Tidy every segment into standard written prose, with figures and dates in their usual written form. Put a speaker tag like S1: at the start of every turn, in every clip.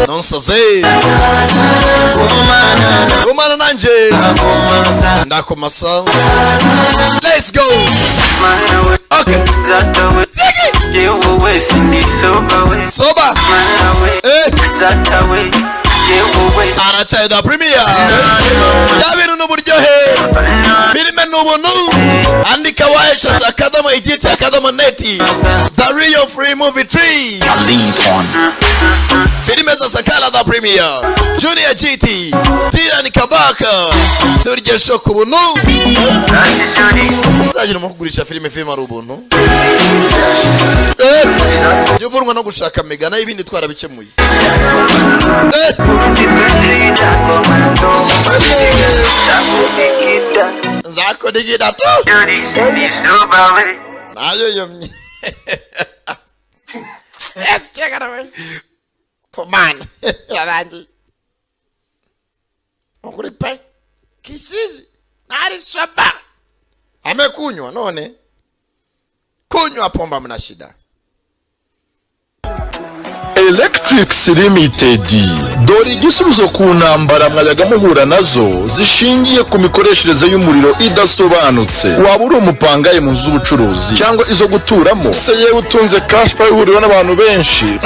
S1: nonsaze umana nanje ndakomasa. Let's go. Okay. Soba. Arachaye da premier. Yabinu n'uburyohe. Filime n'ubuntu. Andika waesha Academy Igiti Academy Neti. The Real Free Movie 3. Filime za Sakala da premier. Junior GT. Tira ni Kabaka. Turje shoku buntu. Zaje mu kugurisha filime arubuntu. Yovurwa no gushaka megana ibindi twarabikemuye. Zako digida tu. Nayo yomye. Yes, check it out. Come on. Yarangi. Okuri pai. Kisizi. Nari swapa. Amekunywa none. Kunywa pomba mna shida.
S2: Electrics Limited dore igisubizo ku ntambara mwayaga muhura nazo zishingiye ku mikoreshereze y'umuriro idasobanutse. Waba uri umupangaye mu nzu z'ubucuruzi cyangwa izo guturamo, se yewe utunze cash pay uhurira n'abantu benshi,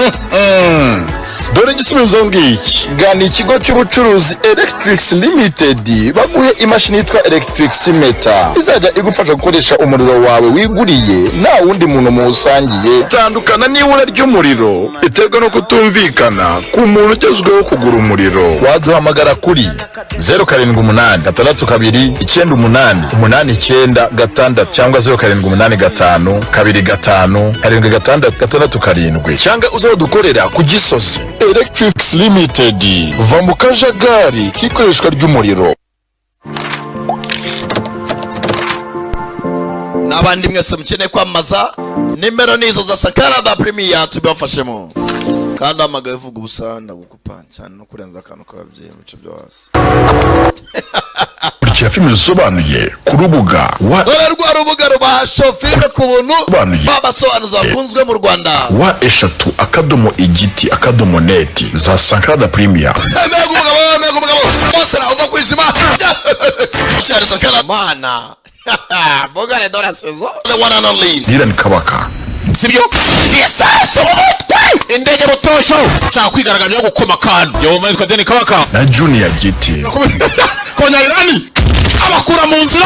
S2: dore igisubizo ngiki. Gana ikigo cy'ubucuruzi Electrics Limited baguhe imashini yitwa Electrics Meter izajya igufasha gukoresha umuriro wawe wiguriye nta wundi muntu musangiye. Tandukana n'ibura ry'umuriro iterwa no kutumvikana ku muntu ugezweho kugura umuriro. Waduhamagara kuri 0786298886 cyangwa 0785257667 cyangwa uzadukorera ku Gisozi. Electrics Limited, va mu kajagari k'ikoreshwa ry'umuriro.
S1: Nabandi mwese mukene kwamaza nimero nizo za Sakala da Premier tubafashemo. Kandi amagaye vuga ubusanda gukupa cyane no kurenza akantu kababyeyi mu cyo byose.
S2: Burya filime zisobanuye ku rubuga wa
S1: dore rwa rubuga rubasho filime ku buntu babasobanuza bakunzwe mu Rwanda
S2: wa eshatu akadomo igiti akadomo net za Sakala da Premier.
S1: Mego bose na uva kwizima cyari Sakala mana bogare dora sezo the one and only
S2: Dylan Kabaka
S1: sibyo yesaso indege butosho cha kwigaraganya gukoma kandi yo mwitwa Dylan Kabaka
S2: na Junior GT
S1: konya irani abakura mu nzira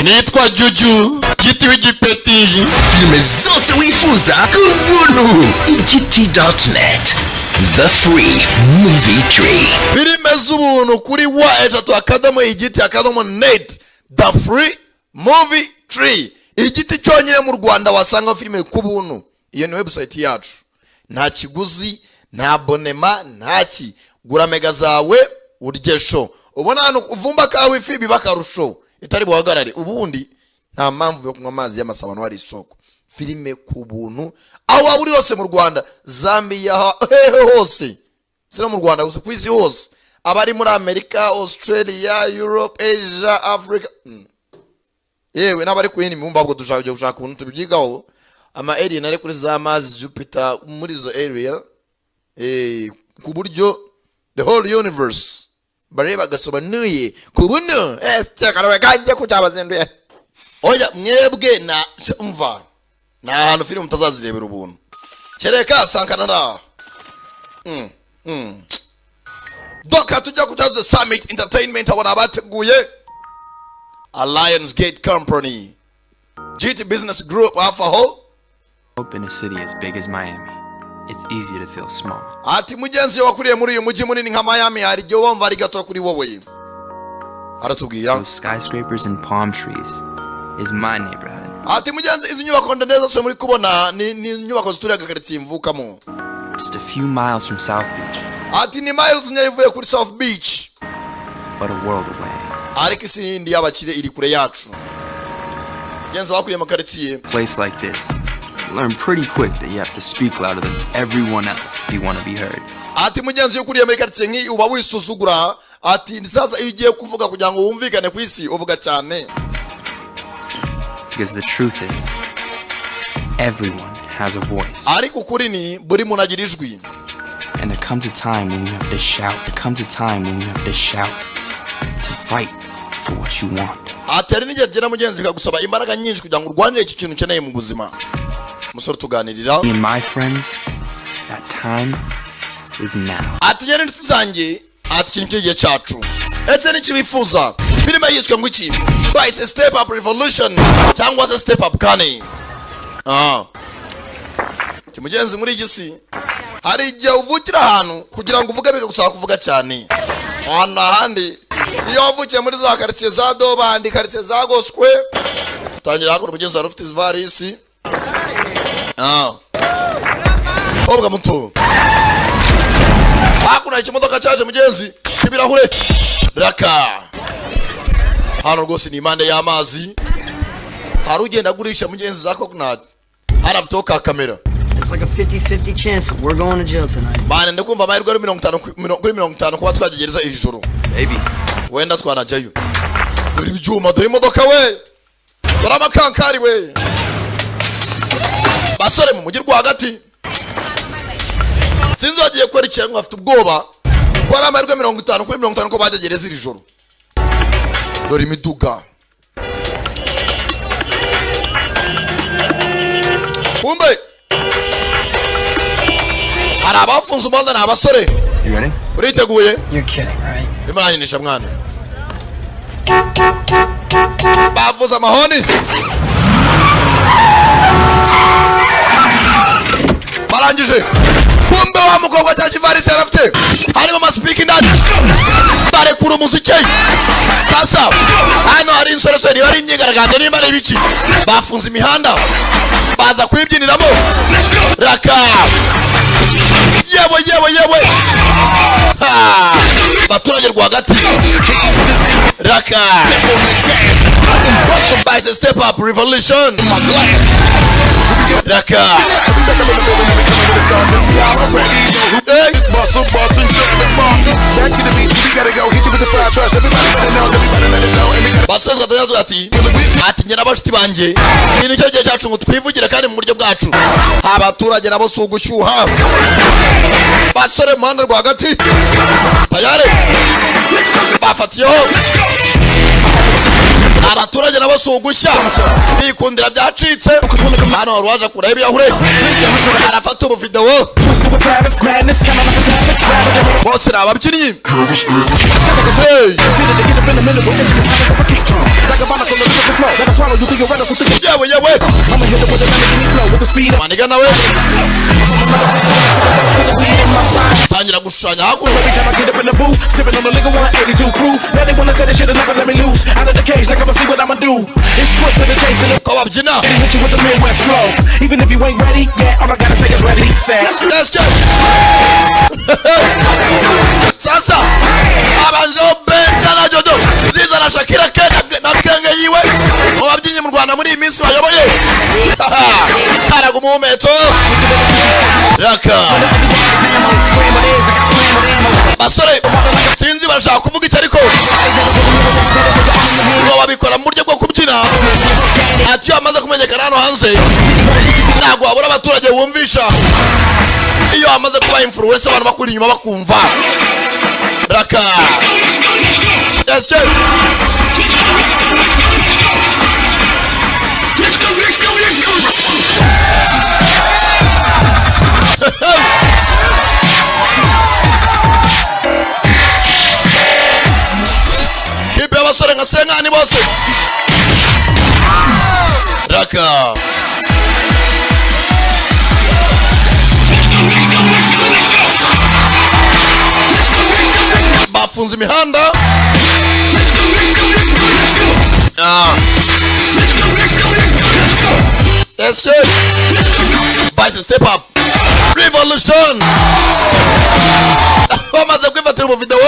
S1: nitwa Juju giti w'igipetiji.
S3: Filime zose wifuza ku buntu igiti.net. The Free Movie Tree.
S1: Filime z'ubuntu kuri wa eshatu Academy Igiti Academy Net. The Free Movie Tree. Igiti cyonyine mu Rwanda wasanga filime ku buntu. Iyo ni website yacu. Nta kiguzi, nta abonema, ntaki. Gura mega zawe urye show. Ubona hano uvumba kawe fibi bakarusho. Itari buhagarare ubundi nta mpamvu yo kunywa amazi y'amasabano hari isoko. Filime ku buntu aho waburi hose mu Rwanda, Zambia hose. Sino mu Rwanda gusa kwisi hose. Abari muri America, Australia, Europe, Asia, Africa. Yewe nabari kuyini mumba ahubwo dushaka gushaka ukuntu tubyigaho. Ama area nari kuri za Mars, Jupiter muri zo area. Ku buryo the whole universe bareba gasobanuye ku buntu. Cyakarawe kanje kucyabazenduye. Oya mwebwe na umva. Na hano filime mutazazirebera ubuntu. Kereka Sankara na. Doka tujya kutaza Summit Entertainment abona bateguye Alliance Gate Company. GT Business Group afaho.
S4: In a city as big as Miami, it's easy to feel small.
S1: Ati mugenzi wakuriye muri uyu mujyi munini nka Miami hari ryo wumva ari gato kuri wowe. Aratubwira.
S4: Those skyscrapers and palm trees is my neighborhood.
S1: Ati mugenzi izi nyubako ndende zose muri kubona ni nyubako zituriye quartier mvukamo.
S4: Just a few miles from South Beach.
S1: Ati ni miles nyavuye kuri South Beach.
S4: But a world away.
S1: Ariko isi ndi yabakire iri kure yacu. Mugenzi wakuriye mu quartier.
S4: Place like this, you learn pretty quick that you have to speak louder than everyone else if you want to be heard.
S1: Ati mugenzi ukuriye muri quartier nki uba wisuzugura. Ati sasa iyo ugiye kuvuga kugira ngo wumvikane ku isi uvuga cyane.
S4: Because the truth is, everyone has a voice.
S1: ariko ukuri ni buri muntu agira ijwi.
S4: And there comes a time when you have to shout. There comes a time when you have to shout to fight for what you want.
S1: Atari n'igihe gera mugenzi bikagusaba imbaraga nyinshi kugira ngo urwanire iki kintu ukeneye mu buzima. Musore tuganirira.
S4: Me and my friends, that time is now.
S1: Atugere n'intuti zanjye, ikintu cy'igihe cyacu. Ese n'iki bifuza? Filime yiswe ngo iki? Twice Step Up Revolution cyangwa se Step Up Kane. Mugenzi muri iki si hari igihe uvukira ahantu kugira ngo uvuge bikagusaba kuvuga cyane. Ahantu ahandi iyo wavukiye muri za quartier za Dobandi, quartier za Goswe, utangira hakora mugenzi wa ufite ivarisi. Obwa muto. Hakuna ikimodoka cyaje mugenzi kibirahure. Raka. Hano rwose ni impande y'amazi. Hari ugenda agurisha mugenzi za coconut. Harafite ka kamera.
S5: It's like a 50-50 chance we're going to jail tonight.
S1: Bana ndakumva amahirwe ari 50 kuba twagegereza ijoro.
S4: Baby.
S1: Wenda twanajyayo. Dore ibyuma, dore imodoka we. Dore amakankari we. Basore mu mujyi rwagati. Sinzi wagiye kwerekera ngo afite ubwoba. Ko ari amahirwe 50 ko bagegereza ijoro. Dore imiduga. Kumbe. Arabafunze umuhanda n'abasore.
S4: You ready?
S1: Uriteguye?
S5: You're kidding, right?
S1: Bimanyinisha mwana. Bavuza amahoni. Barangije. Kumbe wa mukobwa cya kivarisi yarafite. Harimo amaspeaking ndani. Barekura umuziki. Sasa hano hari insoresore bari imyigaragambyo nimba ari ibiki. Bafunze imihanda. Baza kwibyiniramo. Raka. Yewe. Baturage rwagati. Raka. Twice Step Up Revolution. Raka. Basoza tuyazo ati nyina bashuti banje ikintu cyo gihe cyacu ngo twivugira kandi mu buryo bwacu abaturage nabo sugushyuha basore muhanda rwagati tayare bafatiyeho abaturage nabo sugushya bikundira byacitse hano waje kureba ibirahure arafata ubu video bose n'ababyinnyi yewe maniga nawe tangira gushushanya hakuno ko babyina sasa abanjo benda na jojo ziza na Shakira na kenge yiwe ngo babyinye mu Rwanda muri iyi minsi bayoboye karaga umumetso raka basore sinzi bashaka kuvuga icyo ariko ngo babikora mu buryo bwo kubyina ati iyo amaze kumenyekana hano hanze ntabwo wabura abaturage wumvisha iyo amaze kuba influencer abantu bakuri inyuma bakumva raka yes yes kipe abasore nka Sengani bose raka bafunze imihanda escape Twice Step Up Revolution bamaze kwifatira mu video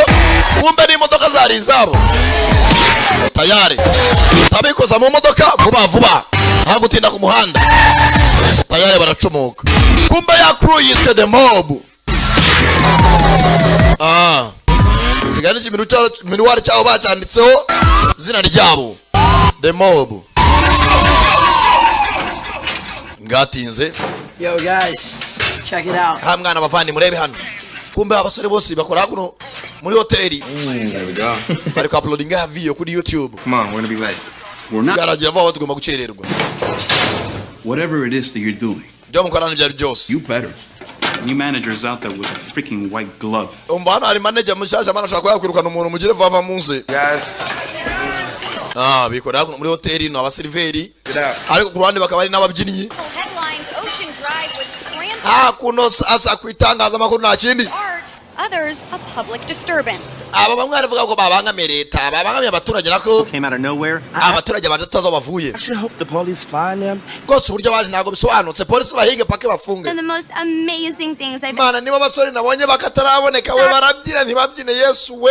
S1: kumbe ni imodoka zari izabo tayari tabikoza mu modoka vuba nta gutinda ku muhanda tayari baracomoka kumbe ya crew yitwa The Mob sigana iminuwari cyaho bacyanditseho zina ryabo The Mob ngatinze
S5: Yo, guys, check it out.
S1: ha mwana bavandi murebe hano kumbe abasore bose bakora kuno muri hoteli
S6: There we go.
S1: bari ku uploadinga video kuri YouTube
S6: Come on, we're gonna be late. We're not.
S1: garagira vuba tugomba gucererwa
S7: Whatever it is that you're doing,
S1: byo mukorana byari byose
S7: you better. New manager's out there with a freaking white glove.
S1: umva hano hari manager mushasha mana ashaka yakwirukana umuntu mugire vava munsi
S6: Guys,
S1: bikorera kuno muri hoteli no abaseriveri
S6: get out.
S1: ariko ku ruhande bakaba ari n'ababyinnyi
S8: Headlines Ocean Drive was frantic
S1: kuno asa kwitangaza amakuru nta kindi
S8: art, others a public disturbance.
S1: aba bamwe baravuga ko babangamiye leta babangamiye abaturage nako
S9: Came out of nowhere.
S1: abaturage badataza bavuye
S9: I should hope the police find them.
S1: rwose uburyo baje ntabwo bisobanutse polisi bahige pake bafunge
S10: One of the most amazing things I've
S1: mana niba abasore nabonye bakataraboneka we barabyina ntibabyine yesu we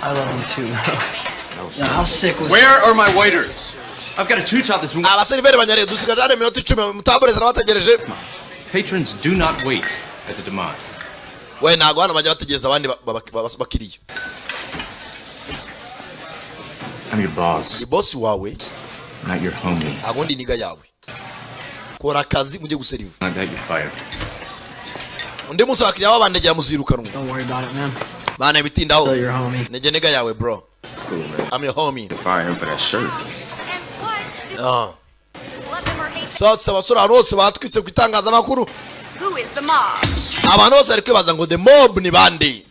S5: I love him too. Yo, how sick was
S7: Where are my waiters? I've got a two-top this morning.
S1: abaseriveri banyareye dusigaje hano iminota 10 mutaboreza nabategereje
S7: Patrons do not wait at the Demont.
S1: we ntabwo hano bajya bategereza abandi bakiriya
S7: I'm your boss,
S1: ni bosi wawe
S7: not your homie.
S1: ntabwo ndi niga yawe kora akazi mujye guseriva
S7: I got you fired.
S1: undi munsi abakiriya babandegera muzirukanwa
S5: Don't worry about it, man.
S1: bana bitindaho
S5: Still your homie.
S1: nege niga yawe bro
S6: Cool, man.
S1: I'm your homie
S6: Fire him for that shirt.
S8: And what? Let them or hate
S1: sasa abasore ahantu hose batwitse ku itangazamakuru
S8: who is the mob?
S1: abantu bose bari kwibaza ngo the mob ni bande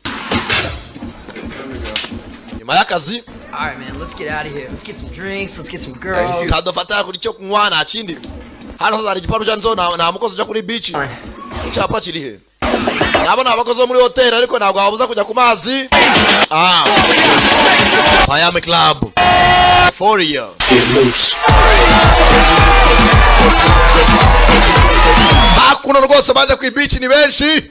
S1: nyuma y'akazi
S5: All right, man. Let's get out of here. Let's get some drinks. Let's get some girls.
S1: kadufatira kuri cyo kunywa nta kindi hano hari igiparu cyanditseho nta mukozi ujya kuri beach icyapa kiri he nabo ni abakozi bo muri hoteli ariko ntabwo wabuza kujya ku mazi Miami Club Euphoria hakuno rwose baje ku beach ni benshi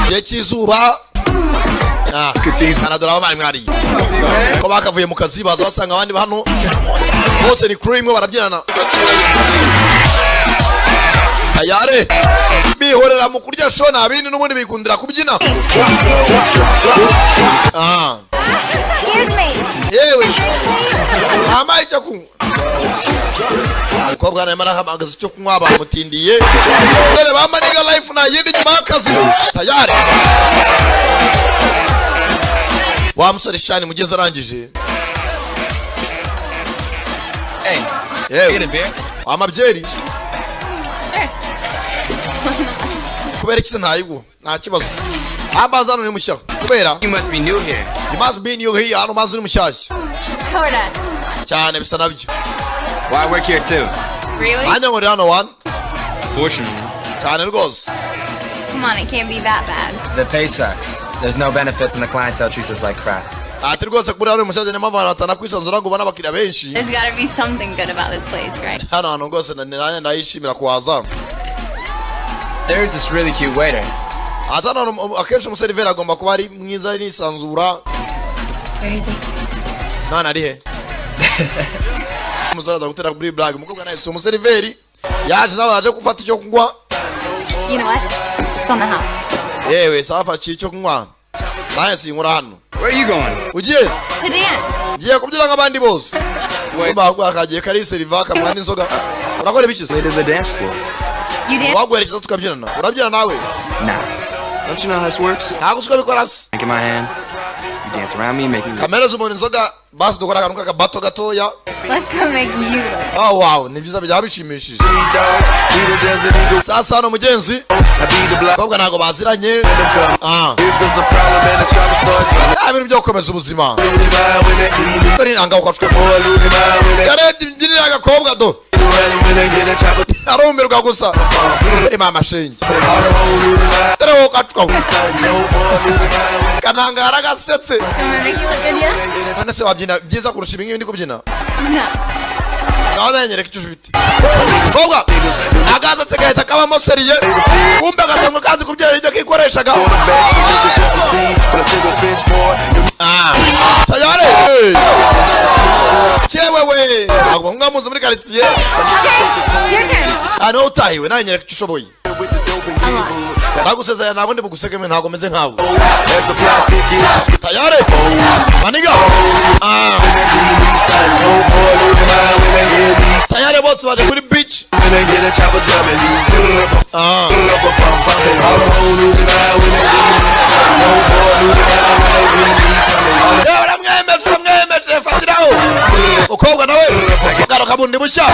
S1: igihe cy'izuba kanadora abamari mwari ko bakavuye mu kazi baza basanga abandi hano bose ni cream barabyinana ayare bihorera mu kurya show na bindi n'ubundi bikundira kubyina
S8: Excuse me.
S1: yewe ama icyo kunywa umukobwa arimo arahamagaza icyo kunywa bamutindiye dore bamaniga life na yindi nyuma y'akazi tayari wa musore shani mugeze arangije yewe amabyeri kubera iki ntayigo nta kibazo amazi hano ni mushya kubera
S6: You must be new here.
S1: you must be new here hano mazi ni mushyashya
S10: Sorta.
S1: cyane bisa nabyo
S6: Well, I work here too.
S10: Really?
S1: nanjye ngo hano one
S6: Fortunately.
S1: cyane rwose
S10: Come on, it can't be that bad.
S11: The pay sucks. There's no benefits and the clientele treats us like crap.
S1: ati rwose kubura hano mushyashya niyo mpamvu abantu batanakwisanzura ngo ubone abakiriya benshi
S10: There's gotta be something good about this place, right?
S1: hano hantu rwose nanjye ndayishimira kuhaza
S11: There's this really cute waiter.
S1: ati hano akenshi umuseriveri agomba kuba ari mwiza nisanzura
S10: Where is he?
S1: none ari he umusore aza gutera kuri blague umukobwa nawe si umuseriveri yaje nawe yaje gufata icyo kunywa
S10: You know what? It's on the house.
S1: yewe safa icyo kunywa nanjye sinkura hano
S6: Where are you going?
S1: ugiye se
S10: To dance.
S1: ngiye kubyina nk'abandi bose baguha akagiye kari seriva kamwa n'inzoga urakora ibiki se
S6: Where to the dance floor?
S10: You dance?
S1: waguherekeza tukabyinana urabyina nawe
S6: Nah. Don't you know how this works?
S1: ntabwo uzi uko bikora se
S6: Drink in my hand. You dance around me, make me.
S1: kamereza umuntu inzoga basi dukora akantu k'akabato gatoya
S10: Let's go make you look.
S1: oh wow ni byiza byaba bishimishije sasa hano mugenzi abakobwa ntabwo baziranye ibintu byo gukomeza ubuzima dore inanga ukashwe yarebye imbyinira agakobwa do arumirwa gusa dore mama shenge dore wowe ukacuka kananga yaragasetse
S10: I'm gonna make you look good, yeah?
S1: none se wabyina byiza kurusha ibi ngibi ndi kubyina
S10: No.
S1: ngaho nanyereka icyo ufite kobwa agasetse gahita kabamo seriye kumbe agasanzwe kazi kubyina n'ibyo kikoreshaga tayare cyewewe ntabwo mwamuzi muri karitsiye
S10: Okay, your turn.
S1: niho utahiwe nanyereka icyo ushoboye
S10: Unlock.
S1: Ndagusezeranya ntabwo ndi bugusekeme ntabwo meze nkawe. Tayari? Maniga. Tayari bose baje kuri beach. Uramwemeje fatiraho. Ukobwa nawe garuka bundi bushya.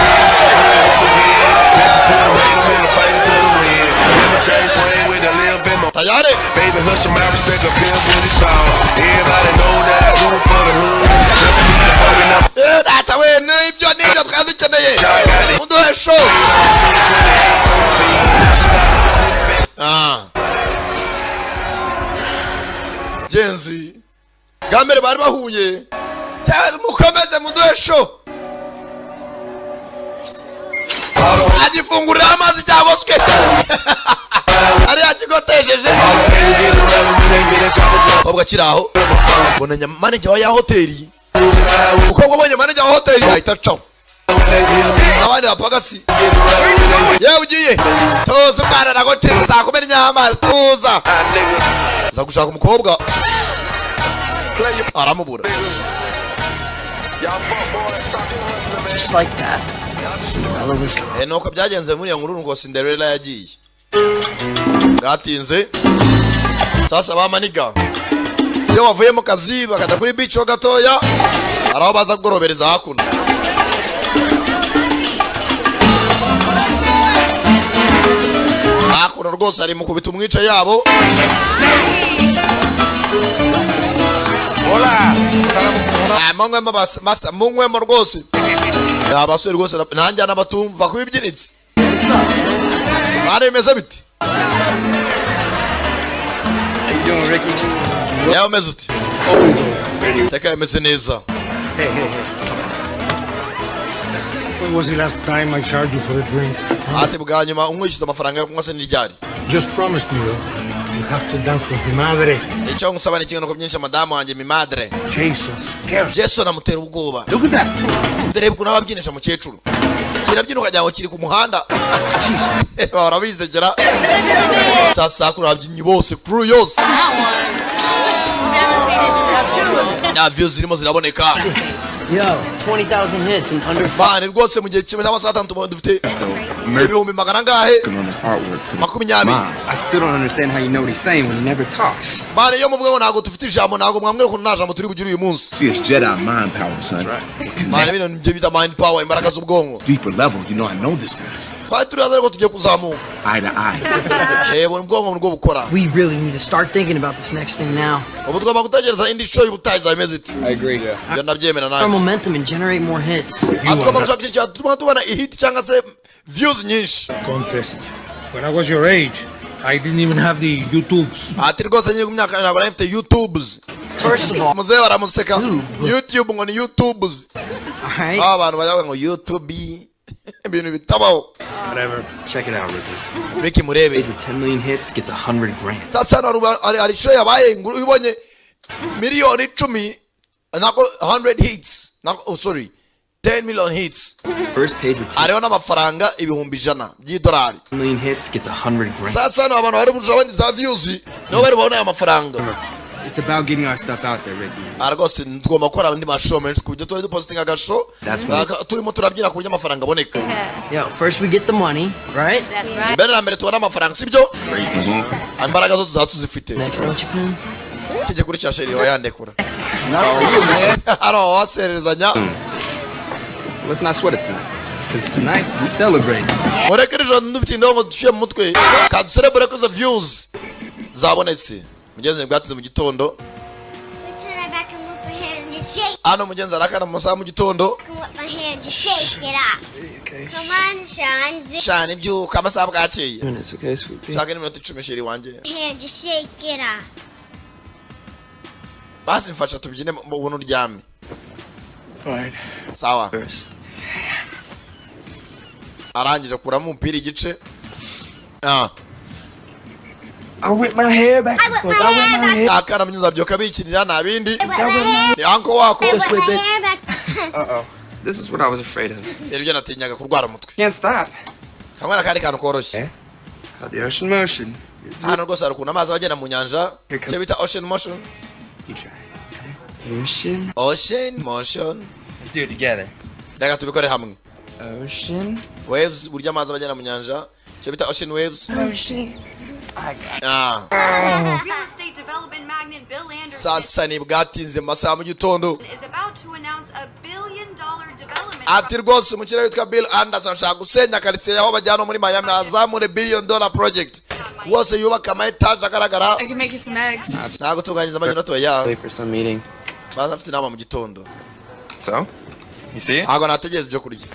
S1: Tayari? Baby, hush your mouth, respect a pimp when it's all. Everybody know that I do it for the hood. Data we n'ibyo twazikeneye. Muduhe show. Genzi. Gamere bari bahuye. Cyane mukomeze muduhe show. Agifungurira amazi cyangwa se ari akigotesheje ubwo kiraho bonanya manager wa ya hoteli uko ubonye manager wa hoteli ahita caho abandi bapagasi yewe ugiye toza umwana nagoteze zakumenya amazi tuza za gushaka umukobwa aramubura
S5: Just like that. Cinderella was gone.
S1: Nuko byagenze muri nkuru ngo Cinderella yagiye gatinze sasa bamaniga iyo bavuye mu kazi bakata kuri beach ho gatoya araho baza kugorobereza hakuno rwose ari mu kubita umwica yabo mungwemo rwose abasore rwose nanjye n'abatumva kubibyinitse bari bimeze biti yawe umeze uti teka yameze neza
S12: When was the last time I charged you for a drink?
S1: ati bwa nyuma umwishyuza amafaranga yo kunywa se n'iryari
S12: Just promise me, you have to dance with mi madre.
S1: icyo ngusaba ni kimwe no kubyinshi madamu wanjye mi madre Jason amutera ubwoba dore ukuntu ababyinisha mukecuru kirabyina ukagira ngo kiri ku muhanda bahora bizegera sasa kuri ababyinnyi bose crew yose na views zirimo ziraboneka
S5: Yo, 20,000 hits in under 5.
S1: Bani rwose mu gihe kimwe cy'amasaha 6 dufite ibihumbi magana ngahe makumyabiri.
S6: I still don't understand how you know what he's saying when he never talks.
S1: Bani yo muvuga ngo ntago dufite ijambo ntago mwambwira ko nta jambo turi bugire uyu munsi.
S3: See, it's Jedi mind power, son.
S1: Bani bino nibyo bita mind power, imbaraga z'ubwonko.
S3: Deeper level, you know I know this guy.
S1: Kwa turaza ko tugiye kuzamuka.
S3: Eye to eye.
S1: Ubwonko nibwo bukora.
S5: We really need to start thinking about this next thing now.
S1: Ubu tugomba gutegereza indi show y'ubutayiza imeze iti.
S3: I agree, yeah.
S1: Yo nabyemera
S5: Our
S1: nawe.
S5: momentum and generate more hits.
S1: Atugomba gushaka ikintu cyatuma tubona hit cyangwa se views nyinshi.
S12: Contest. When I was your age, I didn't even have the YouTubes.
S1: Ati rwose nyine ku myaka ntabwo nari mfite YouTubes.
S5: First of all,
S1: muzehe baramuseka. YouTube ngo ni YouTubes.
S5: Alright.
S1: Abantu bavuga ngo YouTube ibintu bitabaho.
S6: Whatever. Check it out, Ricky.
S1: Ricky Murebe.
S6: With 10 million hits gets 100 grand.
S1: Sasa ari show yabaye nguru ubonye miliyoni 10 nako 100 hits. Nako 10 million hits.
S6: First page with 10
S1: ariho n'amafaranga ibihumbi 100 by'idolari.
S6: million hits gets 100 grand.
S1: Sasa abantu bari bujabani za views no bari babona amafaranga.
S6: It's about getting our stuff out there, Ricky.
S1: Aragose tugomba gukora andi mashow menshi kujya turi posting agashow. Turimo turabyina ku amafaranga aboneka.
S5: Yo, first we get the money, right?
S8: That's right.
S1: Mbere na mbere tubona amafaranga sibyo? Imbaraga zo tuzatuzifite.
S5: Next, don't you pen?
S1: Kije kuri cyasheri wayandekura. Aro waserezanya.
S6: Let's not sweat it tonight. Because tonight we celebrate.
S1: Murekereje ndubitindo ngo dushiye mu mutwe. Ka celebrate ko views zabonetse. Mugenzi bwatize mu gitondo. Ano mugenzi arakana mu masaha mu gitondo. Shani byuka amasaha bwakeye.
S6: It's okay, sweet pea.
S1: Shaka n'iminota 10 sheri wanje.
S8: Just shake it off.
S1: Basi mfasha tubyine mu buntu ryame.
S6: Alright.
S1: Sawa.
S6: First.
S1: Arangije kuramo umupira igice.
S6: I whip my hair back and forth. I whip my hair.
S1: Akana mnyuza byoka bikinira nabindi. Ni anko wako.
S6: Uh-oh. This is what I was afraid of.
S1: Ibyo natinyaga kurwara umutwe.
S6: Can't stop.
S1: Kamara kandi kantu koroshye.
S6: It's called the ocean motion.
S1: hano rwose hari ukuntu amazi agenda mu nyanja cyo bita ocean motion.
S6: You try. Okay.
S1: Ocean motion.
S6: Let's do it together.
S1: Reka tubikore hamwe.
S6: Ocean.
S1: Waves burya amazi agenda mu nyanja cyo bita ocean waves.
S6: Ocean.
S8: Real estate development magnate Bill Anderson
S1: Sasa ni bwatinze mu masaha mu gitondo.
S8: is about to announce $1 billion development.
S1: Ati rwose umukire witwa Bill Anderson ashaka gusenya karitsiye aho bajyana muri Miami azamure $1 billion project. Wose yubaka ama etage agaragara.
S10: I can make you some eggs.
S1: Ntago tuganyiriza amajyana to ya.
S6: Wait for some meeting.
S1: Baza afite inama mu gitondo.
S6: So? You see it?
S1: Ntago nategereza ibyo kurya.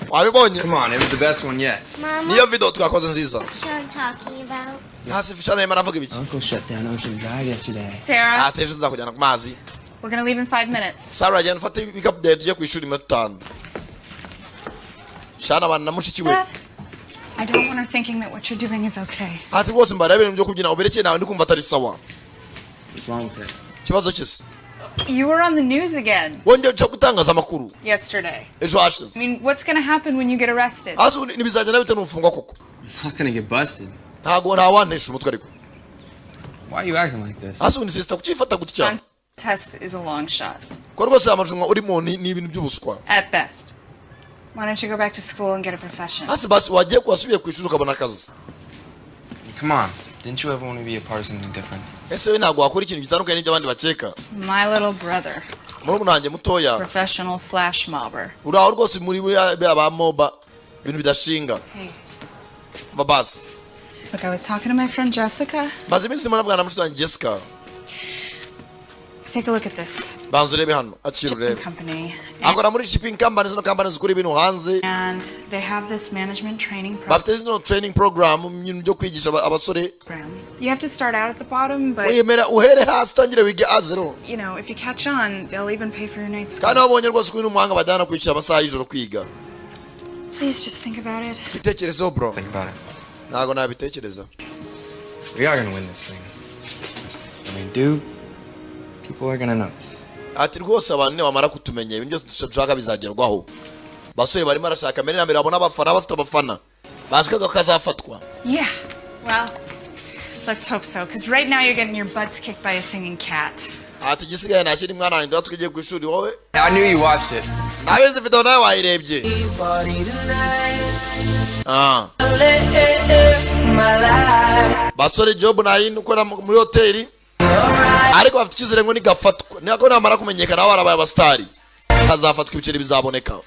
S1: Wabibonye?
S6: Come on, it was the best one yet.
S1: Niyo video twakoze nziza.
S13: Sean talking about?
S1: Hasi fishana yema aravuga ibiki?
S6: Uncle shut down Ocean Drive yesterday.
S10: Sarah,
S1: Ateje nzakujyana ku mazi.
S10: we're gonna leave in 5 minutes.
S1: Sarah agenda ufate pick up date tujye ku ishuri mu 5. Shana bana na mushiki we.
S10: Dad, I don't want her thinking that what you're doing is okay.
S1: Ati rwose mbarabire mu byo kubyina uberekeye nawe ndikumva atari sawa.
S6: What's wrong with it?
S1: Kibazo cyese.
S10: You were on the news again
S1: Wongeye cyo gutangaza amakuru.
S10: yesterday.
S1: Ejo hashize.
S10: I mean, what's gonna happen when you get arrested?
S1: Azu nibizajya nabite n'ufungwa koko.
S6: I'm not gonna get busted.
S1: Ntago ntawanesha umutwe ariko.
S6: Why are you acting like this?
S1: Azu ni sister kucifata gutya.
S10: Test is a long shot.
S1: Ko rwose amarushanwa urimo ni ibintu by'ubuswa.
S10: At best. Why don't you go back to school and get a profession?
S1: Asi basi wagiye kwasubiye ku ishuri ukabona akazi.
S6: Come on. Didn't you ever want to be a part of something different?
S1: Ese we ntago wakora ikintu gitandukanye n'ibyo abandi bakeka.
S10: My little brother.
S1: Murumuna wanjye mutoya.
S10: Professional flash mobber.
S1: Uraho rwose muri ba moba ibintu bidashinga.
S10: Hey.
S1: Babas.
S10: Look, I was talking to my friend Jessica.
S1: Maze iminsi ndimo navugana na mushiki wanjye Jessica.
S10: Take a look at this.
S1: Banzu rebe hano akira
S10: Shipping
S1: urebe.
S10: company.
S1: Akora muri shipping company zino company zikora ibintu hanze.
S10: And they have this management training program.
S1: Bafite zino training program ibintu byo kwigisha abasore.
S10: You have to start out at the bottom, but
S1: Uyemera uhere hasi tangire wige azero.
S10: you know, if you catch on, they'll even pay for your night school.
S1: Kandi wabonye rwose ko ino muhanga bajyana kwishyura amasaha y'ijoro kwiga.
S10: Please just think about it.
S1: Bitekerezo bro.
S6: Think about it.
S1: Ntago nabitekereza.
S6: We are gonna win this thing. When we do, people are gonna notice.
S1: Ati rwose abantu nibamara kutumenya ibintu byose dushaka bizagerwaho. Basore barimo arashaka mbere na mbere abona abafana bafite abafana. Bazikaga kazafatwa.
S10: Yeah. Well, let's hope so, because right now you're getting your butts kicked by a singing cat.
S1: Ati gisigaye nakiri mwana wanjye tugiye ku ishuri wowe.
S6: I knew you watched it.
S1: Nabeze video nawe wayirebye. Basore job nayo ukora muri hoteli. Ariko bafite icyizere ngo nigafatwa. Niko namara kumenyekana aho arabaye abastari. Kazafatwa ibiceri bizaboneka.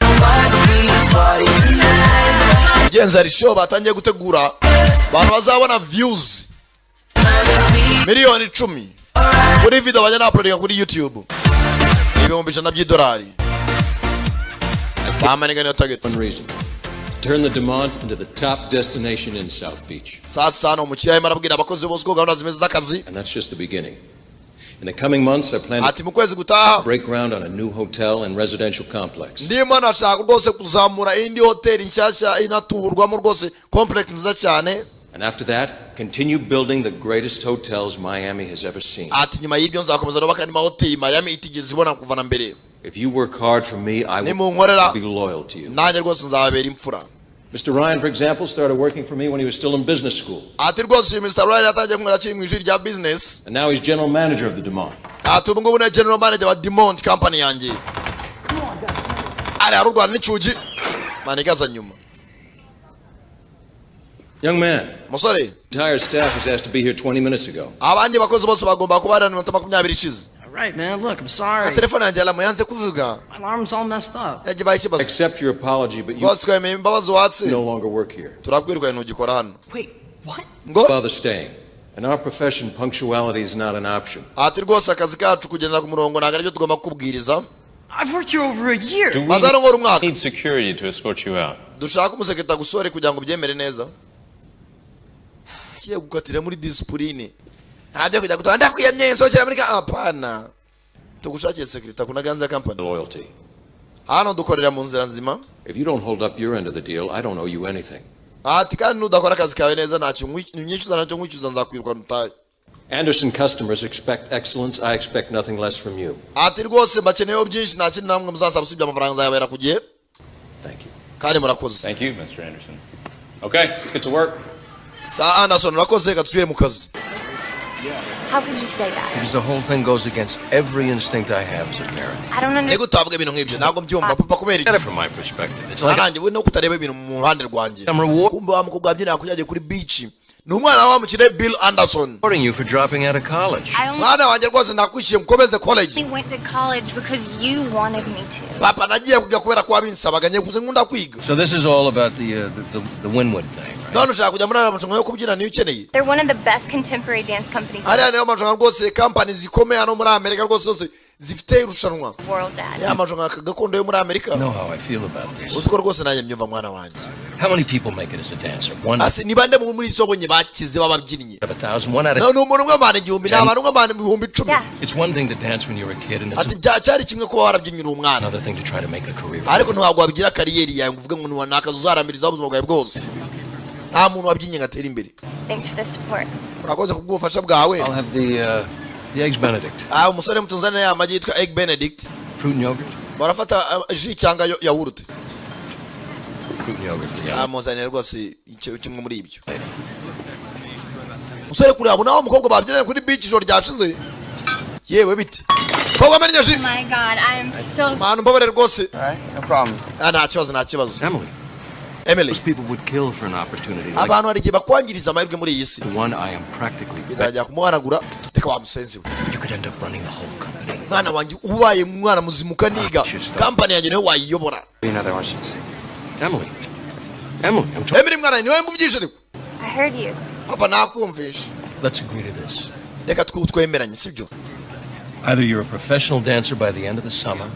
S1: Genza risho batangiye gutegura. Abantu bazabona views. Miliyoni 10. Kuri video bajya uploadinga kuri YouTube. Ibihumbi $100.
S14: One reason. Turn the Demont into the top destination in South Beach.
S1: Sasa no mukiriya marabwira abakozi bose ko gahunda zimeze z'akazi.
S14: And that's just the beginning. In the coming months, I plan
S1: to
S14: break ground on a new hotel and residential complex.
S1: Ndimo nashaka rwose kuzamura indi hoteli nshyashya inaturwamo rwose complex nziza cyane.
S14: And after that, continue building the greatest hotels Miami has ever seen.
S1: Ati nyuma y'ibyo nzakomeza nubaka andi mahoteli Miami itigeze ibona kuva na mbere.
S14: If you work hard for me, I will be loyal to you.
S1: Nanjye rwose nzababera imfura.
S14: Mr. Ryan, for example, started working for me when he was still in business school.
S1: Ati rwose Mr. Ryan yatangiye kumwera akiri mu ishuri rya business.
S14: And now he's general manager of the Demont.
S1: Ati ubu ngubu ni general manager wa Demont company yanjye. Ari arurwana n'icyugi. Manigaza nyuma.
S14: Young man.
S1: Musore.
S14: Entire staff was asked to be here 20 minutes ago.
S1: Abandi bakozi bose bagomba kuba ari 20 ishize.
S5: Right, man. Look, I'm sorry.
S1: Telefone yanjye alamu yanze kuvuga.
S5: My alarm's all messed up.
S14: Accept your apology, but you no longer work here.
S5: Wait, what?
S14: Father staying. In our profession, punctuality is not an option.
S1: Ati rwose akazi kacu kugenda ku murongo ntabwo aribyo tugomba kubwiriza.
S5: I've worked here over a year.
S15: Do we need security to escort you out?
S1: Dushaka umuseketa gusore kugira ngo byemere neza. Kiye gukatira muri discipline. Hajya kujya gutanga ndakwiyamye nsokera muri apana. Tugushakiye security kunaganza company.
S14: Loyalty.
S1: Hano dukorera mu nzira nzima.
S14: If you don't hold up your end of the deal, I don't owe you anything.
S1: Ati kandi nudakora akazi kawe neza ntacyo nyinyicuza nacyo nkwicuza nzakwirwa nutaye.
S14: Anderson customers expect excellence. I expect nothing less from you.
S1: Ati rwose bakeneyeho byinshi nta kintu namwe muzasaba usibye amafaranga nzayabera ku gihe.
S14: Thank you.
S1: Kandi murakoze.
S15: Thank you, Mr. Anderson. Okay, let's get to work.
S1: Sa Anderson urakoze gatsubire mu kazi.
S8: How could you say that?
S13: Because the whole thing goes against every instinct I have as a parent.
S8: I don't understand.
S1: Ego tavuga ibintu nk'ibyo ntabwo mbyumva papa kubera iki.
S13: From my perspective, it's like
S1: nanjye we no kutareba ibintu mu ruhande rwanjye. Kumbe wa mukobwa abyina kujyaje kuri beach. Ni umwana wa mukire Bill Anderson.
S13: Supporting you for dropping out of college.
S1: Mwana wanjye rwose nakwishyuye mukomeze college.
S8: I went to college because you wanted me to.
S1: Papa nagiye kujya kubera kwa binsabaga nye kuze ngunda kwiga.
S13: So this is all about the Winwood thing.
S1: None ushaka kujya muri amarushanwa yo kubyina niyo ukeneye.
S8: They're one of the best contemporary dance companies.
S1: Hariya niyo amarushanwa rwose companies zikomeye hano muri Amerika rwose zose zifite irushanwa.
S8: World Dad.
S1: Ya amarushanwa gakondo yo muri Amerika.
S13: Know how I feel about this.
S1: Uzi ko rwose nanjye mbyumva mwana wanjye.
S13: How many people make it as a dancer? One.
S1: Asi ni bande muri sobonye bakize bababyinnye.
S13: 1,000. One out of.
S1: No umuntu umwe amana 1000 n'abantu umwe amana 1010.
S13: It's one thing to dance when you're a kid, and
S1: ati cyari kimwe kuba warabyinyira umwana.
S13: Another thing to try to make a career.
S1: Ariko ntabwo wabigira kariyeri yawe uvuga ngo ni nakaza uzaramiriza ubuzima bwawe bwose. Nta muntu wabyinye ngatera imbere.
S8: Thanks for the support.
S1: Urakoze kubwufasha bwawe.
S13: I'll have the eggs Benedict.
S1: Umusore mutunzana ya amagi yitwa egg Benedict.
S13: Fruit and yogurt.
S1: Barafata jus cyangwa yawurute.
S13: Fruit and yogurt.
S1: Muzanire rwose kimwe muri ibyo. Musore kuri abo nawo umukobwa babyinanye kuri beach ijoro ryashize. Yewe biti. Koga menye jus.
S10: Oh my god, I am so
S1: Manu mbabare rwose.
S11: All right, no problem.
S1: Nta kibazo.
S13: Emily. Those people would kill for an opportunity. Like
S1: abantu hari gihe bakwangiriza amahirwe muri iyi si.
S13: The one I am practically.
S1: Bizajya kumuhanagura reka wamusenzi we.
S13: You could end up running the whole company.
S1: Mwana wanjye ubaye mwana muzimuka niga. Company yanjye niwe wayiyobora.
S11: Another one, she's.
S13: Emily,
S1: Emily mwana niwe mvugisha ariko.
S8: I heard you.
S1: Papa nakumvisha.
S13: Let's agree to this.
S1: Reka twemeranye sibyo.
S13: Either you're a professional dancer by the end of the summer.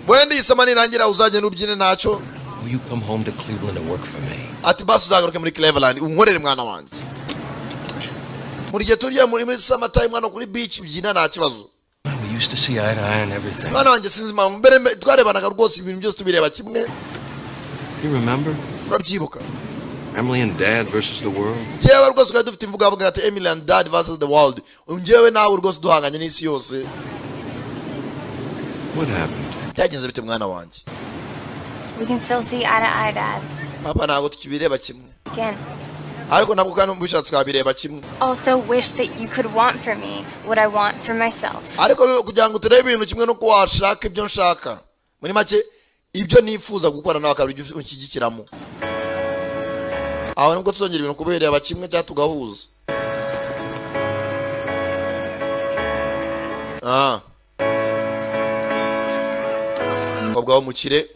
S1: Wendi isama nirangira uzagenda ubyine naco.
S13: Will you come home to Cleveland and work for me?
S1: Ati basi uzagaruke muri Cleveland unkorere mwana wanjye. Muri gihe turiya muri summer time hano kuri beach byina nta kibazo.
S13: We used to see eye to eye and everything.
S1: Mwana wanjye sinzi impamvu mbere twarebanaga rwose ibintu byose tubireba kimwe.
S13: You remember?
S1: Urabyibuka?
S13: Emily and Dad versus the world.
S1: Jewe rwose twari dufite imvuga avuga ati Emily and Dad versus the world. Unjewe nawe rwose duhanganye n'isi yose.
S13: What happened?
S1: Byagenze bite mwana wanjye?
S8: We can still see eye to eye, Dad.
S1: Papa ntabwo tukibireba kimwe.
S8: Again.
S1: Ariko ntabwo kandi mbishatse twabireba kimwe.
S8: Also wish that you could want for me what I want for myself.
S1: Ariko kugira ngo turebe ibintu kimwe no kuwashaka ibyo nshaka. Muri make ibyo nifuza gukora nawe akabiri unshyigikiramo. Aho nubwo tuzongera ibintu kubireba kimwe cyangwa tugahuza. Umukobwa w'umukire.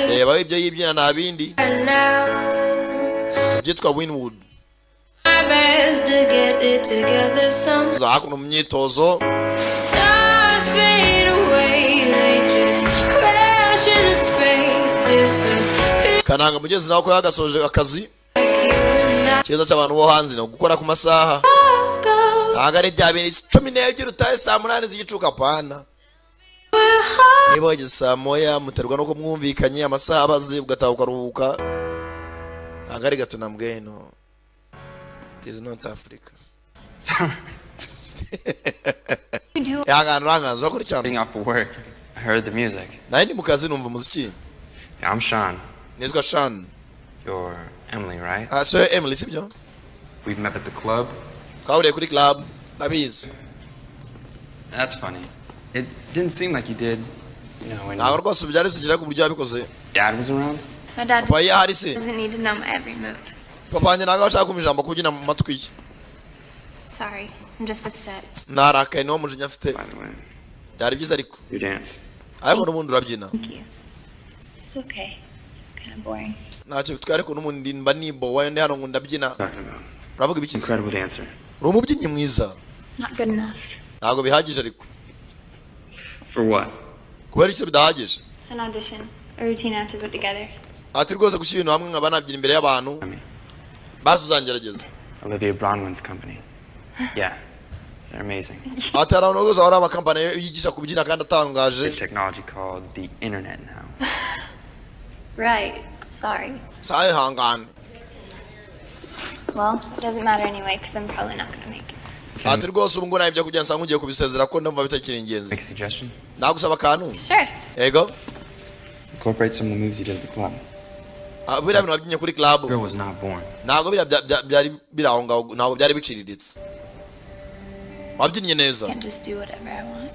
S1: Reba ibyo yibyina nta bindi. Byitwa Winwood. Zakuno mu myitozo. Kananga mugezi nawe ko yagasoje akazi. Kiza cy'abantu bo hanze no gukora ku masaha. Ntago ari bya bintu 12 utaye saa 8 z'igicuka pana. Niba wageze saa moya muterwa no kumwumvikanye amasaha abaze ugataha ukaruhuka. Ntago ari gato nambwe no. It is not Africa.
S11: Getting off of work, I heard the music.
S1: Nandi mukazi numva muziki.
S11: Yeah, I'm Sean.
S1: Nizwa Sean.
S11: You're Emily, right?
S1: So Emily, sibyo?
S11: We've met at the club.
S1: Kaure kuri club. Tabiz.
S11: That's funny. It didn't seem like you did, you know, when
S1: Ntabwo rwose byari bisigira ku buryo yabikoze.
S11: Dad was around.
S10: My dad
S1: Papa yari se.
S10: doesn't need to know my every move.
S1: Papa njye ntabwo ashaka kumva ijambo kubyina mu matwi ye.
S10: Sorry, I'm just upset.
S1: Narakaye no mujinya afite. Byari byiza ariko.
S11: You dance.
S1: Ariko n'umuntu urabyina.
S10: Thank you. It's okay. Kind of boring.
S1: Ntacyo bitware ko n'umuntu mba nibo wende hano ngo ndabyina. Uravuga ibiki?
S11: Incredible dancer.
S1: Uri umubyinnyi mwiza.
S10: Not good enough.
S1: Ntabwo bihagije ariko.
S11: For what?
S1: Kubera icyo bidahagije.
S10: It's an audition, a routine I have to put together.
S1: Ati rwose gushyira ibintu hamwe nkaba nabyina imbere y'abantu. Basi uzangerageza.
S11: Olivia Bronwyn's company. Yeah, they're amazing.
S1: Ati hari abantu rwose bahora amakampani yigisha kubyina kandi atangaje.
S11: It's technology called the internet now.
S10: Right. Sorry.
S1: Saye hangane.
S10: Well, it doesn't matter anyway because I'm probably not going to make it.
S1: Ati rwose ubu ngo nabyo kujya nsanga ugiye kubisezera ko ndumva bitakiri ingenzi.
S11: Make a suggestion?
S1: Nagusaba akantu.
S10: Sure.
S1: Yego.
S11: Incorporate some of the moves you did at the club.
S1: biriya bintu wabyinnye kuri club
S11: Girl was not born.
S1: ntabwo byari biri aho ngaho ntabwo byari biciriritse wabyinnye neza
S8: Can't just do whatever I want.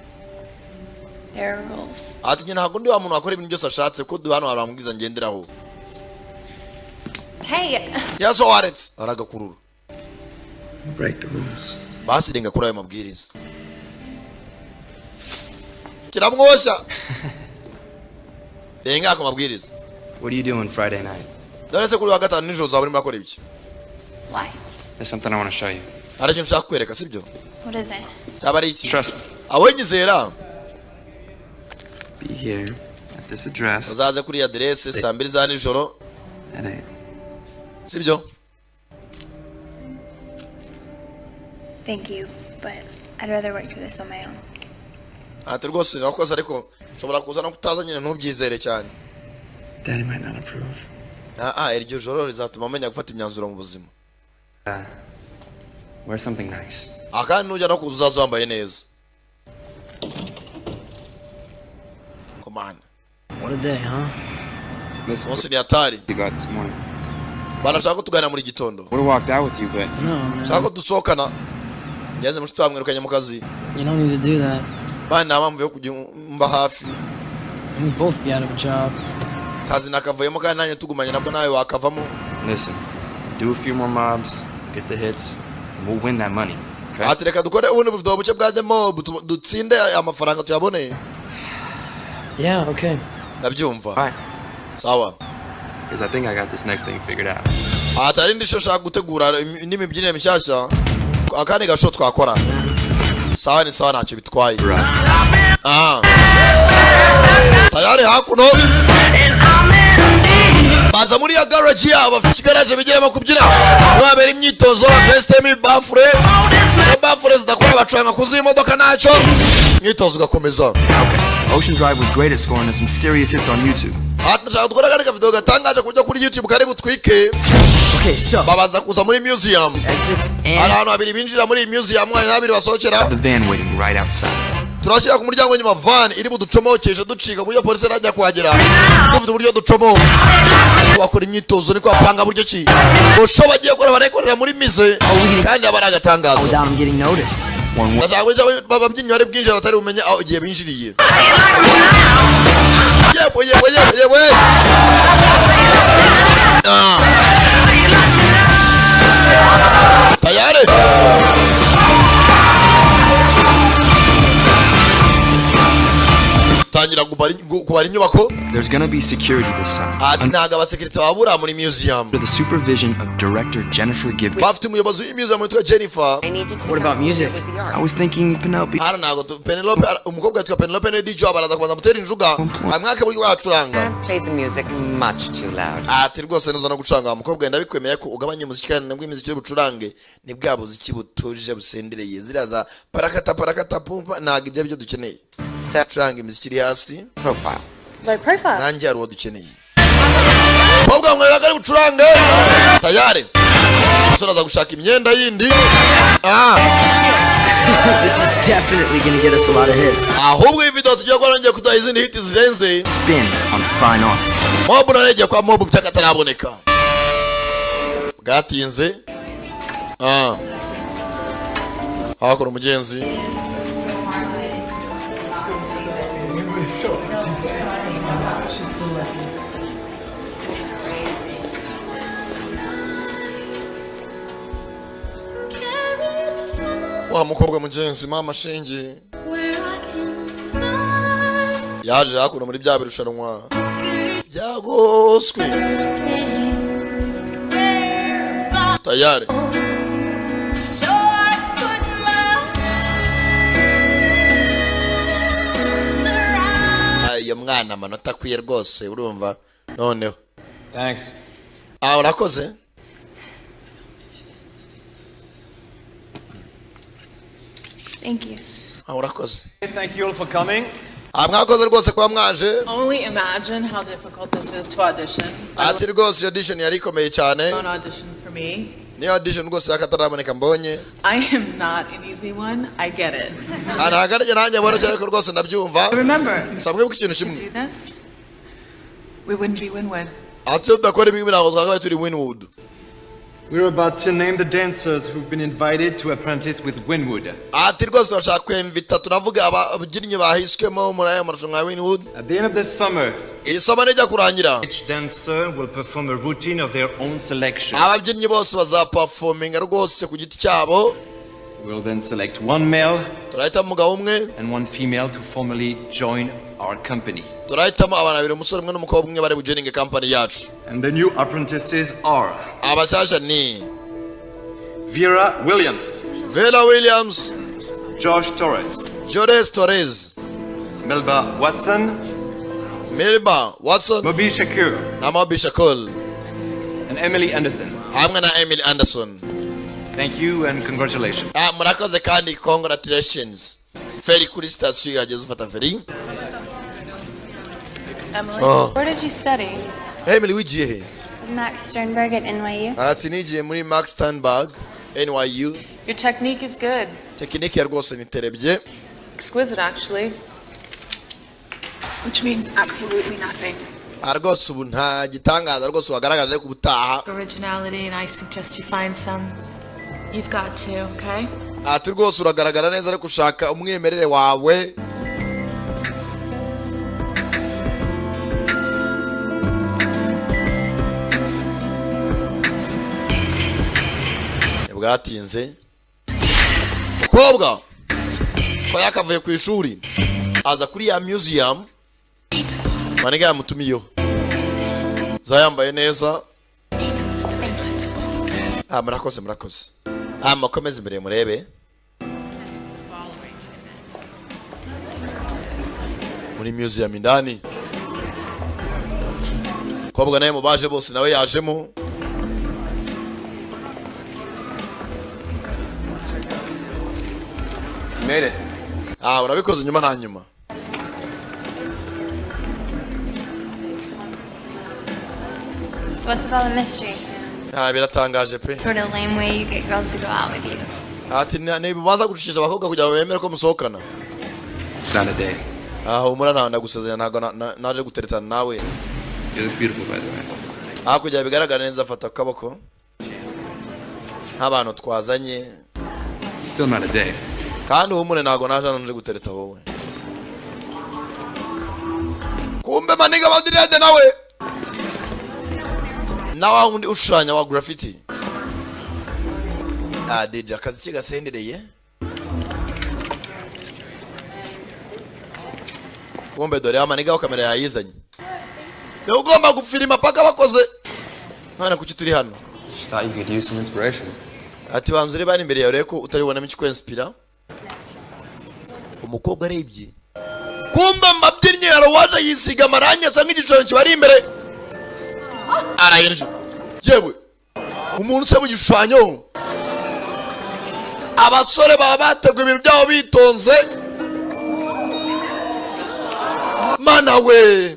S8: There are rules.
S1: ati njye ntabwo ndi wa muntu wakora ibintu byose ashatse ko hano hari amabwiriza ngenderaho
S8: Hey.
S1: yaso waretse aragakurura
S11: Break the rules.
S1: basi renga kuri ayo mabwiriza kiramwosha renga ku mabwiriza.
S11: What are you doing Friday night?
S1: dore se kuri wa gatanu nijoro uzaba urimo akora ibiki?
S8: Why?
S11: There's something I want to show you.
S1: hari ikintu ushaka kwereka sibyo?
S8: What is it?
S1: cyaba ari iki?
S11: Trust me.
S1: awonyizera
S11: Be here at this address.
S1: uzaze kuri adresse saa 2 za nijoro
S11: At 8.
S1: sibyo?
S8: Thank you, but I'd rather work through this on my own.
S1: ati rwose nakoze ariko nshobora kuza no kutaza nyine ntubyizere cyane.
S11: Daddy might not approve.
S1: iryo joro rizatuma amenya gufata imyanzuro mu buzima.
S11: Wear something nice.
S1: akandi nujya no kuza uzaza wambaye neza. Come on.
S5: What a day, huh?
S11: Listen,
S1: Once ni hatari.
S11: you got this morning.
S1: Banashaka ko tugana muri gitondo.
S11: Would have walked out with you, but
S5: No, man.
S1: Shaka ko dusohokana. Yanze mushiti twamwirukanye mu kazi.
S5: You don't need to do that.
S1: Bana nta mpamvu yo kujya mba hafi.
S5: We'd both be out of a job.
S1: Kazi nakavuyemo kandi nanjye tugumanye nabwo nawe wakavamo.
S11: listen, do a few more mobs, get the hits, and we'll win that money. Okay?
S1: Ati reka dukore ubundi buvudo buce bwa demo dutsinde amafaranga tuyabone.
S5: Yeah, okay.
S1: Ndabyumva.
S11: Fine.
S1: Sawa.
S11: Because I think I got this next thing figured out.
S1: Atari ndisho shaka gutegura indi mibyinire mishyashya. Akandi gasho twakora. Sawa ni sawa ntacyo bitwaye. Tayari hakuno. Baza muri ya garage yabo afite garage bigiramo kubyina. Mwabera imyitozo FSTM bafure. Bafure zidakora bacanga kuzuye imodoka naco. Imyitozo gakomeza.
S11: Ocean Drive was great at scoring us some serious hits on YouTube.
S1: Atashaka dukora kandi ka video gatangaje kujya kuri YouTube karibu twike.
S5: Okay, so
S1: Babanza kuza muri museum.
S5: exits and
S1: Abantu babiri binjira muri museum hari nabiri basohokera.
S11: The van waiting right outside.
S1: Turashyira ku muryango nyuma van iri buducomokeshe ducika buryo polisi najya kuhagera. Dufite uburyo ducomo. Wakora imyitozo niko apanga buryo ki. Bosho bagiye gukora barekorera muri mize kandi abari agatangazo.
S5: without him getting noticed.
S1: Ndashaka kujya bababyinnyi bari bwinjira batari bumenye aho igihe binjiriye. Yewe. Tayari. Tangira kubara inyubako.
S11: There's gonna be security this time.
S1: Ati ntago abasekirite babura muri museum.
S11: Under the supervision of director Jennifer Gibbs.
S1: Bafite umuyobozi w'umuseum witwa Jennifer.
S5: What about music?
S11: I was thinking Penelope.
S1: Ara ntago Penelope umukobwa witwa Penelope ne DJ abaraza kubanza mutera injuga. Amwake buryo wacuranga.
S16: Play the music much too loud.
S1: Ati rwose nuza no gucuranga umukobwa ndabikwemera ko ugabanya umuziki kandi nabwo imiziki yo bucurange ni bwabo ziki butuje busendereye ziraza parakata pumpa ntago ibyo byo dukeneye. Curanga imiziki iri hasi.
S16: Profile.
S8: My profile.
S1: Nanjye ari uwo dukeneye. Umukobwa mwera kari bucurange. Tayari. Usoraza gushaka imyenda yindi.
S5: This is definitely gonna get us a lot of hits.
S1: Ahubwo iyi video tugiye gukora ngiye kuduha izindi hit zirenze.
S11: Spin on Fine Art.
S1: Mob nareje kwa mob byakataraboneka. Bwatinze. Hakora umugenzi. Wa mukobwa mugenzi mama shingi yaje hakuna muri bya birushanwa byagoswe tayari ayo mwana amanota akwiye rwose urumva noneho
S6: Thanks.
S1: urakoze.
S8: Thank you.
S1: Urakoze.
S6: Thank you all for coming.
S1: Mwakoze rwose kwa mwaje.
S17: Only imagine how difficult this is to audition.
S1: Ati rwose audition yari ikomeye cyane.
S17: Don't audition for me.
S1: Ni audition rwose yakataraboneka mbonye.
S17: I am not an easy one. I get it.
S1: Anagaranye nanjye bora cyane ko rwose ndabyumva.
S17: Remember,
S1: samwe ku kintu kimwe.
S17: do this, we wouldn't be win-win.
S1: ati udakora ibi ntabwo twakabaye turi Winwood.
S18: We're about to name the dancers who've been invited to apprentice with Winwood.
S1: Ati rwose turashaka kwemvita tunavuga ababyinnyi bahiswemo muri aya marushanwa ya Winwood.
S18: At the end of this summer,
S1: isoma nijya kurangira,
S18: each dancer will perform a routine of their own selection.
S1: ababyinnyi bose bazaperforminga rwose ku giti cyabo.
S18: We'll then select one male
S1: turahitamo umugabo umwe
S18: and one female to formally join our company.
S1: turahitamo abantu babiri, umusore umwe n'umukobwa umwe bari bujoininge company yacu.
S18: And the new apprentices are
S1: abashyashya ni
S18: Vera Williams,
S1: Vera Williams,
S18: Josh Torres,
S1: Torres,
S18: Melba Watson,
S1: Moby
S18: Shakur,
S1: na Moby Shakur,
S18: and Emily Anderson.
S1: hamwe na Emily Anderson.
S18: Thank you and congratulations.
S1: Murakoze kandi congratulations. Feri kuri station yageze ufata feri.
S17: Emily,
S1: Oh.
S17: where did you study?
S1: Emily wigiye he?
S8: Max Sternberg at NYU.
S1: Ati nigiye muri Max Sternberg NYU.
S17: Your technique is good.
S1: Tekinike ya rwose niterebye.
S17: Exquisite, actually. Which means absolutely nothing.
S1: Rwose ubu nta gitangaza rwose wagaragaje ku butaha.
S17: Originality, and I suggest you find some. You've got to, okay?
S1: Ati rwose uragaragara neza ariko ushaka umwimerere wawe. Bwatinze mukobwa ko yakavuye ku ishuri aza kuri ya museum maniga yamutumiyeho zayambaye neza. Murakoze makomeze imbere murebe muri museum indani. Kobwa naye mubaje bose nawe yajemo.
S11: Made it.
S1: Urabikoze nyuma na nyuma.
S8: So what's with all the mystery?
S1: Biratangaje pe.
S8: Sort of lame way you get girls to go out with you.
S1: Ati nibaza gushikisha abakobwa kugira ngo bemere ko musohokana.
S11: It's not a day.
S1: Umura nawe ndagusezeranya ntago naje guteretana nawe.
S11: You look beautiful, by the way.
S1: Kugira bigaragara neza afata akaboko. Nk'abantu twazanye.
S11: It's still not a day.
S1: Kandi umure ntago naje gutereta wowe. Kumbe maniga badirede nawe. Nawa undi ushushanya wa graffiti. DJ akazi kigasendereye. Kumbe dore amaniga kamera yayizanye. Yo ugomba gufilima paka bakoze. Hana kuki turi hano.
S11: Just thought you could use some inspiration.
S1: Ati wanzure bani imbere yawe reko utaribona miki ko inspira. Umukobwa arebye. Kumbe mabyinnyi yarawaje yisiga amarangi asa nk'igishushanyo kibari imbere. Arayirije. Yewe. Umuntu se mu gishushanyo. Abasore baba bateguye ibintu byabo bitonze. Mana we.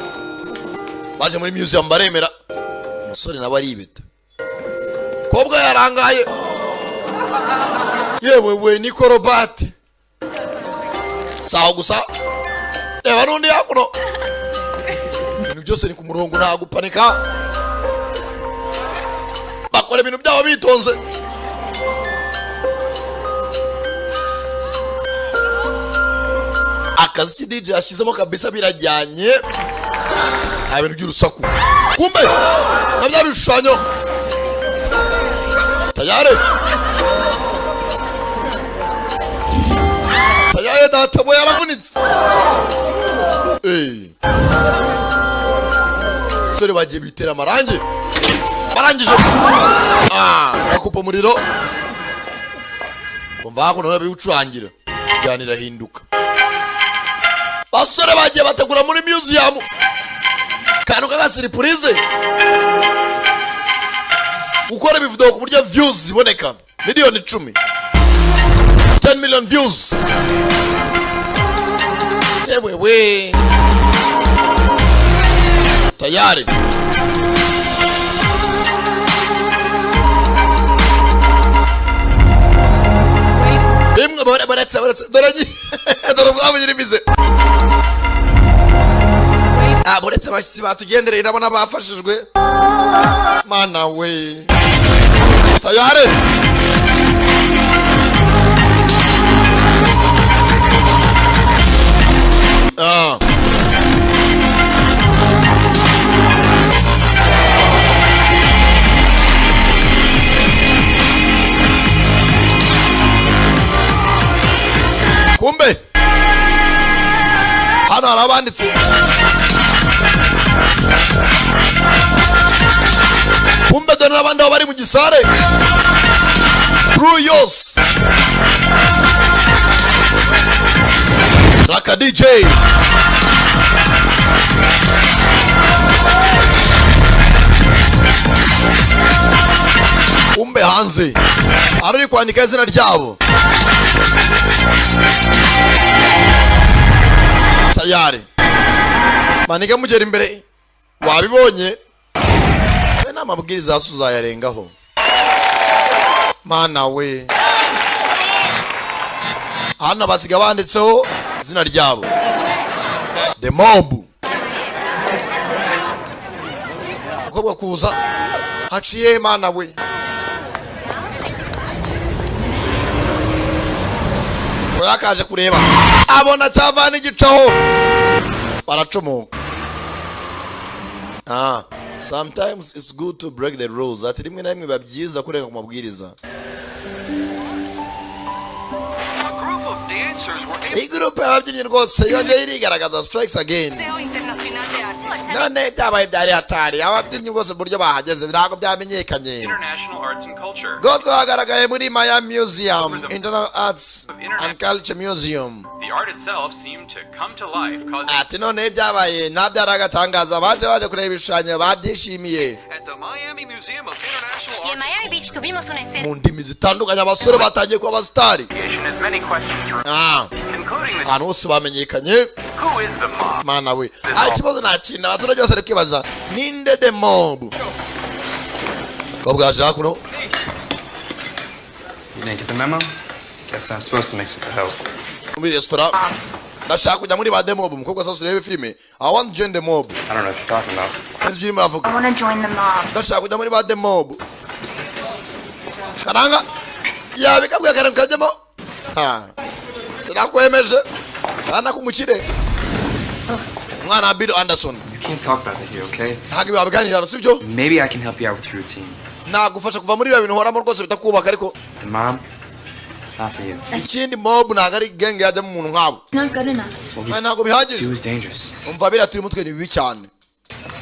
S1: Baje muri museum baremera. Umusore nawe aribeta. Kobwa yarangaye. Yewe we ni korobate. Sawa gusa. Reba nundi yakuno. Ibintu byose ni ku murongo nta gupanika. Bakora ibintu byabo bitonze. Akazi ki DJ ashizemo kabisa birajyanye. Ibintu by'urusaku. Kumbe nabya bishushanyo. Tayari. Tayari databo yaravunitse. Sore bagiye bitera amarangi. Barangije. Bakupa umuriro. Umva ko none biwucurangira. Ganira hinduka. Basore bagiye bategura muri museum. Kanu kaka surprise. Gukora bivuga ku buryo views ziboneka. Miliyoni 10. 10 million views. Wewe. Tayari. Bimwe baratsa doranye. Dore bwabo nyiri bize. Boretse abashyitsi batugendereye ndabona bafashijwe mana we tayari kumbe hano hari abanditse kumbe dore n'abandi aho bari mu gisare Bruyos Raka DJ kumbe hanze ari kwandika izina ryabo tayari manike mugera imbere wabibonye n'amabwiriza asuzayarengaho mana we hano basiga banditseho izina ryabo The Mob ukobwa kuza haciye mana we yakaje kureba abona cyavana igicaho baracomoka sometimes it's good to break the rules ati rimwe na rimwe babyiza kurenga ku mabwiriza iyi group y'ababyinnyi rwose yongeye irigaragaza strikes again none byabaye byari hatari ababyinnyi rwose buryo bahageze ntabwo byamenyekanye rwose bagaragaye muri Miami Museum International Arts and Culture Museum ati none byabaye ntabyo ari agatangaza baje kureba ibishushanyo babyishimiye mu ndimi zitandukanye abasore batangiye kuba abasitari ahantu hose bamenyekanye mana we ikibazo nta kintu abaturage bose bari kwibaza ninde The Mob ko bwaje hakuno muri restaurant ndashaka kujya muri ba The Mob umukobwa sasa urebe filime I want to join The Mob sinzi ibyo muravuga ndashaka kujya muri ba The Mob karanga yabikabwa karanga kajyamo sinakwemeje kana kumukire mwana Bill Anderson
S11: You can't talk about that here, okay?
S1: ntabwo wabiganira sibyo
S11: Maybe I can help you out with your routine.
S1: nagufasha kuva muri ibintu horamo rwose bitakubaka ariko
S11: The Mob, it's not for you.
S1: ikindi Mob ntabwo ari genge yajyamo umuntu nkabo
S8: Not good enough.
S1: ntabwo bihagije
S11: Dude is dangerous.
S1: umva biriya turi mutwe ni bibi cyane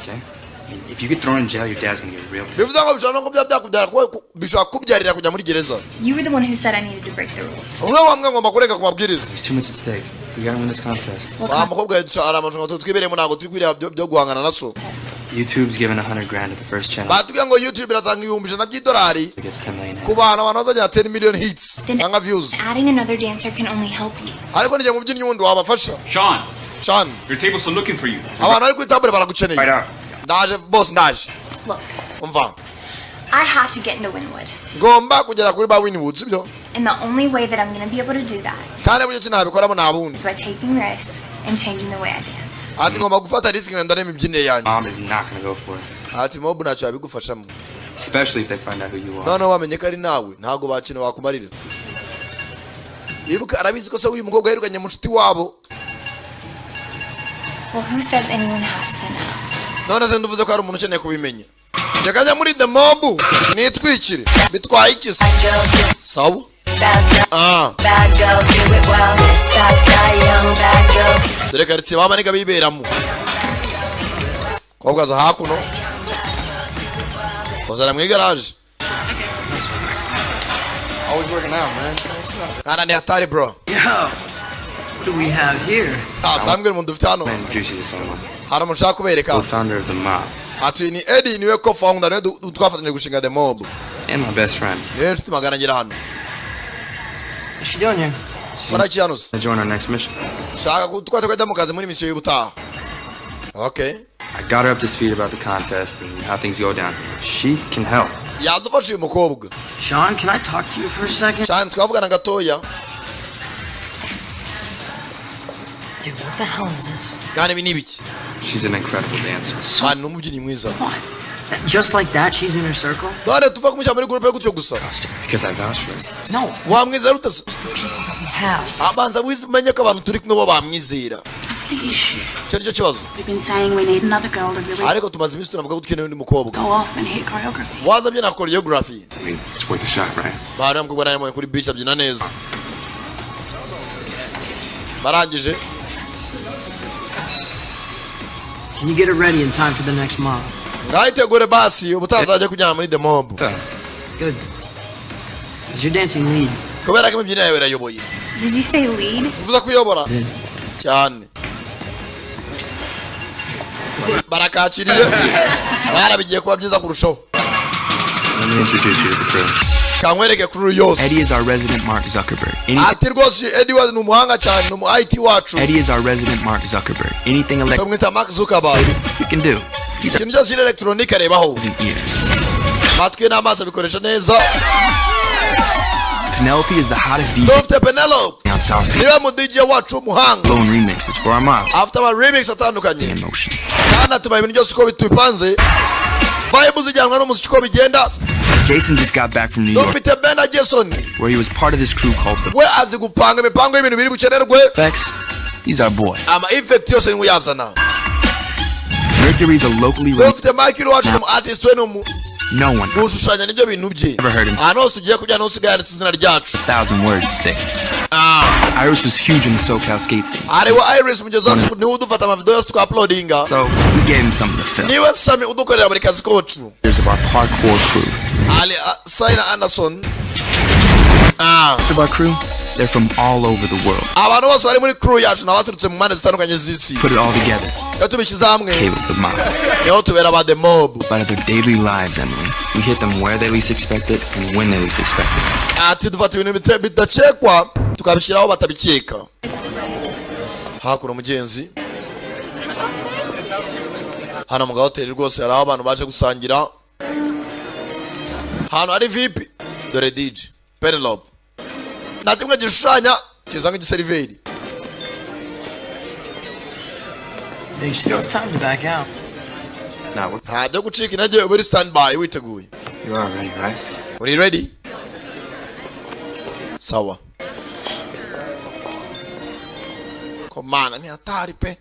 S11: Okay? I mean, if you get thrown in jail, your dad's gonna get real.
S1: bivuze ngo bishobora no byakubyara bishobora kubyarira kujya muri gereza
S8: You were the one who said I needed to break the rules.
S1: umwe wamwe ngomba kureka ku mabwiriza
S11: There's too much at stake. We gotta win this contest.
S1: wa mukobwa ari amarushanwa twibereyemo ntabwo turi kwireba byo guhangana na so
S11: YouTube's giving $100,000 to the first channel.
S1: batubwira ngo YouTube iratanga $100,000 by'idolari
S11: It gets 10 million.
S1: ku bantu abantu bazajya 10 million hits
S8: Then
S1: cyangwa views
S8: adding another dancer can only help you.
S1: ariko nijye mu byinyi wundi wabafasha Sean
S7: Your table's still looking for you.
S1: abantu bari kwitabure baragukeneye ndaje boss ndaje
S8: Look,
S1: umva
S8: I have to get into Wynwood.
S1: ngomba kugera kuri ba Wynwood sibyo
S8: And the only way that I'm going to be able to do that
S1: kandi buryo nabikoramo nabundi
S8: is by taking risks and changing the way I dance.
S1: ati ngomba gufata risk ngenda n'imibyinire yanjye
S11: Mom is not gonna go for it.
S1: ati Mob ntacyo yabigufashamo
S11: Especially if they find out who you are.
S1: noneho wamenye ko ari nawe ntabwo bakina wakumarira ibuka arabizi ko se uyu mukobwa yirukanye mushuti wabo
S8: Well, who says anyone has to know?
S1: none se nduvuze ko hari umuntu ukeneye kubimenya reka njya muri The Mob nitwikire bitwaye iki se sawa dore karitsiye bamaniga biberamo kobwa aza hakuno kozana mu igaraje
S11: Always working out, man.
S1: kana ni hatari bro
S5: What do we have here?
S1: tambwira umuntu dufite hano
S11: I'm introduce you to someone.
S1: hari umuntu ushaka kubereka
S11: Co-founder of The Mob.
S1: ati ni Eddie niwe co-founder niwe twafatanyije gushinga The Mob
S11: And my best friend.
S1: niwe nshuti magana ngira hano
S5: What's she doing here?
S1: baraki hano se
S11: To join our next mission.
S1: shaka twate kwajya mu kazi muri misiyo y'ubutaha okay
S11: I got her up to speed about the contest and how things go down here. She can help.
S1: yadufasha uyu mukobwa
S5: Sean, can I talk to you for a second?
S1: cyane twavugana gatoya
S5: Dude, what the hell is this?
S1: Gani binibiki.
S11: She's an incredible dancer.
S1: Mani numubyinnyi mwiza.
S5: Just like that, she's in her circle?
S1: Dore tuva kumushyira muri groupe gutyo gusa.
S11: Because I vouched for her.
S5: No.
S1: Wamwizera utase.
S5: It's the people that we have.
S1: Abanza wimenye ko abantu turi kumwe bo bamwizera.
S19: What's the issue?
S1: Cyo nicyo kibazo.
S19: We've been saying we need another girl to really
S1: Ariko tumaze iminsi tunavuga ko dukeneye undi mukobwa.
S19: go off and hit choreography.
S1: Wazamye na choreography.
S11: I mean, it's worth a shot, right?
S1: Bari bamwe baraye kuri beach abyina neza. Barangije.
S5: Can you get it ready in time for the next mob?
S1: Ngayitegure basi ubutazajya kujyana muri the mob.
S5: Good. Is your dancing lead?
S1: Kubera ko imbyino yawe irayoboye.
S8: Did you say lead?
S1: Uvuza kuyobora? Cyane. Barakakiriye. Barabigiye kuba byiza kurushaho.
S11: Let me introduce you to the crew.
S1: Kamwereke crew yose.
S4: Eddie is our resident Mark Zuckerberg.
S1: Ati rwose Eddie was numuhanga cyane numu IT wacu.
S4: Eddie is our resident Mark Zuckerberg. Anything
S1: Tumwita Mark Zuckerberg.
S4: you can do. He's
S1: ikintu cyose electronic arebaho.
S4: ears.
S1: Matwi n'amaso bikoresha neza.
S4: Penelope is the hottest DJ
S1: Dr. Penelope.
S4: on South Beach.
S1: Niwe mu DJ wacu muhanga.
S4: Blown remixes for our mobs.
S1: After my remix atandukanye.
S4: Emotion.
S1: Kana tuma ibintu byose uko bitupanze. Vibe zijyanwa n'umuziki uko bigenda.
S4: Jason just got back from New York,
S1: Dr. Benda Jason.
S4: where he was part of this crew called the
S1: We azi gupanga imipango y'ibintu biri bukenerwe.
S4: Effects. He's our boy.
S1: Ama effect yose ni uyazana.
S4: Mercury's a locally
S1: Dr. Michael wacu ni artist we no
S4: no one
S1: gushushanya nibyo bintu bye.
S4: ever heard him
S1: Ahantu hose tugiye kujya no usigaye yanditse izina ryacu.
S4: 1,000 words today. Iris was huge in the SoCal skate scene.
S1: Ariwe Iris mugezi wacu niwe udufata amavideo yose tuka-uploadinga.
S4: So we gave him something to film.
S1: Niwe Sami udukorera buri kazi kocu.
S4: There's of our parkour crew.
S1: Ali Saina Anderson.
S4: Most of our crew, they're from all over the world.
S1: Abantu bose bari muri crew yacu nabaturutse mu mpande zitandukanye z'isi.
S4: Put it all together.
S1: Iyo tubishyize hamwe.
S4: Okay, with the mob.
S1: Niho tubera ba the mob.
S4: But of their daily lives, Emily, we hit them where they least expect it and when they least expect it.
S1: Ati dufata ibintu bidacekwa tukabishyiraho batabikeka. Hakuna mugenzi. Hano mu hoteli rwose hari abantu baje gusangira. Hano ari VIP. Dore DJ Penelope. Nakimwe gishushanya kizanga igiseriveri.
S5: You still have time to back out.
S11: Now,
S1: Ntajya gucika intege ube uri standby witeguye.
S11: you are ready, right?
S1: Are you ready? Sawa. Komana ni hatari pe.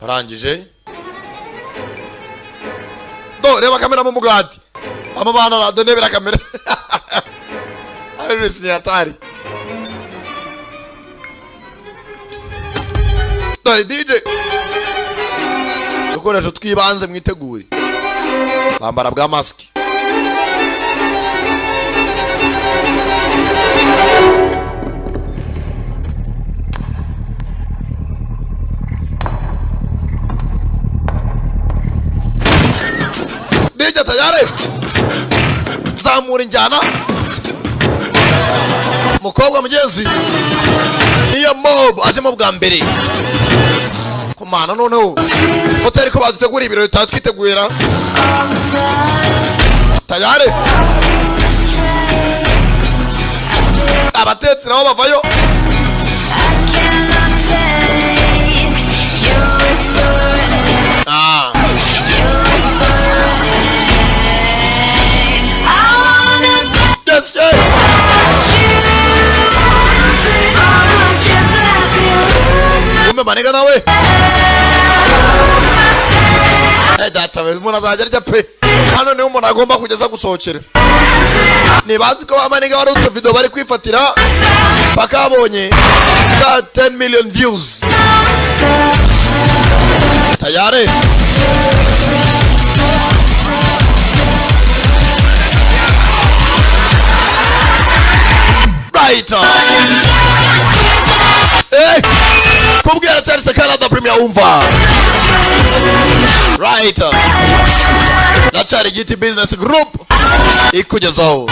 S1: Arangije. Do reba kamera mu mugati. Amabana rado nebera kamera. Iris ni hatari. Dore DJ. Dukoresha twibanze mwitegure. Bambara bwa mask. DJ tayari. Zamura injyana. Mukobwa mugenzi. Niyo mob azemo bwa mbere. Kumana noneho. Hoteli ko badutegura ibirori tatwiteguira. Tayari. Abatetsi nabo bavayo. Yes, yeah. Kumbe manega nawe. Data we umuntu azajya pe. Hano niho umuntu agomba kugeza gusohokera. Nibazi ko amanega bari utu video bari kwifatira bakabonye za 10 million views. Tayari. Right. Hey. Kubwira cyane Canada Premier umva. Right. Na Charity Business Group ikugezaho.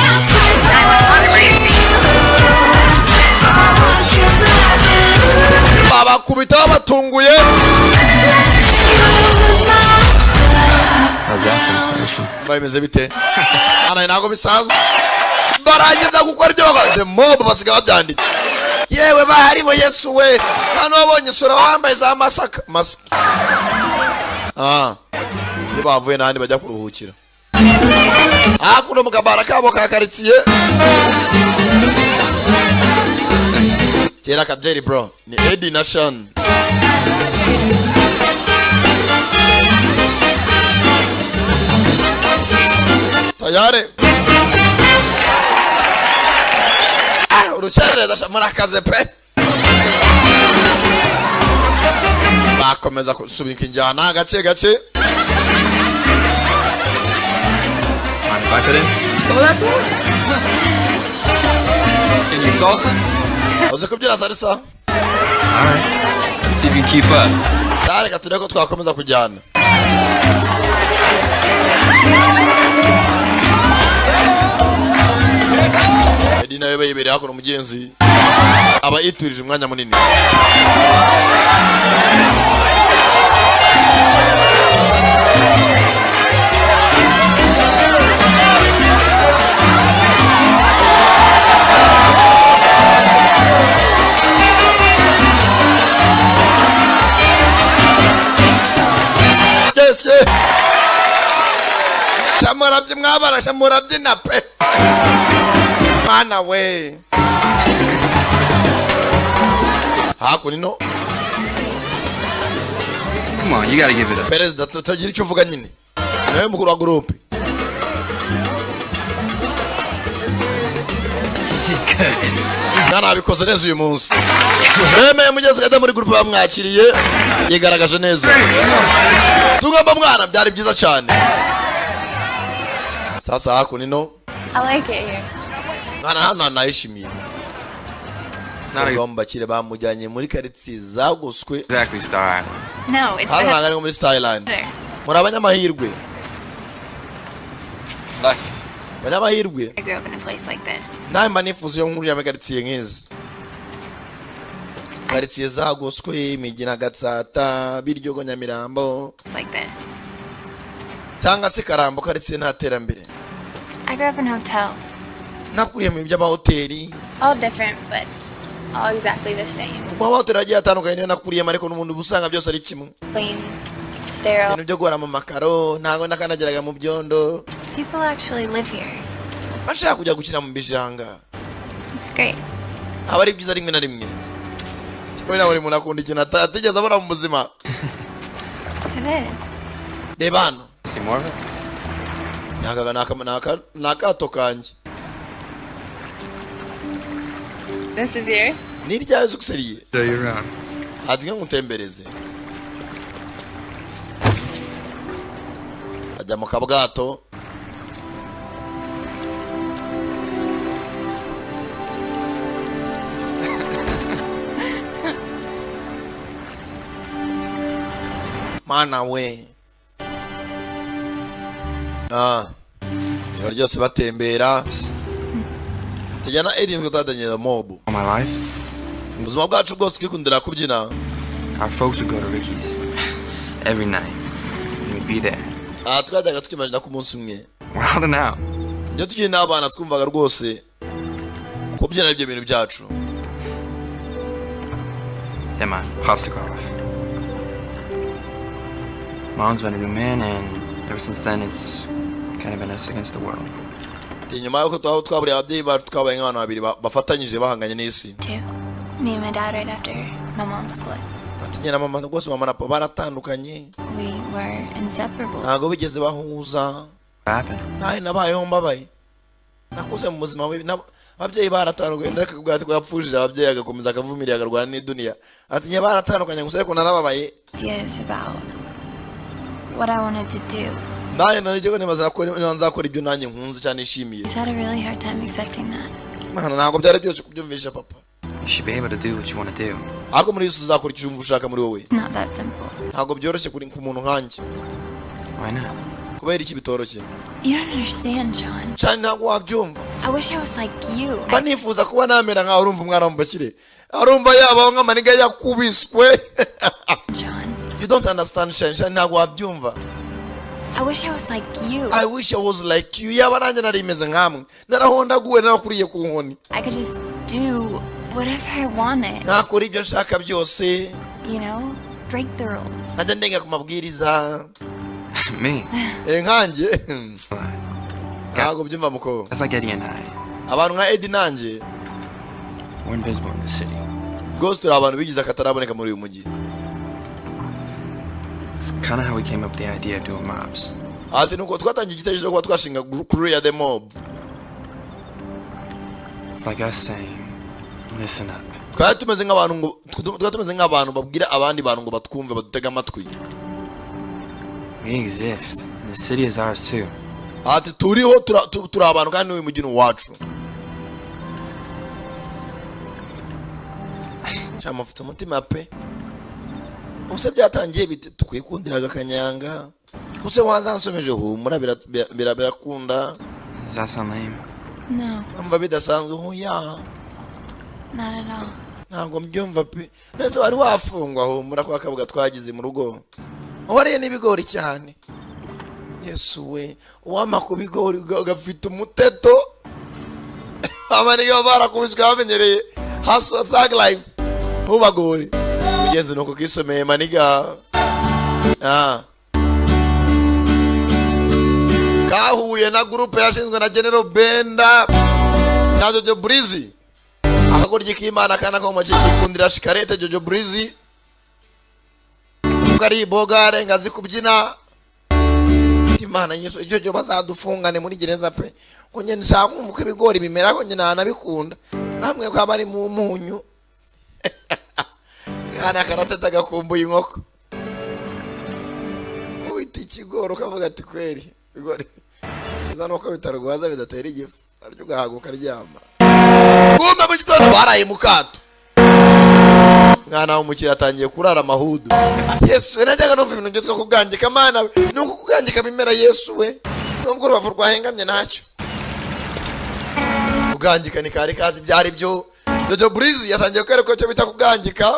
S1: Baba kubita batunguye.
S11: How's that for inspiration?
S1: Bimeze bite? Ana inago bisanzwe. barangiza gukora ibyo bakora the mob basigaye babyanditse yewe baharibo Yesu we hano wabonye sura wambaye za masaka bavuye n'ahandi bajya kuruhukira kuno mu kabara kabo ka karitsiye kera kabyeri bro ni Eddie na Sean tayari urukerereza murakaze pe bakomeza kusubika injyana gace gace
S11: Can you salsa?
S1: Uzi kubyina salsa?
S11: Alright. Let's see if you can keep up.
S1: Dale gature ko twakomeza kujyana. Edina yebe yibere hako n'umugenzi aba yiturije umwanya munini. Chamurabye mwabara chamurabye na pe mana we hakunino
S11: Come on, you gotta give it up.
S1: Perezida tutagira icyo uvuga nyine nawe mukuru wa groupe Kana abikoze neza uyu munsi Meme mugeze kada muri groupe bamwakiriye yigaragaje neza Tugomba mwana byari byiza cyane Sasa hakunino
S8: I like it here.
S1: Hana nayishimiye Ngomba kire bamujyanye muri karitsiye zaguswe
S11: Exactly Star Island.
S8: No, it's
S1: hano nangari muri Star Island muri abanyamahirwe abanyamahirwe
S8: I grew up in a place like this.
S1: Namba nifuza yo muri karitsiye nk'izi karitsiye zaguswe imigina gatsata biryogo Nyamirambo
S8: like this.
S1: cyangwa se Karambo karitsiye ntaterambere
S8: I grew up in hotels.
S1: nakuriye mu by'amahoteli
S8: All different, but all exactly the same.
S1: mu mahoteli agiye atandukanye niyo nakuriye ariko n'umuntu busanga byose ari kimwe
S8: Clean, sterile.
S1: ibintu byo guhora mu makaro ntago nakanageraga mu byondo
S8: People actually live here.
S1: bashaka kujya gukina mu bijanga
S8: It's great.
S1: aba ari byiza rimwe na rimwe kubera buri muntu akunda ikintu atigeze abona mu buzima
S8: It is.
S1: Debano
S11: See more of it?
S1: nakato kanje
S8: This is yours?
S1: ni ryayo sukseriye
S11: Show you around.
S1: azinga ngutembereze ajya mu kabwato mana we ijoro ryose batembera tujyana irindwi tutadanyira mobu
S11: All my life,
S1: ubuzima bwacu bwose twikundira kubyina
S11: our folks would go to Ricky's every night. And we'd be there.
S1: twajyaga twimarira ku munsi umwe
S11: Wild and out.
S1: iyo tukiri n'abana twumvaga rwose kubyina ibyo bintu byacu
S11: Then my pops took off. Mom's met a new man, and ever since then, it's kind of been us against the world.
S1: nyuma y'uko twaburiye ababyeyi bacu twabaye nk'abantu babiri bafatanyije bahanganye n'isi
S8: Me and my dad right after my mom split.
S1: atinya na mama rwose mama na papa baratandukanye
S8: We were inseparable.
S1: ntabwo bigeze bahuza nawe nabayeho mbabaye nakuze mu buzima bubi ababyeyi baratandukanye ndetse kubwati ko yapfushije ababyeyi agakomeza akavumirira agarwana n'iduniya atinya baratandukanye gusa ariko narababaye
S8: Ideas about what I wanted to do.
S1: naye nanjye nibaza ko nzakora ibyo nanjye nkunze cyane nishimiye
S8: He's had a really hard time accepting that.
S1: Mana ntabwo byari byose kubyumvisha papa
S11: You should be able to do what you want to do.
S1: ahubwo muri Yesu uzakora icyo wumva ushaka muri wowe
S8: Not that simple.
S1: ntabwo byoroshye kuri ku muntu nkanjye
S11: Why not?
S1: kubera iki bitoroshye
S8: You don't understand, John.
S1: cyane ntabwo wabyumva
S8: I wish I was like you.
S1: mba nifuza kuba namera nkaho urumva umwana w'umubakire arumva yabaho nk'amaniga yakubiswe
S8: John.
S1: you don't understand shani ntabwo wabyumva
S8: I wish I was like you.
S1: I wish I was like you. Yaba nanjye nari imeze nkamwe. Narahondaguwe narakuriye ku nkoni.
S8: I could just do whatever I wanted.
S1: Nakora ibyo nshaka byose.
S8: You know, break the rules.
S1: Najya ndenga ku mabwiriza.
S11: Me?
S1: Nkanjye. Ntabwo byumva muko.
S11: That's like Eddie and I.
S1: Abantu nka Eddie nanjye.
S11: We're invisible in the city.
S1: Ghost turi abantu bigize akataraboneka muri uyu mujyi.
S11: It's kind of how we came up with the idea of doing mobs.
S1: Ati nuko twatangiye igitekerezo kuba twashinga crew ya The Mob.
S11: It's like us saying, listen up.
S1: Twari tumeze nk'abantu babwira abandi bantu ngo batwumve badutega amatwi.
S11: We exist. And the city is ours too.
S1: Ati turiho turi abantu kandi uyu mujyi ni wacu. Chamafite umutima pe. Use byatangiye bite tukwikundiraga kanyanga. Use wazansomeje humura birakunda.
S11: Does that sound lame?
S8: No.
S1: Umva bidasanzwe hoya.
S8: Not at all.
S1: Ntabwo mbyumva pe. Nese wari wafungwa humura kwa kabuga twagize mu rugo. Wariye n'ibigori cyane. Yesu we, wama ku bigori gafite umuteto. Amaniga barakubiswe bamenyereye. Hustle thug life. Ubagori. Ugenze nuko kisomeye maniga. Kahuye na groupe yashinzwe na General Benda na Jojo Breezy. Akagorye k'Imana kana ko mace kikundira shikarete Jojo Breezy. Ukari bogare ngazi kubyina. Imana Yesu Jojo bazadufungane muri gereza pe. Konye nshaka kumva ibigori bimera konye nanabikunda. Namwe kwa bari mu munyu. Kana karateta gakumbuye inkoko. Uwita ikigoro kavuga ati kweri bigori. Zano ko bitarwaza bidatera igifu. Aryo gahaguka ryama. Kumbe mu gitondo baraye mukato. Mwana w'umukira atangiye kurara amahudu. Yesu najyaga numva ibintu byitwa kugangika mana nuko kugangika bimera Yesu we. Nubwo rubavu rwahengamye ntacyo. Kugangika ni kari kazi byari byo. Jojo Breezy yatangiye kwereka cyo bita kugangika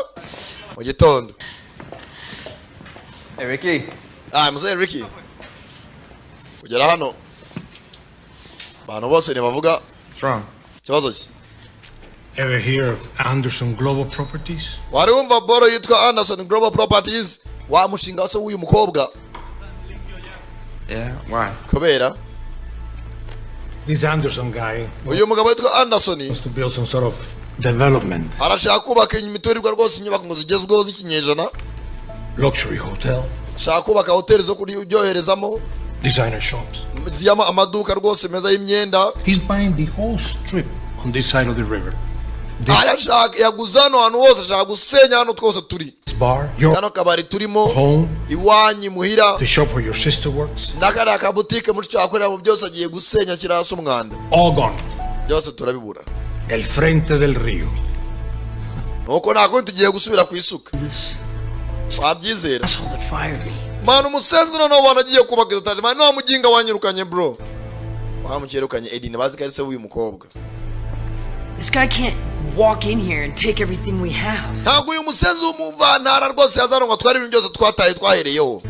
S1: mu gitondo.
S11: Hey Ricky.
S1: Mzee Ricky. Kugera hano. Bano bose ne bavuga.
S12: What's wrong?
S1: Kibazo ki?
S12: Ever hear of Anderson Global Properties?
S1: Wari wumva boro yitwa Anderson Global Properties? Wa mushinga wose w'uyu mukobwa.
S11: Yeah, why?
S1: Kubera
S12: This Anderson guy
S1: uyu mugabo yitwa Anderson
S12: wants to build some sort of development.
S1: Arashaka kubaka imiturirwa rwose inyubako ngo zigezweho z'ikinyejana.
S12: Luxury hotel.
S1: Shaka kubaka hoteli zo kuryoherezamo.
S12: Designer shops.
S1: Ziyama amaduka rwose meza y'imyenda.
S12: He's buying the whole strip on this side of the river.
S1: Arashaka yaguzano hano hose ashaka gusenya hano twose turi.
S12: Bar,
S1: hano kabari turimo.
S12: Home.
S1: Iwanyi muhira.
S12: The shop where your sister works.
S1: Nakara akabutike muri cyo akorera mu byose agiye gusenya kirasa umwanda.
S12: All gone.
S1: Byose turabibura.
S12: El frente del río.
S1: Nuko nako tugiye gusubira ku isuka. Wabyizera. Manu musenzi no wanagiye kubaka etaje. Manu no muginga wanyirukanye bro. Wamukirukanye Edine bazikarise uyu mukobwa.
S5: This guy can't walk in here and take everything we have.
S1: Ntabwo uyu musenzi umuvantara rwose yazaronga twari ibintu byose twataye twahereyeho.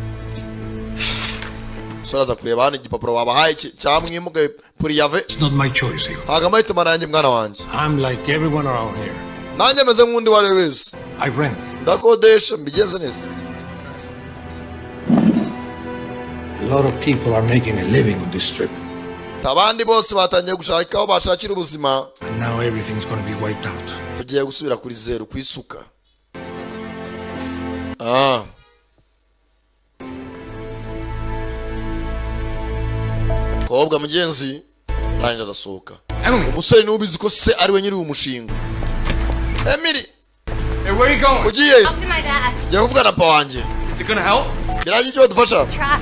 S1: Soraza kureba hano igipapuro wabahaye cyamwimuke puri yave.
S12: It's not my choice here.
S1: Hagamahitamo nanjye mwana wanjye.
S12: I'm like everyone around here.
S1: Nanjye meze nk'undi wari wese.
S12: I rent.
S1: Ndakodesha mbigenze neza.
S12: A lot of people are making a living on this strip.
S1: Tabandi bose batangiye gushaka aho bashakira ubuzima.
S12: And now everything's going to be wiped out.
S1: Tugiye gusubira kuri zero kwisuka. Kobwa mugenzi ranje arasohoka. Umusore ni ubizi ko se ari we nyiri umushinga. Emily.
S11: Hey, where are you going?
S1: Ugiye?
S8: Talk to my dad.
S1: Jya kuvuga na papa wanje.
S11: Is it gonna help?
S1: Biraje cyo badufasha.
S8: Try.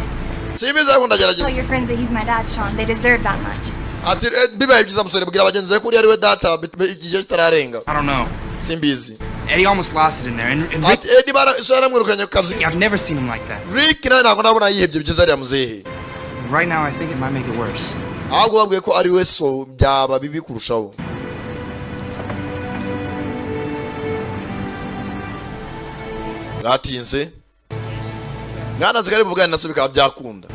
S1: Simbiza ko ndagerageza.
S8: Tell your friends that he's my dad, Sean. They deserve that much.
S1: Ati bibaye byiza musore bwira abagenzi ko ari we data igihe kitararenga.
S11: I don't know.
S1: Simbizi.
S11: Eddie almost lost it in there. And Rick,
S1: Ati Eddie bara isora mwirukanye ku kazi.
S11: I've never seen him like that.
S1: Rick na nako nabona yihebye byiza ari amuzehe.
S11: Right now I think it might make it worse.
S1: Ahubwo babwiye ko ari we so byaba bibi kurushaho. Gatinze. Ngana zikari buvugana naso bikaba byakunda.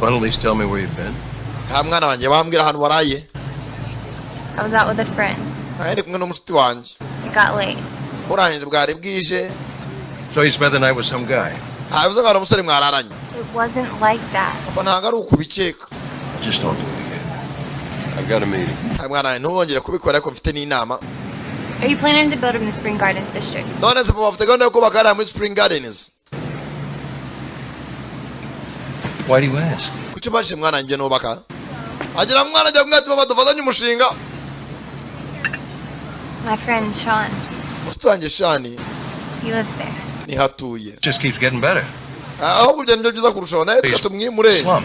S13: Want to at least tell me where you've been?
S1: Ha mwana wanjye bambwira ahantu waraye.
S8: I was out with a friend.
S1: Ari kumwe n'umushuti wanjye.
S8: It got late.
S1: Urangije bwari bwije.
S13: So you spent the night with some guy?
S1: Bivuze ngo ari umusore mwararanye.
S8: It wasn't like that.
S1: Papa ntabwo ari ukubikeka.
S13: Just don't do it again. I've got a meeting.
S1: Mwana ntubongere kubikora ariko mfite n'inama.
S8: Are you planning to build in the Spring Gardens district?
S1: None se papa afite gahunda yo kubaka hariya muri Spring Gardens.
S13: Why do you ask?
S1: Kuki baje mwana njye nubaka? Agira mwana ajya kumwati papa dufatanye umushinga.
S8: My friend Sean.
S1: Mushuti wanjye Shani.
S8: He lives there.
S1: Ni hatuye.
S13: Just keeps getting better.
S1: Aho kugenda nibyo byiza kurushaho nawe tukatumwimure.
S13: Slum.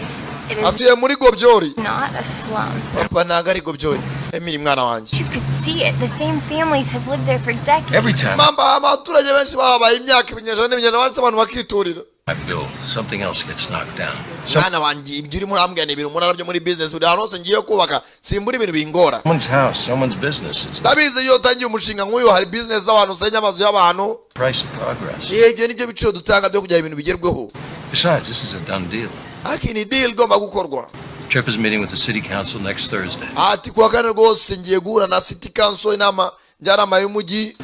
S1: Atuye muri Gobyori.
S8: Not a slum.
S1: Papa ntabwo ari Gobyori. Emily mwana wanjye.
S8: You could see it. The same families have lived there for decades.
S13: Every time.
S1: Mamba abaturage benshi babaye imyaka ibinyejana n'ibinyejana baretse abantu bakiturira.
S13: I build, something else gets knocked down.
S1: Mwana wanjye ibyo urimo urambwira ni ibintu umunara byo muri business buri ahantu hose ngiye kubaka simbura ibintu bingora.
S13: Someone's house, someone's business. It's the
S1: Ndabizi iyo utangiye umushinga nk'uyu hari business z'abantu usenya amazu y'abantu.
S13: price of progress.
S1: Ibyo nibyo biciro dutanga byo kugira ibintu bigerweho.
S13: Besides, this is a done deal.
S1: Akini deal igomba gukorwa.
S13: Trip is meeting with the city council next Thursday.
S1: Ati kuwa kane rwose ngiye guhura na city council inama njyanama y'umujyi.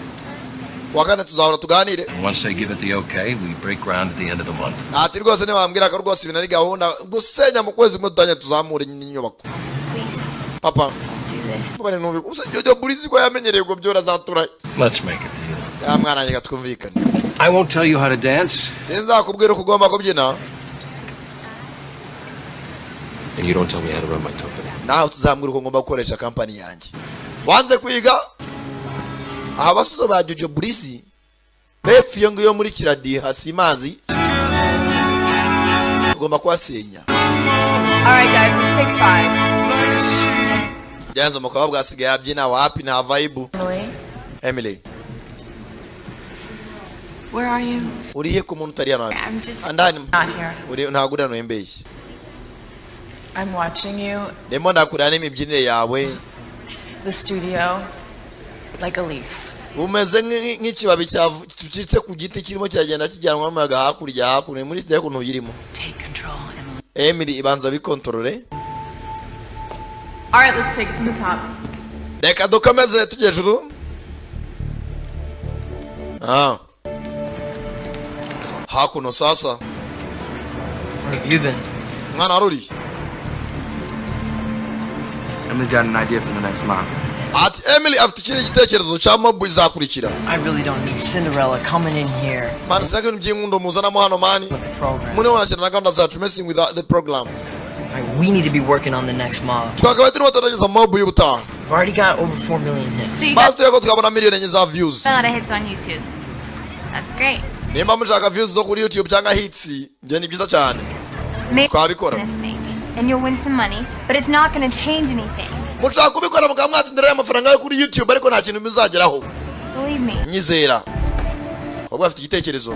S1: Kuwa kane tuzahora tuganire.
S13: And once they give it the okay, we break ground at the end of the month.
S1: Ati rwose nibambwira ko rwose ibintu ari gahunda gusenya mu kwezi kumwe tutanye tuzamure inyubako.
S8: Please.
S1: Papa.
S8: Do this.
S1: Kubane nubi. Jojo Bulisi ko yamenyereye ko byora zatura.
S13: Let's make a deal.
S1: Ya mwana njye twumvikane.
S13: I won't tell you how to dance.
S1: Sinzakubwira ko ugomba kubyina.
S15: And you don't tell me how to run my company.
S1: Naho tuzambwira ko ngomba gukoresha company yanjye. Wanze kwiga? Aha basozo ba Jojo Bulisi. Bepfu iyo ngiyo muri kiradi hasi mazi. Ugomba kwasenya.
S10: All right, guys, let's take 5.
S1: Janzo mukaba bwasigaye abyina wapi na vibe. Emily.
S17: Where are you?
S1: Uriye ku muntu utari hano.
S17: I'm just
S1: Andani.
S17: not here.
S1: Uri ntabwo uri hano embeshye.
S17: I'm watching you.
S1: Ndimo ndakurana n'imibyinire yawe.
S17: The studio, like a leaf.
S1: Umeze nk'ikibabi cyacitse ku giti kirimo cyagenda kijyanwa n'umuyaga hakurya hakuno muri stage kuntu yirimo.
S17: Take control and
S1: Emily ibanza bikontorore.
S10: All right, let's take it from the top.
S1: Reka dukomeze tujye juru. Hakuno sasa.
S6: Where have you been?
S1: Mwana aruri.
S6: Emily's got an idea for the next mob.
S1: Ati Emily afite ikindi gitekerezo cya mob izakurikira.
S5: I really don't need Cinderella coming in here.
S1: Man, saka byingundo muzana mo hano mani. Mune wanashira na gahunda zacu messing with the program.
S5: We need to be working on the next mob.
S1: Twakaba turimo turageza mob y'ubutaha.
S5: We've already got over 4 million hits.
S8: So you
S1: Basi tureko tukabona miliyoni enye za views.
S8: a lot of hits on YouTube. That's great.
S1: Nimba mushaka views zo kuri YouTube cyangwa hits, byo ni byiza cyane. Twabikora.
S8: And you'll win some money, but it's not going to change anything.
S1: Mushaka kubikora mukamwatsindira amafaranga yo kuri YouTube ariko nta kintu bizageraho.
S8: Believe me.
S1: Nyizera. Ubwo afite igitekerezo.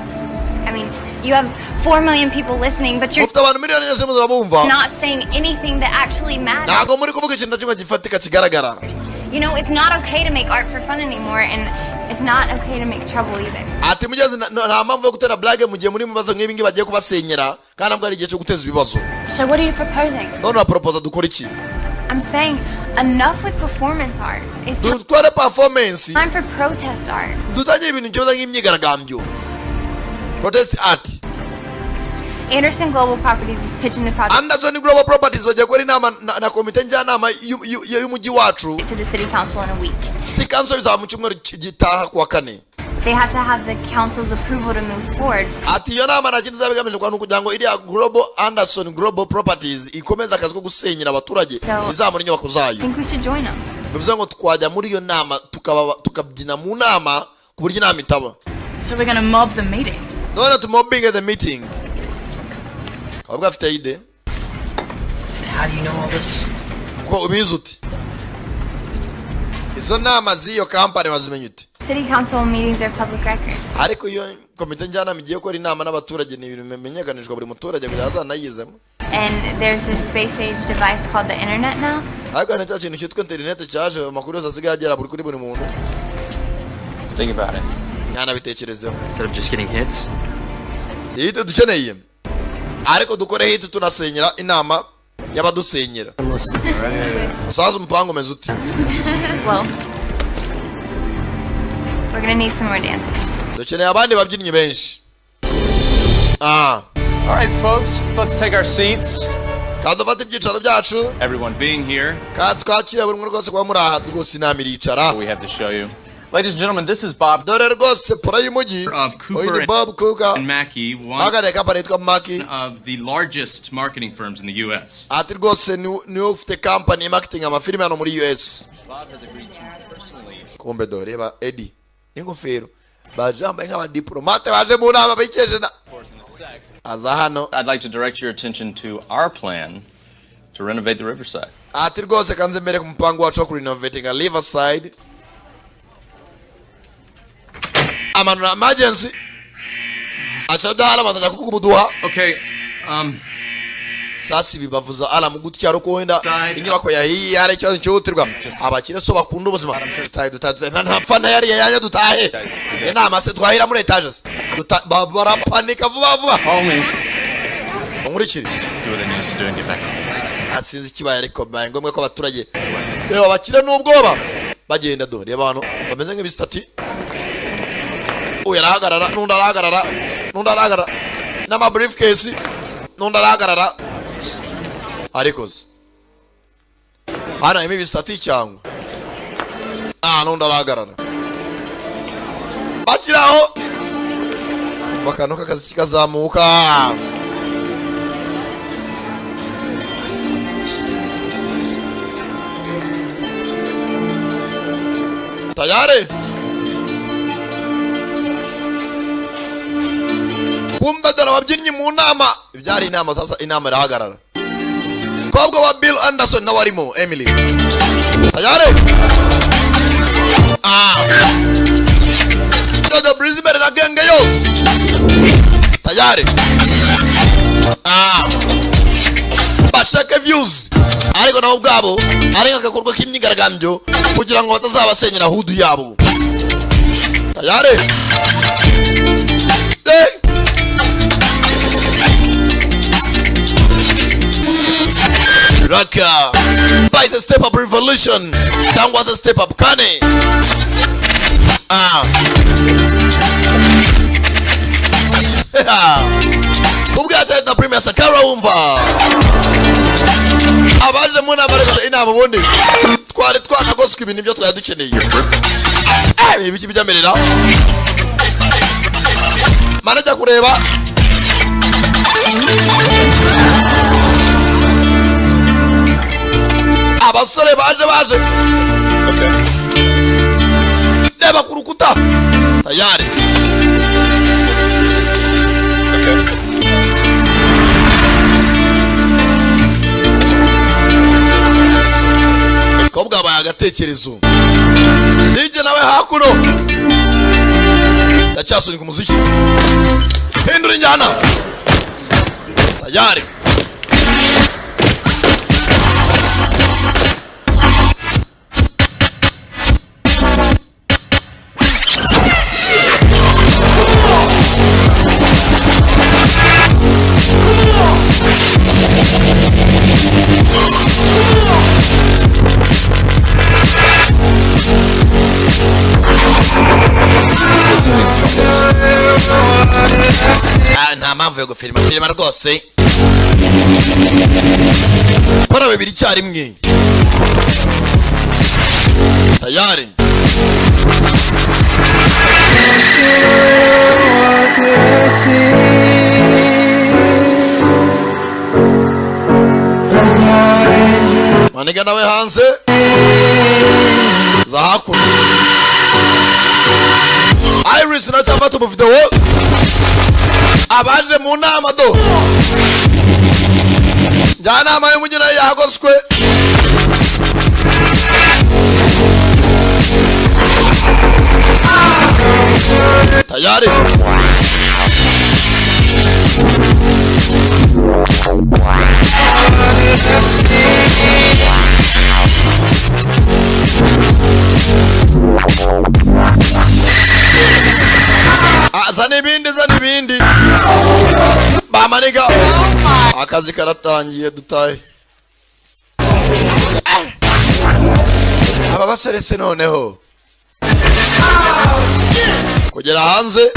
S8: I mean, you have 4 million people listening, but you're
S1: Ufite abantu miliyoni enye zimwe zirabumva.
S8: not saying anything that actually matters.
S1: Ntago muri kuvuga ikintu kimwe gifatika kigaragara.
S8: You know, it's not okay to make art for fun anymore, and it's not okay to make trouble either.
S1: Ati mugeze nta mpamvu yo gutera blague mu gihe muri mu bibazo nk'ibi ngibi bagiye kubasenyera kandi nabwo ari igihe cyo guteza ibibazo.
S8: So what are you proposing?
S1: None na propose dukora iki?
S8: I'm saying enough with performance art. It's
S1: Dutware performance.
S8: time for protest art.
S1: Dutanye ibintu cyoza nk'imyigaragambyo. Protest art.
S8: Anderson Global Properties is pitching the project
S1: Anderson Global Properties bagiye gukora inama na komite njyanama y'umujyi wacu.
S8: to the city council in a week.
S1: City Council bizaba mu cyumweru gitaha kuwa kane.
S8: They have to have the council's approval to move forward.
S1: Ati iyo nama nta kindi izabigamije kugira ngo iriya Anderson Global Properties ikomeze akazi ko gusenyera abaturage izamura inyubako
S8: I
S1: zayo.
S8: think we should join them.
S1: Bivuze ngo twajya muri iyo nama tukabyina mu nama ku buryo inama itaba.
S10: So we're gonna mob the meeting.
S1: None to mobbing at the meeting. Kabwa afite ide.
S5: How do you know all this?
S1: Ko ubizi uti? Izo nama z'iyo company wazimenye uti?
S8: City council meetings are public record.
S1: Ariko iyo komite njyanama igiye gukora inama n'abaturage ni ibintu bimenyekanishwa buri muturage kugira azanayizemo.
S8: And there's this space age device called the internet now.
S1: Ariko ni cya kintu cyitwa internet cyaje amakuru yose asigaye agera kuri buri muntu.
S11: Think about it.
S1: Nyana bitekerezeho.
S11: Instead of just getting hits,
S1: Si ito dukeneye. ariko dukore hit tunasenyera inama y'abadusenyera. Usaza umupango umeze uti?
S8: Well, we're gonna need some more dancers.
S1: Dukeneye abandi babyinnyi benshi.
S20: All right, folks, let's take our seats.
S1: Kadufata ibyicaro byacu.
S20: Everyone being here.
S1: Twakira buri rwose kwa muri aha rwose inama iricara.
S20: We have to show you. Ladies and gentlemen, this is Bob.
S1: Dore rwose pora y'umujyi.
S7: Of Cooper
S1: Bob Cooper
S7: and Mackey, one
S1: of
S7: the largest marketing firms in the U.S.
S1: Ati rwose ni ufite company marketing amafilime hano muri US.
S20: Bob has agreed to personally.
S1: Kombe do reba Eddie. Ingofero. Bajamba nk'aba diplomate baje mu nama bikeje na. Aza hano.
S20: I'd like to direct your attention to our plan to renovate the Riverside.
S1: Ati rwose kanze mbere ku mupango wacu wo renovating a Riverside. Amanura emergency. Achadala bataja kukubuduha.
S7: Okay,
S1: sasi bibavuza ala mugutya roko wenda inyubako ya hii yare cyo cyotirwa abakire so bakunda ubuzima dutaye ntapfana yari yanya dutahe inama se twahira muri etages bara panika vuba umurikiri asinzi kibaye ariko ngombwa ko abaturage reba bakire n'ubwoba bagenda do reba hano bameze nk'ibistati uyarahagarara nundarahagarara n'ama briefcase nundarahagarara arikoze hana imi bistati cyangwa nundarahagarara bakiraho bakano kakazi kikazamuka tayari kumbe dara wabyinnyi mu nama ibyari inama sasa inama irahagarara kobwa wa Bill Anderson na warimo Emily tayari Dodo Brisbane na genge yose tayari bashaka views ariko nawo bwabo ariko akakorwa k'imyigaragambyo kugira ngo batazabasenyera hudu yabo tayari Raka buys a step up revolution. That was a step up Kane. Ubwata na Premier Sakara umva. Abaje muna bare inama bundi. Twari twanagoswe ibintu byo twari dukeneye. Ibiki bijyamerera. Manager kureba. Abasore baje reba ku rukuta tayari kobwa baye agatekerezo nije nawe hakuno ndacyasunika umuziki hindura injyana tayari nta mpamvu yo gufilima rwose kora bibiri icyarimwe tayari maniga nawe hanze za hakuno Iris na cyafata mu video abaje mu nama do njyanama y'umugina yagoswe tayari zana ibindi bamaniga akazi karatangiye dutahe. Aba baseretse noneho kugera hanze.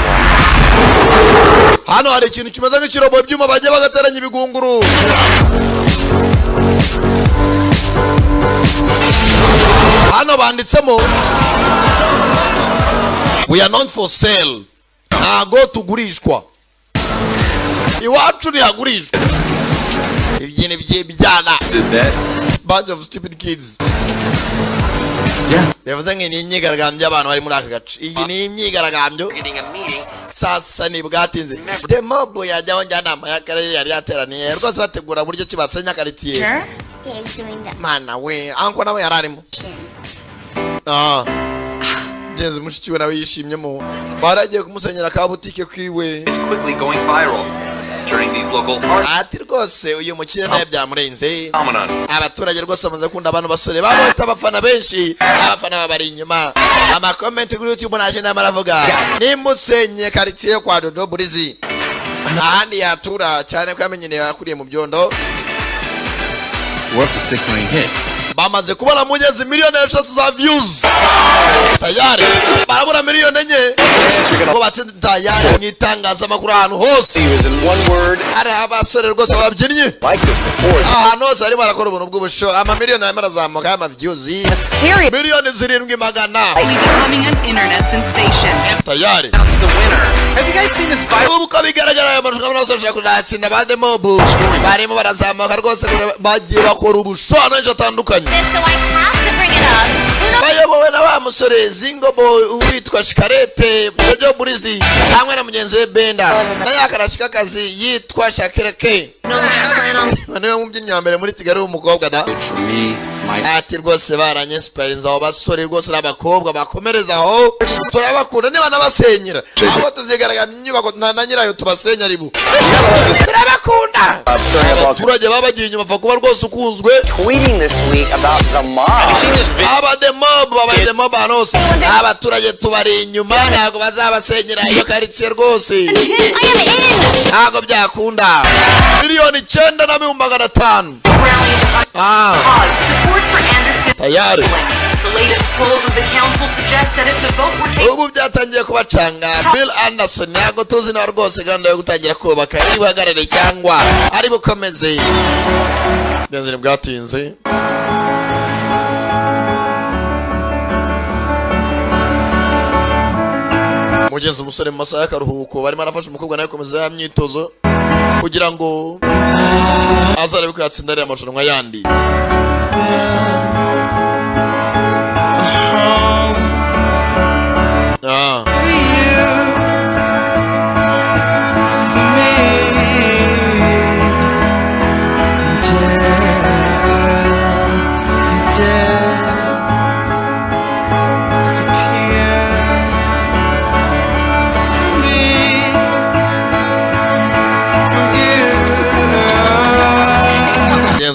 S1: Hano hari ikintu kimeze nk'ikirobo byuma bagiye bagateranya ibigunguru. Hano banditsemo we are not for sale. Ntago tugurishwa. Iwacu ntihagurishwa. Ibyene byana. Bunch of stupid kids. Bivuze ngo ni imyigaragambyo y'abantu bari muri aka gace. Iyi ni imyigaragambyo. Sasa ni bwatinze. The mob yajyaho njyanama y'akarere yari yateraniye. Rwose bategura buryo ki basenya quartier. Mana we, anko nawe yararimo. Jenze mushikiwe nawe yishimyemo. Baragiye kumusenyera ka boutique kwiwe.
S21: It's quickly going viral. Turning these local artists.
S1: Ati rwose uyu mukire naye byamurenze. Abaturage rwose bamaze kunda abantu basore babita abafana benshi. Abafana babari inyuma. Ama comment kuri YouTube naje namaravuga. Nimusenye quartier kwa Dodo Burizi. Ahandi yatura cyane ko yamenyene yakuriye mu byondo.
S11: We're up to 6 million hits.
S1: Bamaze kubona mugezi miliyoni 3 za views. Tayari barabura miliyoni 4 ngo batsinda tayari mwitangazamakuru ahantu hose. Ari abasore rwose babyinnye ahantu hose ari barakora ubuntu bw'ubusho. Ama miliyoni y'amarazamuka y'ama views miliyoni 700.
S22: Becoming an internet sensation.
S1: Tayari
S21: Have you guys seen this viral?
S1: ubu ko bigaragara aya marushanwa n'abasore kuzatsinda bande mob barimo barazamuka rwose bagiye bakora ubusho n'ejo atandukanye. Bayobowe na wa musore Zingobo uwitwa Shikarete Jojo Burizi hamwe na mugenzi we Benda na yakarashika akazi yitwa Shakireke. Niwe mubyinnyi wa mbere muri Kigali w'umukobwa da. Ati rwose baranyinspirinze abo basore rwose n'abakobwa bakomereza aho turabakunda niba nabasenyera abo tuzigaragara inyubako na nyirayo tubasenya aribu turabakunda. Abaturage babagiye inyuma va kuba rwose ukunzwe.
S16: Tweeting this week about the mob.
S1: Aba the mob anos. Abaturage tubari inyuma ntago bazabasenyera iyo quartier rwose. Ntago byakunda. Miliyoni 9,500.
S22: Support for Anderson.
S1: Tayari.
S22: The latest polls of the council suggest that if the vote were taken.
S1: Ubu byatangiye kubacanga. Bill Anderson ntago tuzi na rwose gahunda yo gutangira kubaka ari buhagarare cyangwa ari bukomeze. Byanzire bwatinze. Mugeze umusore mu masaha y'akaruhuko barimo arafasha umukobwa nawe komeza ya myitozo kugira ngo azarebe ko yatsinda ari amarushanwa yandi.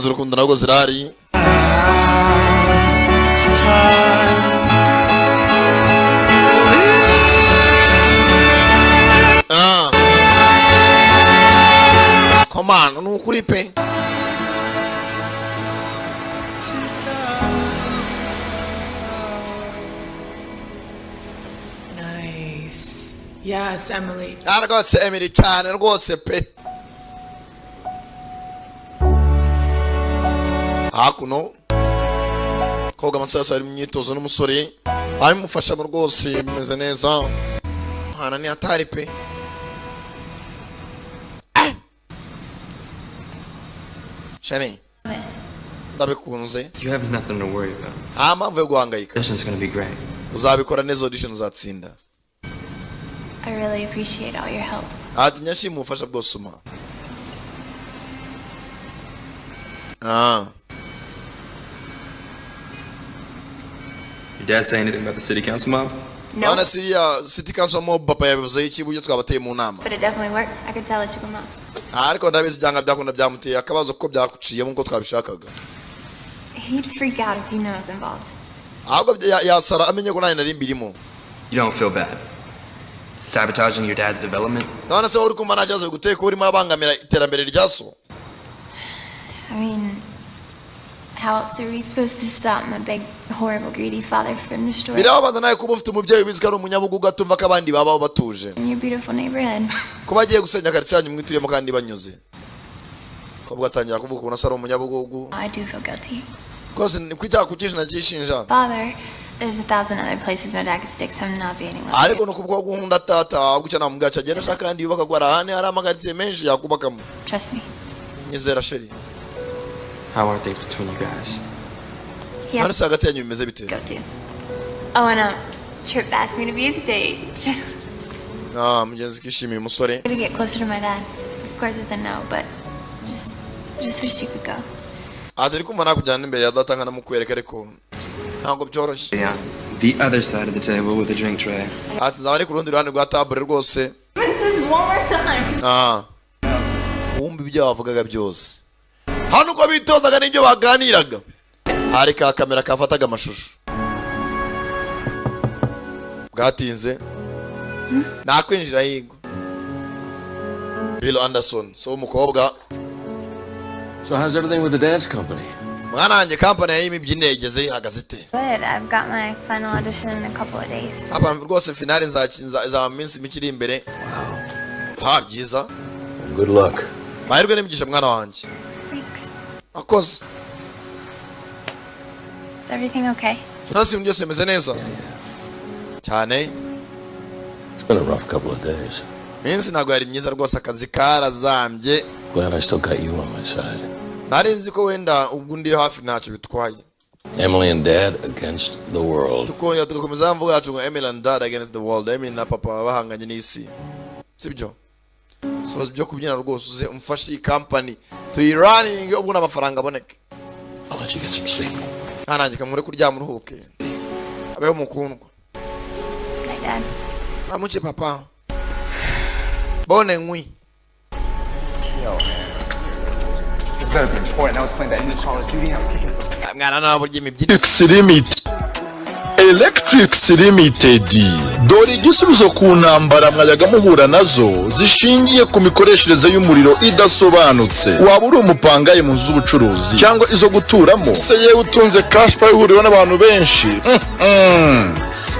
S1: Urukundo nabwo zirari. Come on, nukuri pe.
S23: Nice. Yes, Emily.
S1: Rwose Emily cyane rwose pe. Hakuno koga amasasa ari myitozo n'umusore abimufasha mu rwose bimeze neza. Hana ni atari pe. Shani ndabikunze.
S11: You have nothing to worry about.
S1: Mpamvu yo guhangayika.
S11: This is going to be great.
S1: Uzabikora neza audition uzatsinda.
S8: I really appreciate all your help.
S1: Ati nyashimwe umufasha bwose uma.
S11: Your dad say anything about the city council mob?
S8: No.
S1: Honestly, city council mob papa yabivuze iki buryo twabateye mu nama.
S8: But it definitely worked. I could tell it took him off.
S1: Ariko ndabizi byanga byakunda byamuteye akabazo ko byakuciye nkuko twabishakaga.
S8: He'd freak out if you know I was involved.
S1: Ahubwo yasara amenye ko nari nari mbirimo.
S11: You don't feel bad sabotaging your dad's development?
S1: None se uri kumana cyazo guteka urimo abangamira iterambere ryaso.
S8: I mean, how else are we supposed to stop my big, horrible, greedy father from destroying
S1: birababaza nawe kuba ufite umubyeyi ubizi ko ari umunyabugugu atumva ko abandi babaho batuje
S8: your beautiful neighborhood?
S1: kuba agiye gusenya karitsiye yanyu mwituriyemo kandi banyuze kobwa atangira kuvuga ukuntu asa ari umunyabugugu.
S8: I do feel guilty.
S1: Rwose ni kwita ku cyisho nagishinja.
S8: Father, there's 1,000 other places my dad could stick some nauseating love.
S1: Ariko no kubwo guhunda tata ahubwo cyane namubwira cyagenda shaka kandi yubaka kwa rahane hari amagaritsiye menshi yakubakamo.
S8: Trust me.
S1: Nyizera sheri.
S11: How are things between you guys?
S8: Yeah.
S1: Hano sagati yanyu bimeze bite?
S8: Go to. Oh, and Trip asked me to be his date.
S1: Mugenzi kishimiye umusore.
S8: To get closer to my dad. Of course I said no, but just wish you could go.
S1: Atari kumva nakujyana imbere ya data ngana mukwereka ariko ntabwo byoroshye.
S11: Yeah, the other side of the table with a drink tray.
S1: Ati zabari ku rundi ruhande rwa table rwose.
S8: Just one more time.
S1: Wumva ibyo bavugaga byose. Hano uko bitozaga n'ibyo baganiraga. Hari ka kamera kafataga amashusho. Bwatinze. Nakwinjira yigo. Bill Anderson, so umukobwa.
S15: So how's everything with the dance company?
S1: Mwana wanjye company y'imibyinire igeze ihagazite.
S8: Good. I've got my final audition in a couple of days.
S1: Hapa rwose finale za minsi mikiri imbere. Ha byiza.
S15: Good luck.
S1: Mahirwe n'imigisha mwana wanjye.
S8: Thanks.
S1: Akoze.
S8: Is everything okay?
S1: Nasi byose bimeze neza. Cyane.
S15: It's been a rough couple of days.
S1: Minsi ntabwo yari myiza rwose akazi karazambye.
S15: Glad I still got you on my side.
S1: Narinzi ko wenda ubwo ndi hafi ntacyo bitwaye.
S15: Emily and Dad against the world.
S1: Tukomeza mvuga yacu ngo Emily and Dad against the world. Emily na papa bahanganye n'isi. Sibyo? So byo kubyina rwose uze umfashe iyi company tuyirunning ubwo n'amafaranga aboneke.
S15: I'll let you get some sleep.
S1: Nanjye kamure kuryama uruhuke. Abeho mukundwa.
S8: Hi, Dad.
S1: Amuche papa. Bone ngwi.
S6: Yo, man. This better be important. I was playing that English Call of Duty. I was kicking some.
S1: Mwana nabo ry'imibyinire.
S2: Electrics Limited dore igisubizo ku ntambara mwayaga muhura nazo zishingiye ku mikoreshereze y'umuriro idasobanutse. Waba uri umupangaye mu nzu z'ubucuruzi cyangwa izo guturamo se yewe utunze cash power ihuriro n'abantu benshi.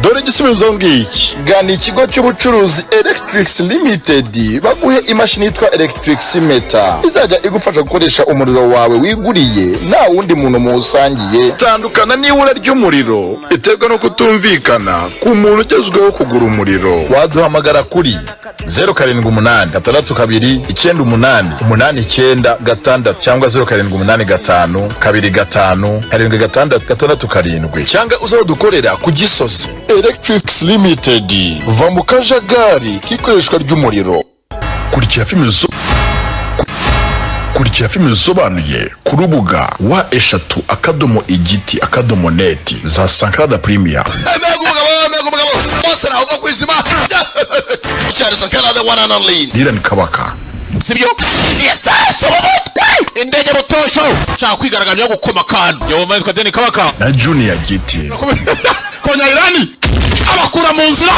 S2: Dore igisubizo ngiki, gana ikigo cy'ubucuruzi Electrics Limited baguhe imashini yitwa Electrics Meter izajya igufasha gukoresha umuriro wawe wiguriye nta wundi muntu musangiye. Tandukana n'ibura ry'umuriro iterwa no kutumvikana ku muntu ugezweho kugura umuriro. Waduhamagara kuri 0788928889 cyangwa 0785257667 cyangwa uzadukorera ku Gisozi. Electrics Limited va mu kajagari k'ikoreshwa ry'umuriro. Kurikira filime zisobanuye ku rubuga wa eshatu.igiti.net za Sankara Premier.
S1: Bose naho kwizima. Cyari Sankara the one and only.
S2: Dylan Kabaka.
S3: Sibyo? Yes, so mutwe. Indege rutosho. Cha kwigaraganya gukoma kandi. Yo mwe Dylan Kabaka.
S2: Na Junior Giti.
S3: Konya Irani. Abakura mu nzira.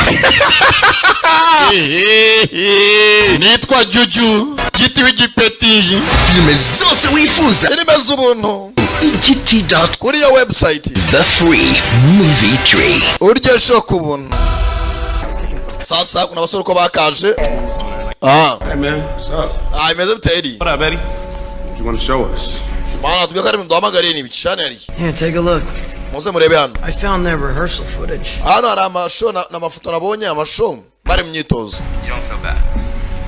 S3: Nitwa Juju. Giti w'igipetiji.
S1: Filime zose wifuza. Filime z'ubuntu.
S2: Igiti.com
S1: kuri yo website.
S2: The Free Movie Tree.
S1: Uryo shoko ubuntu. Sasa kuna basore ko bakaje.
S9: Hey man, what's up?
S1: Imeze Teddy.
S9: What up, Eddie? What you want to show us?
S1: Bana tubikare mduhamagare ni bikishane ari.
S5: Yeah, take a look.
S1: Muze murebe hano.
S5: I found their rehearsal footage.
S1: Hano hari amashow na mafoto nabonye amashow bari mu myitozo.
S21: You don't feel bad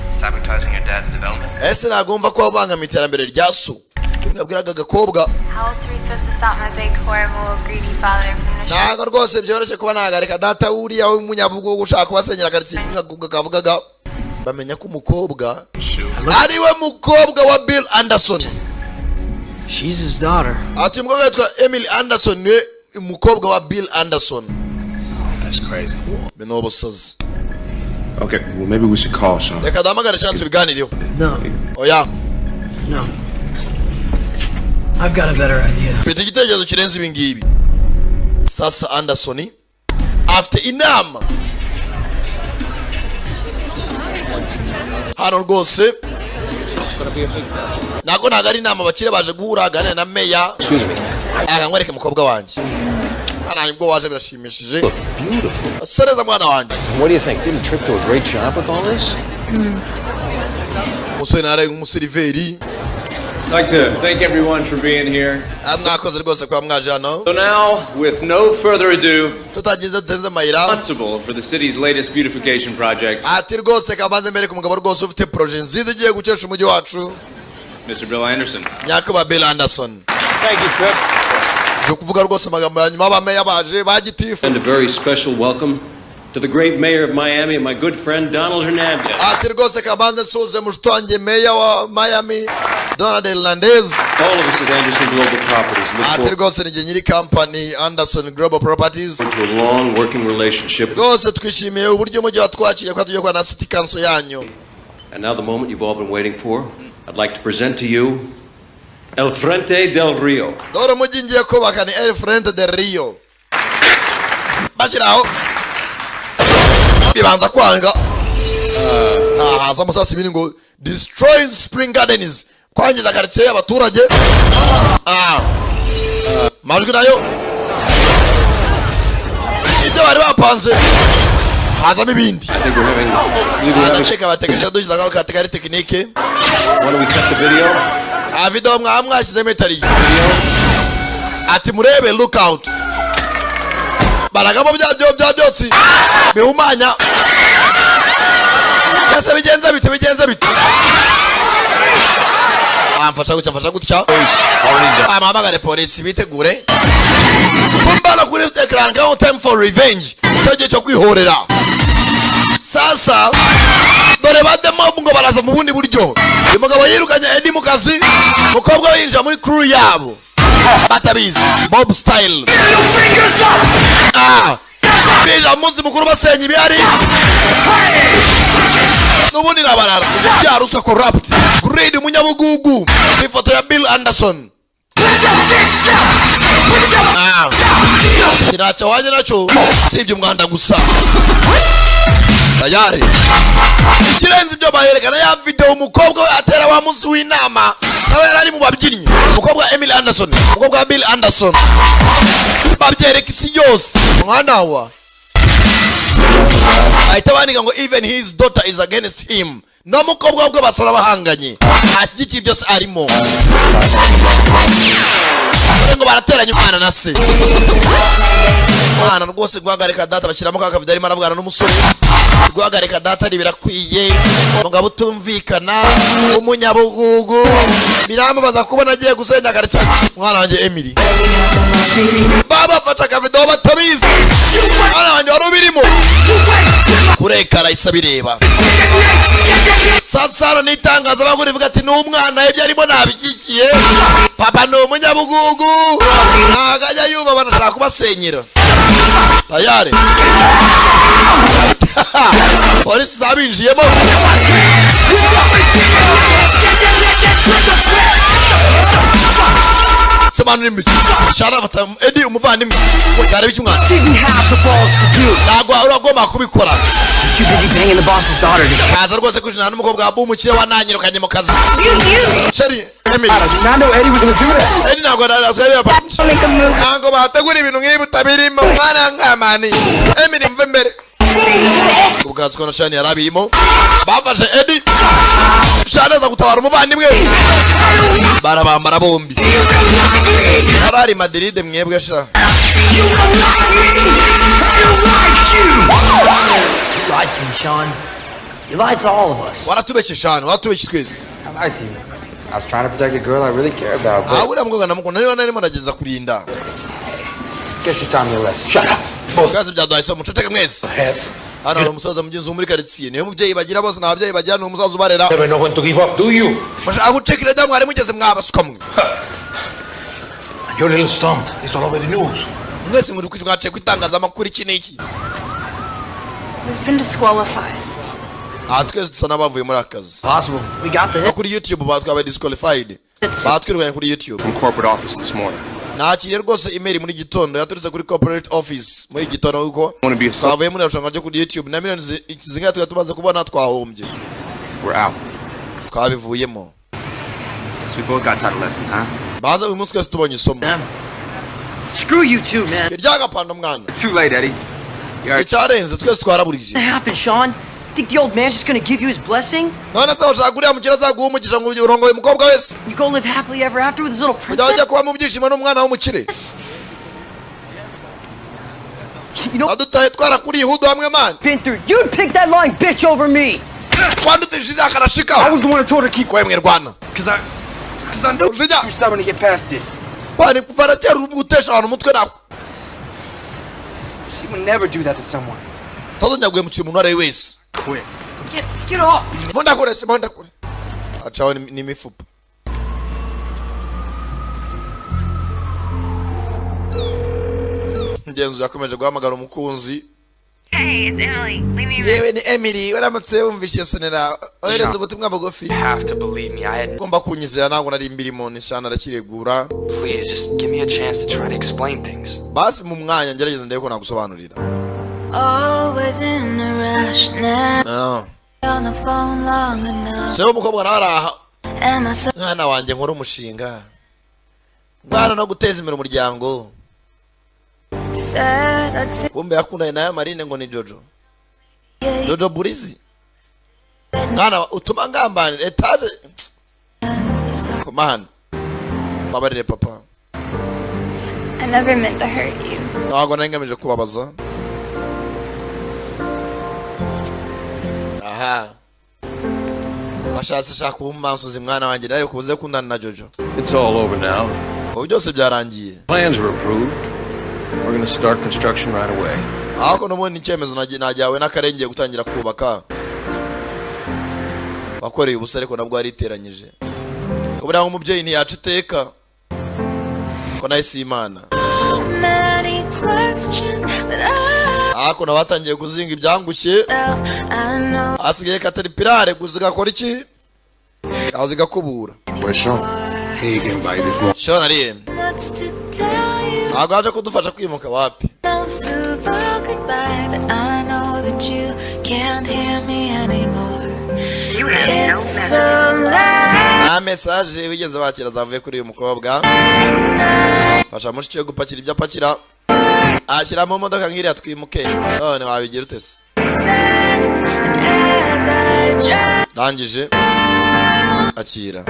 S21: sabotaging your dad's development?
S1: Ese nagomba ko abangamiye iterambere rya so. Kimwabwiraga gakobwa.
S8: How else are we supposed to stop my big, horrible, greedy father from destroying?
S1: Ntabwo rwose byoroshye kuba nagareka data uriya w'umunyabugo gushaka kubasenyera karitsiye kavugaga bamenya ko umukobwa ariwe mukobwa wa Bill Anderson.
S5: She's his daughter.
S1: Ati umukobwa yitwa Emily Anderson ni umukobwa wa Bill Anderson.
S9: That's crazy.
S1: Benobo says.
S9: Okay, well maybe we should call Sean.
S1: Reka damagara chance biganiriyo.
S5: No.
S1: Oya.
S5: No. I've got a better idea.
S1: Fite igitekerezo kirenze ibi ngibi. Sasa Anderson after inama hano rwose
S9: gonna be a big project.
S1: Nako nagari inama bakire baje guhura aganira na meya.
S9: Excuse me.
S1: Nkwereke umukobwa wanjye. Hano ubwo waje birashimishije.
S15: Beautiful.
S1: Sereza mwana wanjye.
S15: What do you think? Didn't Trip do a great job with all this?
S1: Musore nare umuseriveri.
S20: I'd like to thank everyone for being here.
S1: Mwakoze rwose kwa mwaje hano.
S20: So now, with no further ado,
S1: tutagize tuteze mayira.
S20: Responsible for the city's latest beautification project.
S1: Ati rwose kabanze mbere ku mugabo rwose ufite projet nziza igiye gukesha umujyi wacu.
S20: Mr. Bill Anderson.
S1: Nyakuba Bill Anderson.
S20: Thank you, Trip.
S1: Je kuvuga rwose amagambo ya nyuma bameya baje bagitifu.
S14: And a very special welcome to the great mayor of Miami and my good friend Donald Hernandez.
S1: Ati rwose kabanze suze mushitwange meya wa Miami Donald Hernandez.
S14: All of us at Anderson Global Properties look
S1: Ati rwose ni nyiri company Anderson Global Properties.
S14: to a long working relationship.
S1: Rwose twishimiye uburyo umujyi watwakiriye kwa tujye kwa na city council yanyu.
S14: And now the moment you've all been waiting for, I'd like to present to you El Frente del Rio.
S1: Dore umujyi ngiye kubaka ni El Frente del Rio. Bashiraho bibanza kwanga haza musasi bini ngo destroying spring gardens kwangiza quartier y'abaturage majwi nayo ibyo bari bapanze hazamo ibindi ndaceka bategereje dushyize ako kategori tekinike. Video mwashyizemo itari ati murebe lookout baragamo bya byotsi bihumanya kase bigenza bite amfasha gutya amamagare polisi bitegure kumbala kuri ekran kao time for revenge cyo cyo kwihorera sasa dore bademo ngo baraza mu bundi buryo umugabo yirukanye Eddie mu kazi mukobwa yinjira muri crew yabo batabizi Bob style bija munsi mukuru basenye ibihari nubundi nabarara bya ruswa corrupt greed munyabugugu ifoto ya Bill Anderson kiracho waje nacho sibyo umwanda gusa tayari kirenze ibyo baherekana ya video umukobwa atera wa munsi w'inama nawe yarari mu babyinnyi umukobwa Emily Anderson umukobwa Bill Anderson babyereka isi yose mwana wa ahita ngo even his daughter is against him no mukobwa ubwo basara bahanganye ashyigikiye byose arimo ngo barateranya umwana na se mwana rwose guhagarika data bashyiramo ka video arimo aravugana n'umusore guhagarika data ari birakwiye mugabo utumvikana umunyabugugu biramubaza kubona agiye gusenya garitsa mwana wanjye Emily baba fata ka video batabizi mwana wanjye wari ubirimo kurekara isa bireba sasa nitangaza baguri vuga ati n'umwana ibyo arimo nabikikiye papa no umunyabugugu nagajya yuba banashaka kubasenyera tayari polisi zabinjiyemo semanuri mbi shara bata Eddie umuvandimwe yarebe cy'umwana nagwa uragomba kubikora kaza rwose kujana n'umukobwa wa umukire wananyirukanye mu kazi sheri Emily Eddie nagwa ntabwo bategura ibintu nk'ibi utabirimo mwana nkamani Emily mve mbere ubwatsi na shani yarabirimo bafashe Eddie shana za gutabara umuvandimwe barabambara bombi arari Madrid mwebwe sha
S5: You lied to me, Sean. You lied to all of us.
S1: waratubeshye Sean waratubeshye twese.
S6: I lied to you. I was trying to protect a girl I really care about.
S1: Uriya mukobwa namukunda niba narimo nageza kurinda.
S6: Guess you taught me a lesson. Shut up.
S1: Kazi byaduhaye somo muceceke mwese. Hano hari umusaza mugenzi wo muri quartier niyo mubyeyi bagira bose n'ababyeyi bagira n'umusaza ubarera.
S12: Never know when to give up, do you?
S1: Bashaka gucekira da mwari mugeze mwabasuka mwe.
S12: Your little stunt is all over the news.
S1: Mwese muri kwitwace kwitangaza amakuru iki n'iki.
S10: We've been disqualified.
S1: Twese dusa n'abavuye muri akazi.
S5: Possible. We got the hit.
S1: Kuri YouTube batwabaye disqualified. Batwirukanye kuri YouTube.
S9: From corporate office this morning.
S1: Nakiriye rwose email muri gitondo yaturutse kuri corporate office muri gitondo uko bavuye muri rushanwa ryo kuri YouTube na miliyoni zingahe tumaze kubona twahombye.
S9: We're out.
S1: Twabivuyemo.
S11: we both got taught a lesson, huh?
S1: baza uyu munsi twese tubonye isomo.
S16: Screw you too, man.
S1: Iryagapanda mwana.
S11: Too late, Eddie.
S1: Icyarenze twese twaraburije.
S16: What happened, Sean? Think the old man's just gonna give you his blessing?
S1: None se ushaka uriya mukira azaguha umugisha ngo urongoye umukobwa wese?
S16: You go live happily ever after with his little princess?
S1: Ujya kuba mu byishimo n'umwana w'umukire.
S16: You know,
S1: adutaye twarakuriye ihudu hamwe man.
S16: Panther, you'd pick that lying bitch over me.
S1: Kwanda utishira karashika.
S11: I was the one who told her to keep
S1: quiet mwerwana.
S11: Cause I knew she was stubborn to get past it.
S1: Bari kuvara cyari umutesha abantu mutwe nawe.
S11: She would never do that to someone.
S1: Tazonyaguye mu kintu nare wese.
S11: Quit.
S16: Get off.
S1: Monda kure. Achawe ni mifupa. Ngenzo yakomeje guhamagara umukunzi.
S8: Hey, it's Emily. Leave me
S1: Yewe ni Emily, waramutse wumvise sonera. Ohereza ubutumwa bugufi.
S11: You have to believe me. I had
S1: Ngomba kunyizera nango nari imbirimo nishana arakiregura.
S11: Please just give me a chance to try to explain things.
S1: Basi mu mwanya ngerageza ndebe ko nagusobanurira.
S8: Always in a rush now. On the phone long enough.
S1: Seho umukobwa naraha.
S8: Am I so
S1: Mwana wanjye nkora umushinga. Ngwana no guteza imbere umuryango.
S8: sad? I'd say
S1: Kumbe yakundanye naye Marine ngo ni Jojo. Jojo Burizi. Mwana utuma ngambane etade. Come on. Babarire papa.
S8: I never meant to hurt you.
S1: Ntabwo nangamije kubabaza. Aha. Washatse shaka ubumansuzi mwana wanjye nayo kubuze kundana na Jojo.
S15: It's all over now.
S1: Ubu byose byarangiye.
S15: Plans were approved. We're going to start construction right away.
S1: Ako n'ubundi icyemezo najyawe n'akarengeye gutangira kubaka. Wakoreye ubusa ariko nabwo ariteranyije. Kubura umubyeyi ntiyaca iteka. Ko nayo si Imana. Ako nabatangiye kuzinga ibyangushye. Asigaye Caterpillar guzigakora iki? Aziga kubura.
S11: Where's Sean? Hey, you can buy this one.
S1: Sean ari. Agaje kudufasha kwimuka wapi? Na message wigeze bakira zavuye kuri uyu mukobwa. Fasha mushike gupakira ibyo apakira. Ashyira mu modoka ngiri atwimuke. None wabigira utese. Dangije. Akira.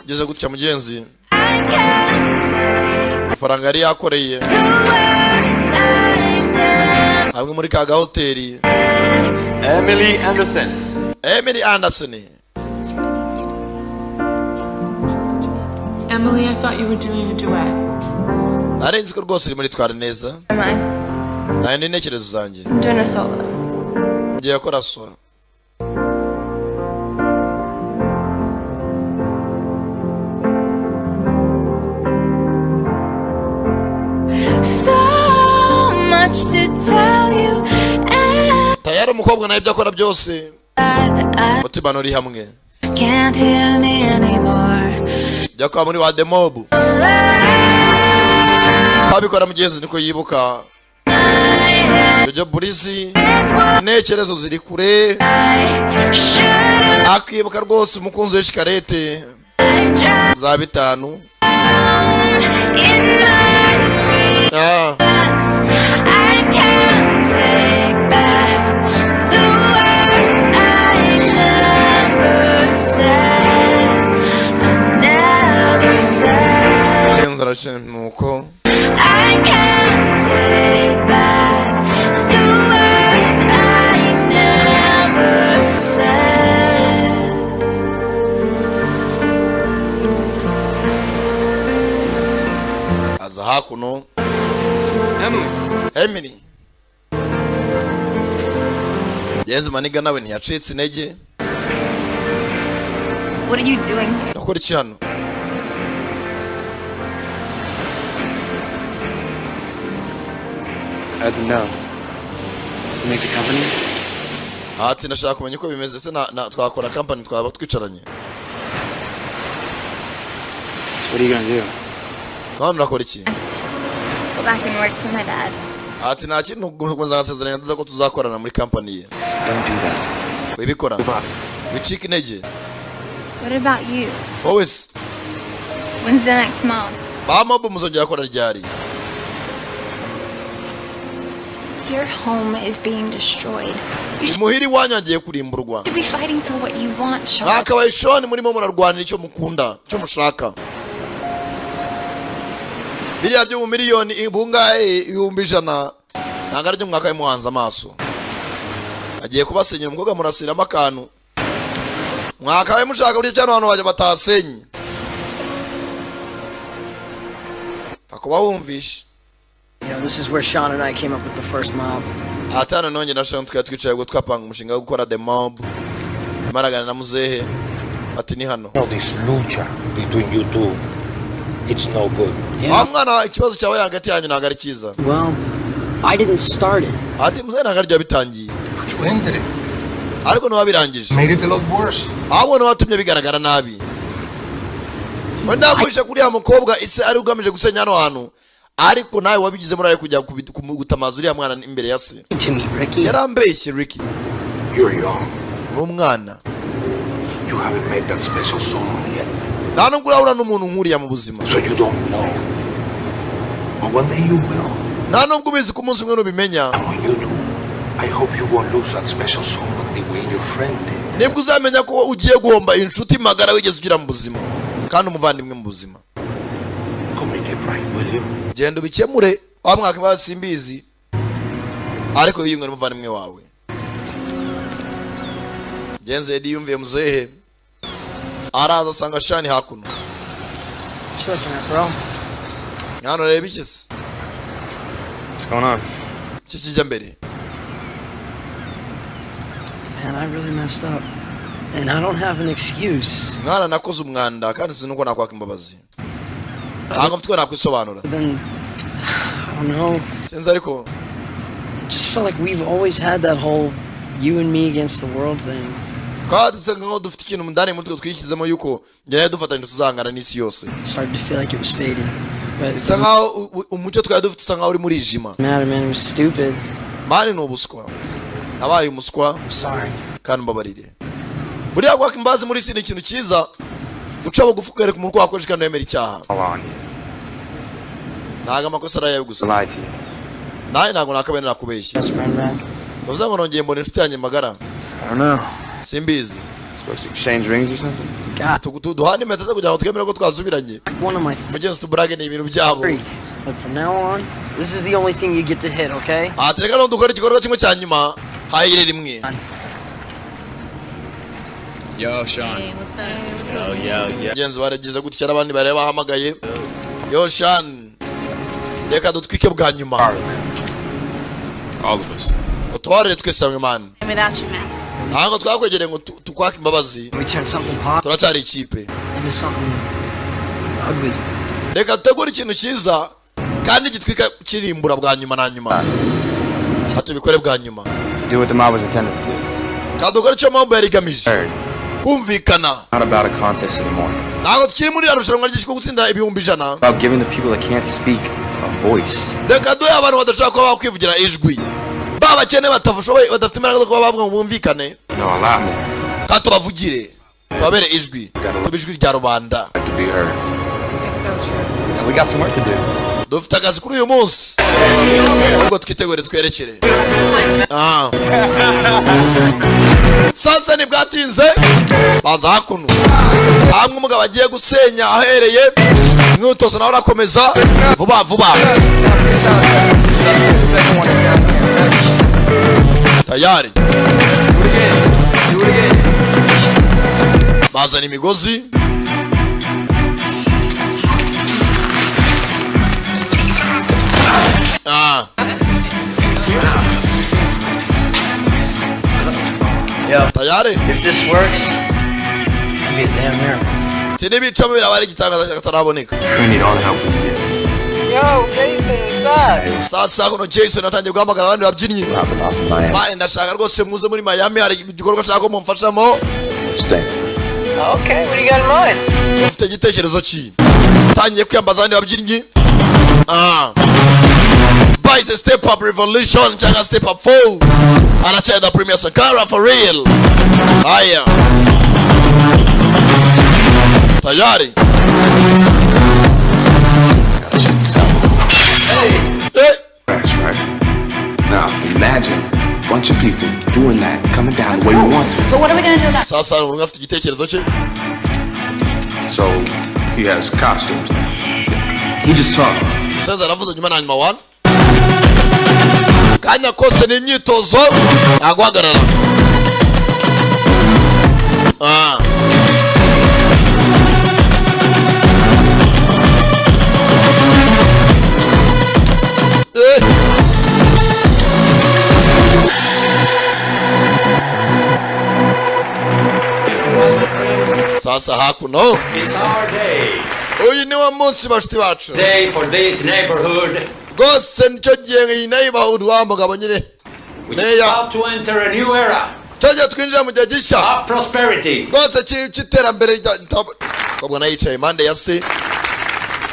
S1: Geze gutya mugenzi. Faranga yari yakoreye. Hamwe muri ka hoteli.
S11: Emily Anderson.
S1: Emily Anderson.
S23: Emily, I thought you were doing a duet.
S1: Narenze ko rwose uri muri twari neza. Nayo ni ntekerezo zanjye.
S8: I'm doing a solo.
S1: Ngiye gukora solo.
S8: So much to tell you.
S1: Tayari umukobwa nayo ibyo akora byose. Mutima nuri hamwe.
S8: Can't hear me anymore.
S1: Byakwa muri wa demobu. Babikora mugenzi niko yibuka. Jojo Burizi. Ntekerezo ziri kure. Akibuka rwose umukunzi we Shikarete. Za 5. Ah. Nuko aza hakuno Emily Yenze maniga nawe ntiyacitse intege.
S8: What are you doing?
S1: Nakora iki hano?
S11: I don't know. You make a company?
S1: Ati nashaka kumenya uko bimeze se na twakora company twaba twicaranye.
S11: What are you gonna do?
S1: None nakora iki?
S8: Go back and work for my dad.
S1: Ati nta kintu nzasezeranya ndaza ko tuzakorana muri company ye.
S11: Don't do that.
S1: Wibikora. Wicika intege.
S8: What about you?
S1: Always.
S8: When's the next mob?
S1: Ba mob muzongera kora ryari?
S8: Your home is being destroyed.
S1: Muhiri wanyu agiye kurimburwa.
S8: You should be fighting for what you want, Sean.
S1: Mwakabaye Sean murimo murarwanira icyo mukunda, icyo mushaka. Biriya byo mu miliyoni ibungaye 100,000 ntabwo aribyo mwakaye muhanze amaso. Agiye kubasenyera umukobwa murasiramo akantu. Mwakaye mushaka buryo cyane abantu bajya batasenye. Akuba wumvishe.
S16: You know, this is where Sean and I came up with the first mob.
S1: Atana nonye na Sean twicaye ngo twapanga umushinga wo gukora the mob. Maragana na muzehe ati ni hano.
S12: No, this lucha between you two, it's no good.
S1: Mwana ikibazo cyawe hagati yanyu ntabwo ari cyiza.
S16: Well, I didn't start it.
S1: Ati muzehe ntabwo aryo bitangiye.
S12: But you ended it.
S1: Ariko ntiwabirangije.
S12: Made it a lot worse.
S1: Ahubwo watumye bigaragara nabi. Wenda kwisha kuri ya mukobwa ise ari ugamije gusenya hano hantu. Ariko nawe wabigize muri ari kujya gutamaza uriya mwana imbere ya se. Yarambeshye Ricky.
S12: You're young.
S1: Umwana.
S12: You haven't met that special someone yet.
S1: Nano ngurahura n'umuntu nkuriya mu buzima.
S12: So you don't know. But one day you will.
S1: Nano ngubizi ku munsi umwe n'ubimenya.
S12: And when you do, I hope you won't lose that special someone the way your friend did.
S1: Nibwo uzamenya ko ugiye guhomba inshuti magara wigeze ugira mu buzima. Kandi umuvandimwe mu buzima.
S12: Come make it right, will you?
S1: Genda ubikemure wamwaka basimbizi. Ariko yiyungwe n'umuvandimwe wawe. Genze Edi yumviye muzehe. Araza sanga Shani hakuno.
S16: What's looking at, bro?
S1: Ngano reba ikisi.
S11: What's going on?
S1: Kikijya mbere.
S16: Man, I really messed up. And I don't have an excuse.
S1: Mwana nakoze umwanda kandi sinuko nakwaka imbabazi. Ntabwo mfite nakwisobanura.
S16: Then I don't know.
S1: Sinzi ariko
S16: Just felt like we've always had that whole you and me against the world thing.
S1: Twatse ngo dufite ikintu mundane mutwe twishyizemo yuko njye dufatanye tuzangana n'isi yose.
S16: Started to feel like it was fading. But
S1: Isa nkaho umucyo twari dufite usa nkaho uri muri jima.
S16: Man, it was stupid.
S1: Mani ni ubuswa. Nabaye umuswa.
S16: I'm sorry.
S1: Kandi mbabarire. Buriya kwaka imbazi muri isi ni ikintu cyiza. Guca bugufi kwereka umuntu wakoresha kandi yemera icyaha. Ntago amakosa arayawe gusa. Naye ntago nakabenera kubeshya. Uvuze ngo nongeye mbona inshuti yanjye magara.
S11: I don't know.
S1: Simbizi.
S11: Supposed to exchange rings or something?
S1: Duhana impeta zo kugira ngo twemere ko twasubiranye. Mugenzi tuburage ni ibintu byabo.
S16: But from now on, this is the only thing you get to hit, okay?
S1: Atereka no dukora igikorwa kimwe cya nyuma. Hayire rimwe.
S3: Yo, Sean. Hey, what's up? Yo.
S1: Mugenzi baragize gutya n'abandi bare bahamagaye. Yo, Sean. Reka dutwike bwa nyuma.
S3: All of us.
S1: Utware twese hamwe man.
S10: Without you, man.
S1: Ntabwo twakwegereye ngo tukwake imbabazi.
S16: We turn something hot
S1: turacyari ikipe
S16: into something ugly.
S1: Reka tutegure ikintu cyiza kandi gitwika kirimbura bwa nyuma na nyuma. Atubikore bwa nyuma.
S11: To do what the mob was intended to do.
S1: Kadukora cyo mob yari gamije. Kumvikana.
S11: Not about a contest anymore.
S1: Ntabwo tukiri muri arushanwa ry'icyo gutsinda ibihumbi 100.
S11: About giving the people that can't speak a voice.
S1: Reka duhe abantu badashaka kuba bakwivugira ijwi. Baba cyane batafushoboye badafite imbaraga zo kuba bavuga ngo bumvikane.
S11: No, a lot more.
S1: Kato bavugire. Babere ijwi. Tubijwi rya rubanda.
S11: To be heard.
S10: It's so true.
S11: Yeah, we got some work to do.
S1: Dufite akazi kuri uyu munsi. Ubwo twitegure twerekere. Sasa ni bwatinze. Baza hakuno. Hamwe umugabo agiye gusenya ahereye. Mwutozo nawe urakomeza. Vuba vuba. Tayari.
S11: Do it again.
S1: Bazana imigozi. Tayari.
S16: If this works, it'll be a damn miracle.
S1: Tinibica mubira bari gitangaza kataraboneka.
S11: We need all the help we can get.
S16: Yo, Jason, what's up?
S1: Sasa kuno Jason atangiye guhamagara abandi babyinnyi. Mane ndashaka rwose muze muri Miami hari igikorwa cyako ko mumfashamo.
S16: Okay, what do you got in mind?
S1: Ufite igitekerezo ki? Tangiye kwiyambaza abandi babyinnyi. Spice Step Up Revolution cyangwa Step Up Full. Anacheza Premier Sankara for real. Haya. tayari.
S9: That's right. Now imagine a bunch of people doing that, coming down the way you want to.
S22: So what are we gonna do now?
S1: Sasa umuntu afite igitekerezo cye.
S9: So he has costumes. He just talks.
S1: Musaza aravuze nyuma na nyuma wana. Kanya kose ni imyitozo agwagarara. Sasa hakuno.
S4: It's our day.
S1: Uyu ni wa munsi bashiti bacu.
S4: Day for this neighborhood.
S1: Gose nicyo gihe iyi neighborhood wamugabo nyine.
S4: Which is about to enter a new era.
S1: Cyaje twinjira mu gihe gishya.
S4: Of prosperity.
S1: Gose cy'iterambere kobwa nayicaye impande ya se.
S4: It's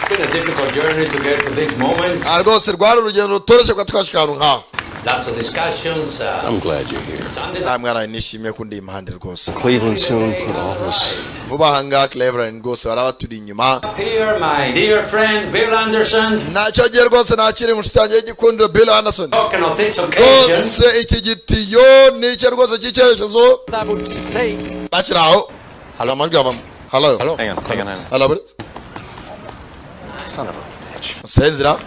S4: been a difficult journey to get to this moment.
S1: Rwose rwari urugendo rutoroshye kwa twashika ahantu nka.
S4: Lots of discussions.
S15: I'm glad you're here.
S1: Samwara nishimiye kundi impande rwose.
S15: Cleveland soon put all this.
S1: Vuba hanga Cleveland rwose barabaturi inyuma.
S4: Here my dear friend Bill Anderson.
S1: Nacyo gihe rwose nakiri mushiti wanjye gikundiro Bill Anderson.
S4: Talking of this occasion.
S1: Gose iki gitiyo nicyo rwose cy'icyerekezo. Bakiraho. Hello Margava. Hello.
S15: Hello. Hang on.
S1: Hello Brett.
S15: Son of a bitch.
S1: Senzira.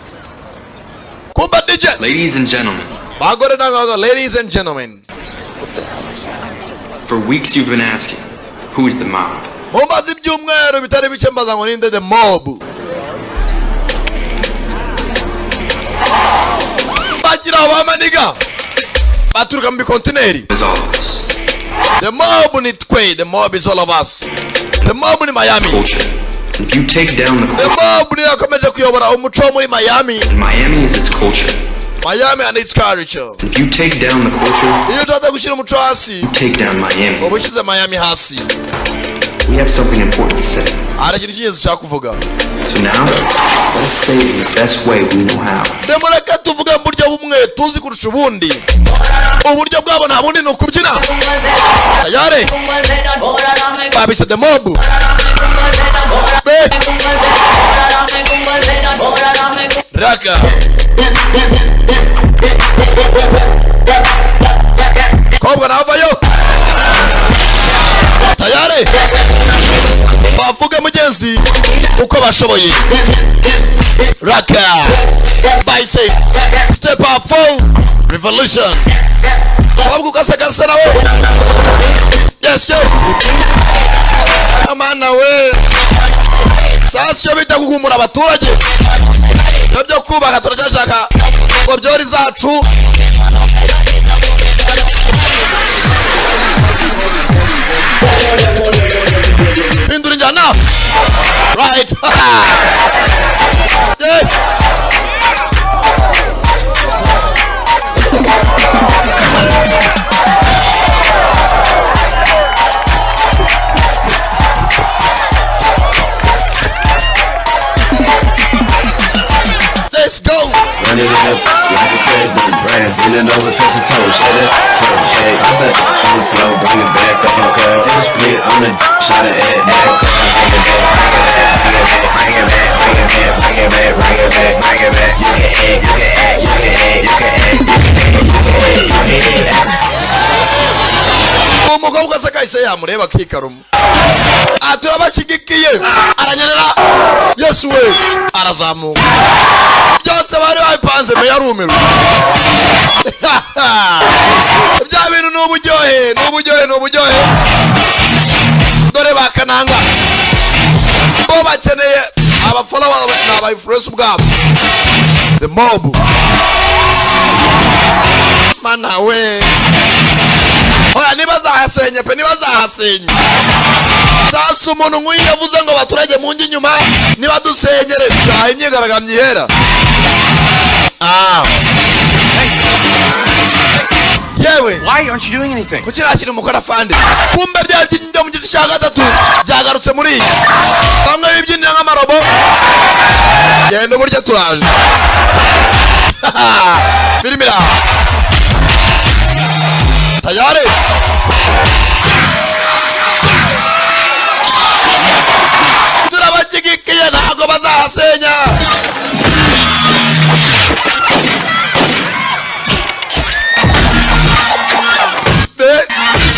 S1: Kumba DJ.
S21: Ladies and gentlemen.
S1: Bagore nangaga, ladies and gentlemen.
S21: For weeks you've been asking, who is the mob?
S1: Mumbaza ibyumweru bitari bice mbaza ngo ninde the mob. Bakira abamaniga. Baturuka mu kontineri.
S21: Is all of us.
S1: The mob ni twe, the mob is all of us. The mob ni Miami.
S21: Culture. If you take down the culture.
S1: The mob ni akomeje kuyobora umuco muri Miami.
S21: Miami is its culture.
S1: Miami and its culture.
S21: If you take down the culture,
S1: iyo utaza gushyira umuco hasi,
S21: you take down Miami.
S1: ubushize Miami hasi.
S21: We have something important to say.
S1: Aragira ikintu cyashaka kuvuga.
S21: So now, let's say it in the best way we know how.
S1: Demureka tuvuge mu buryo bumwe tuzi kurusha ubundi. Uburyo bwabo nta bundi ni ukubyina. Tayari. Babise the mob. Raka. Kobwa navayo. Tayari. Bavuge mugenzi uko bashoboye. Raka. Bicep. Step up full. Revolution. Wabgu kasa nawe. Yes, yo. Amana we. Sasa bita kugumura abaturage. Nabyo kubaka turajashaka ngo byori zacu. Hindura njana. Right. Let's go.
S18: Run it up like a crazy brand. Bending over, touch your toes. Shut it first. Hey, I said on the floor, bring it back up on curl. In the split, I'm the shot it at back. Bring it back, bring it back, bring it back, bring it back, bring it back. You can add, you can add, you can add, you can add, you can add.
S1: Umugabo kasakaise yamureba kikarumu. Turabashigikiye. Aranyerera. Yesu we. Arazamuka. Byose bari bapanze me yarumiru. Bya bintu n'uburyohe. Dore bakananga. Bo bakeneye abafollower n'aba influence bwabo. The mob. Mana we. Oya nibazahasenye. Sasa umuntu nk'uyu yavuze ngo abaturage mu ngi nyuma niba dusenyere cyaha imyigaragambyo ihera. Yewe.
S11: Why aren't you doing anything?
S1: Kuki ntakiri umukora fande? Kumbe byagiye mu gice cya gatatu byagarutse muri iyi. Bamwe bibyinira nk'amarobo. Genda uburyo turaje. Birimira. Tayari. barasenya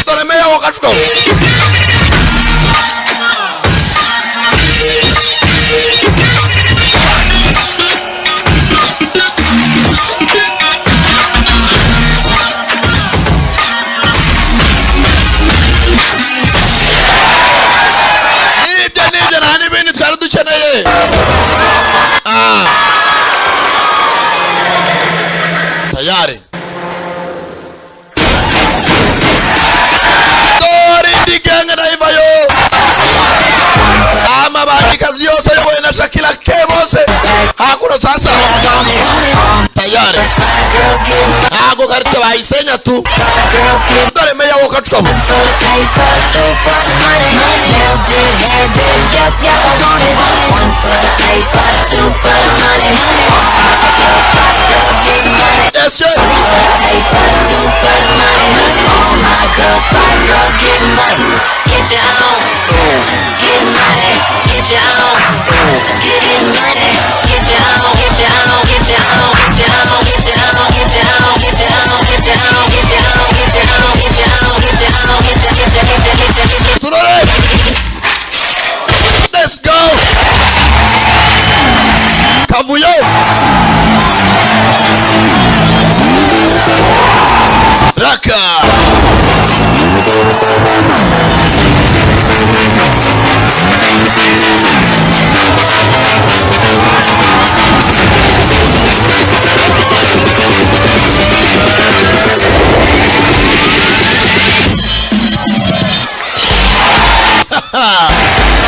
S1: dore meya wakacuka tayari dore ndiganga naivayo amabandikazi yose yoboye na Shakira K bose hakuno sasa tayari ntago garitse bayisenya tu dore meya wokacuka yes, yeah. Get your own, get money, get your own, get money, get your own, get your own, get your own, get your own, get your own, get your own, get your own, get your own, get your own, get your own, get your own, get your own, get your own. Let's go. Kavuyo. Raka.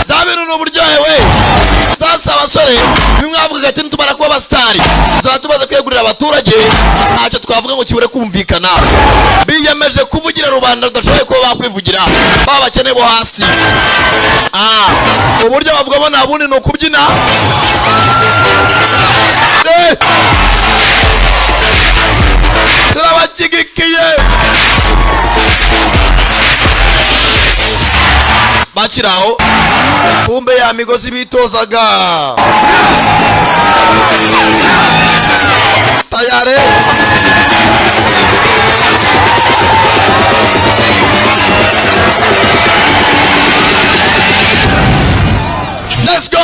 S1: Dabino no buryohe we sasa abasore bimwavuga ati ntumara kuba abastari zatubaza kwegurira abaturage ntacyo twavuga ngo kibure kumvikana biyemeje kuvugira rubanda rudashoboye kuba bakwivugira babakene bo hasi uburyo bavugamo nta bundi ni ukubyina turabakigikiye bakiraho kumbe ya migozi bitozaga tayare let's go.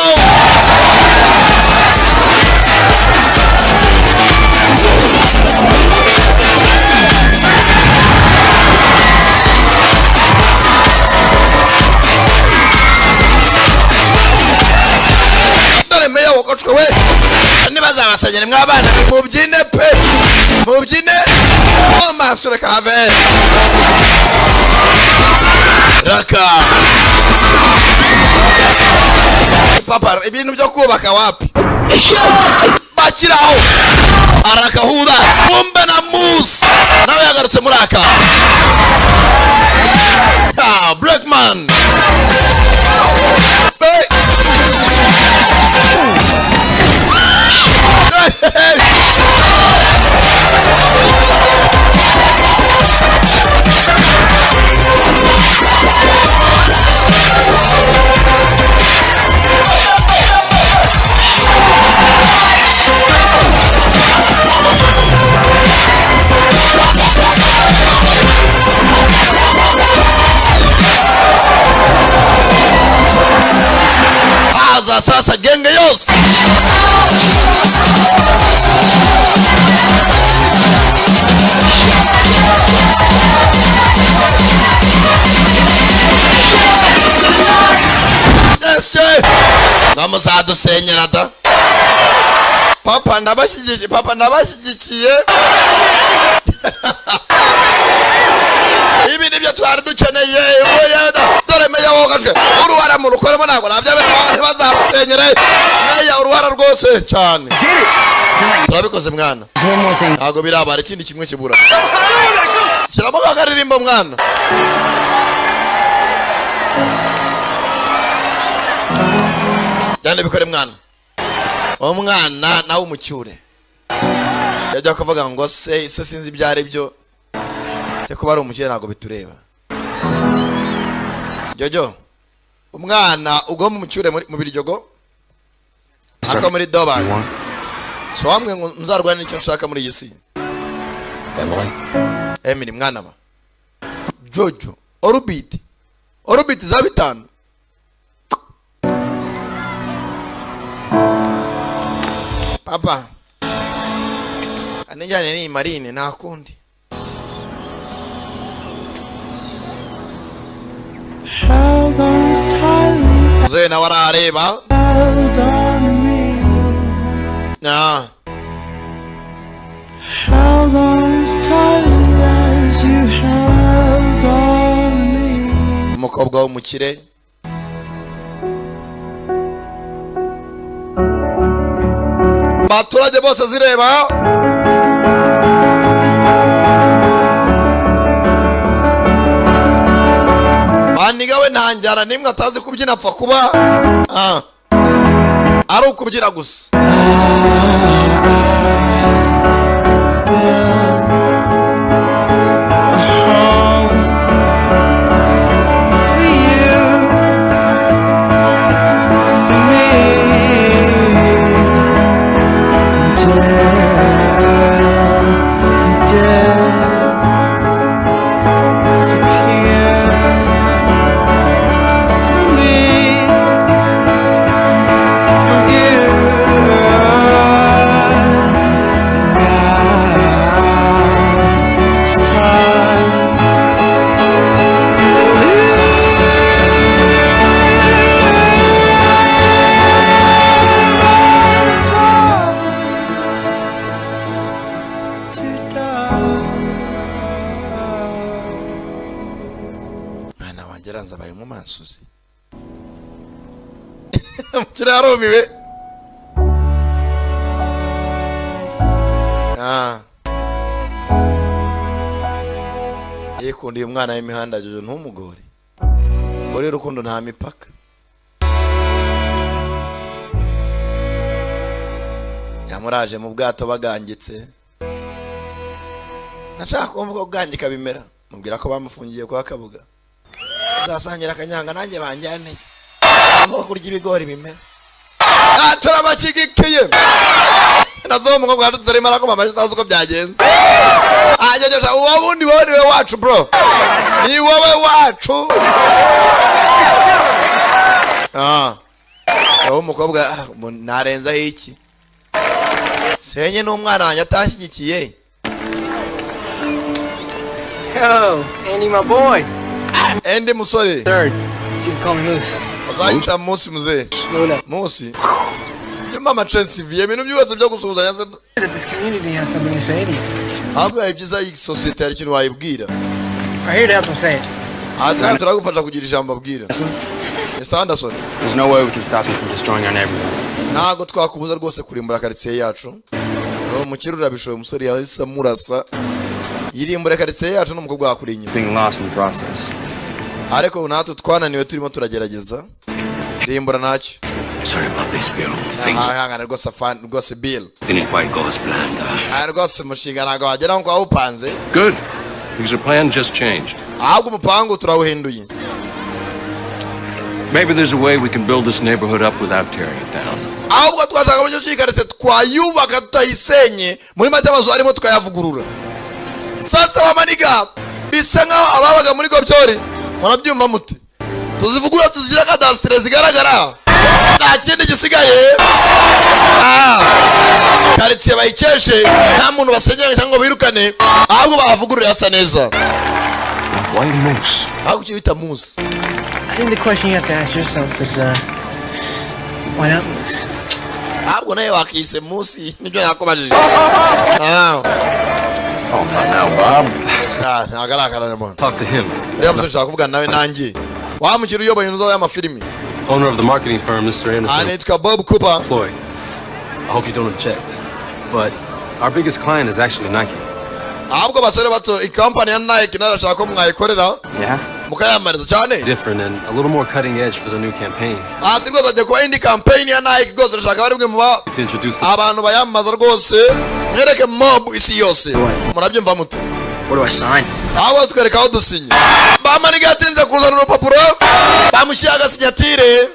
S1: we nibazabasanyira mwabana mubyine pe mubyine amasura kave raka papa ibintu byo kubaka wapi bakiraho arakahuda kumbe na mus nawe yagarutse muraka Blackman sasa genge yose namuzado senyera da papa ndabashyigikiye ibi nibyo twari dukeneye dore meya wogajwe uruhara mu rukoremo ntabwo nabyo ntibazabasenyere meya uruhara rwose cyane turabikoze mwana ntabwo birabara ikindi kimwe kibura shyiramo akaririmbo mwana cyane bikore mwana umwana nawe umucyure yajya kuvuga ngo se sinzi ibyari byo se kuba ari umukire ntabwo bitureba jojo umwana ugomba umucyure mu biryogo aka muri Dubai so hamwe ngo nzarwana nicyo nshaka muri iyi si Emily mwana ba Jojo Orbit za bitanu papa anijyane ni Marine nakundi Zena warareba na held on as tightly as you held on me. Umukobwa w'umukire baturage bose zireba baniga we ntanjyana nimwe atazi kubyina apfa kuba ari ukubyina gusa Kirarumiwe yikundiye umwana w'imihanda Jojo ntumugore uri rukundo nta mipaka yamuraje mu bwato bagangitse nashaka kumva ko gangika bimera mubwira ko bamufungiye kwa Kabuga uzasangira akanyanga nanjye banjyane aho kurya ibigori bimera turabakigikiye nazo mu ngwa dutse rimara ko mama tazo ko byagenze ajeje ubundi we wacu bro ni wowe wacu aho umukobwa narenza iki senye n'umwana wanjye atashyigikiye
S16: Yo, Andy my boy.
S1: Andy musore
S16: Third. You can call me Moose.
S1: Azayita Moose muzee. Moose. Mama Transivie ibintu byose byo gusuhuzanya se.
S16: This community has something to say to you.
S1: Ahubwo ibyiza iyi society ari kintu wayibwira.
S16: I hear them say it.
S1: Aza turagufasha kugira ijambo abwira. Mr. Anderson.
S11: There's no way we can stop you from destroying our neighborhood.
S1: Ntago twakubuza rwose kurimbura quartier yacu. Umukirura bishoye umusore yahise murasa. Yirimbure quartier yacu n'umukobwa wakuri inyuma.
S11: Being lost in the process.
S1: Ariko natwe twananiwe turimo turagerageza. Rimbura nacyo.
S13: Sorry about this, Bill. Things
S1: rwose Bill.
S13: didn't quite go as planned.
S1: Rwose umushinga ntago wagera ngo wawupanze.
S13: Good. Because your plan just changed.
S1: Ahubwo umupango turawuhinduye.
S13: Maybe there's a way we can build this neighborhood up without tearing it down.
S1: Ahubwo twashaka buryo cyikaretse twayubaka tutayisenye muri make amazu arimo tukayavugurura. Sasa wamaniga bisa nkaho ababaga muri Gobyori murabyumva muti tuzivugura tuzigira kadastre zigaragara nta kindi gisigaye quartier bayikeshe nta muntu basenyera cyangwa birukane ahubwo bavugurura asa neza.
S13: Why Moose?
S1: How could you eat a moose?
S16: I think the question you have to ask yourself is why not Moose?
S1: Ahubwo nayo wakise Moose nibyo nakomajije.
S13: Oh, not now, Bob.
S1: Talk
S13: to him. Owner of the marketing firm, Mr. Anderson.
S1: It's Bob Cooper.
S13: Floyd. I hope you don't object, but our biggest client is actually Nike.
S1: Yeah.
S13: Different and a little more cutting edge for the new campaign. To introduce the
S16: Where do I sign?
S1: aho twereka aho dusinya bamani gatinze kuzana urupapuro bamushyira agasinyatire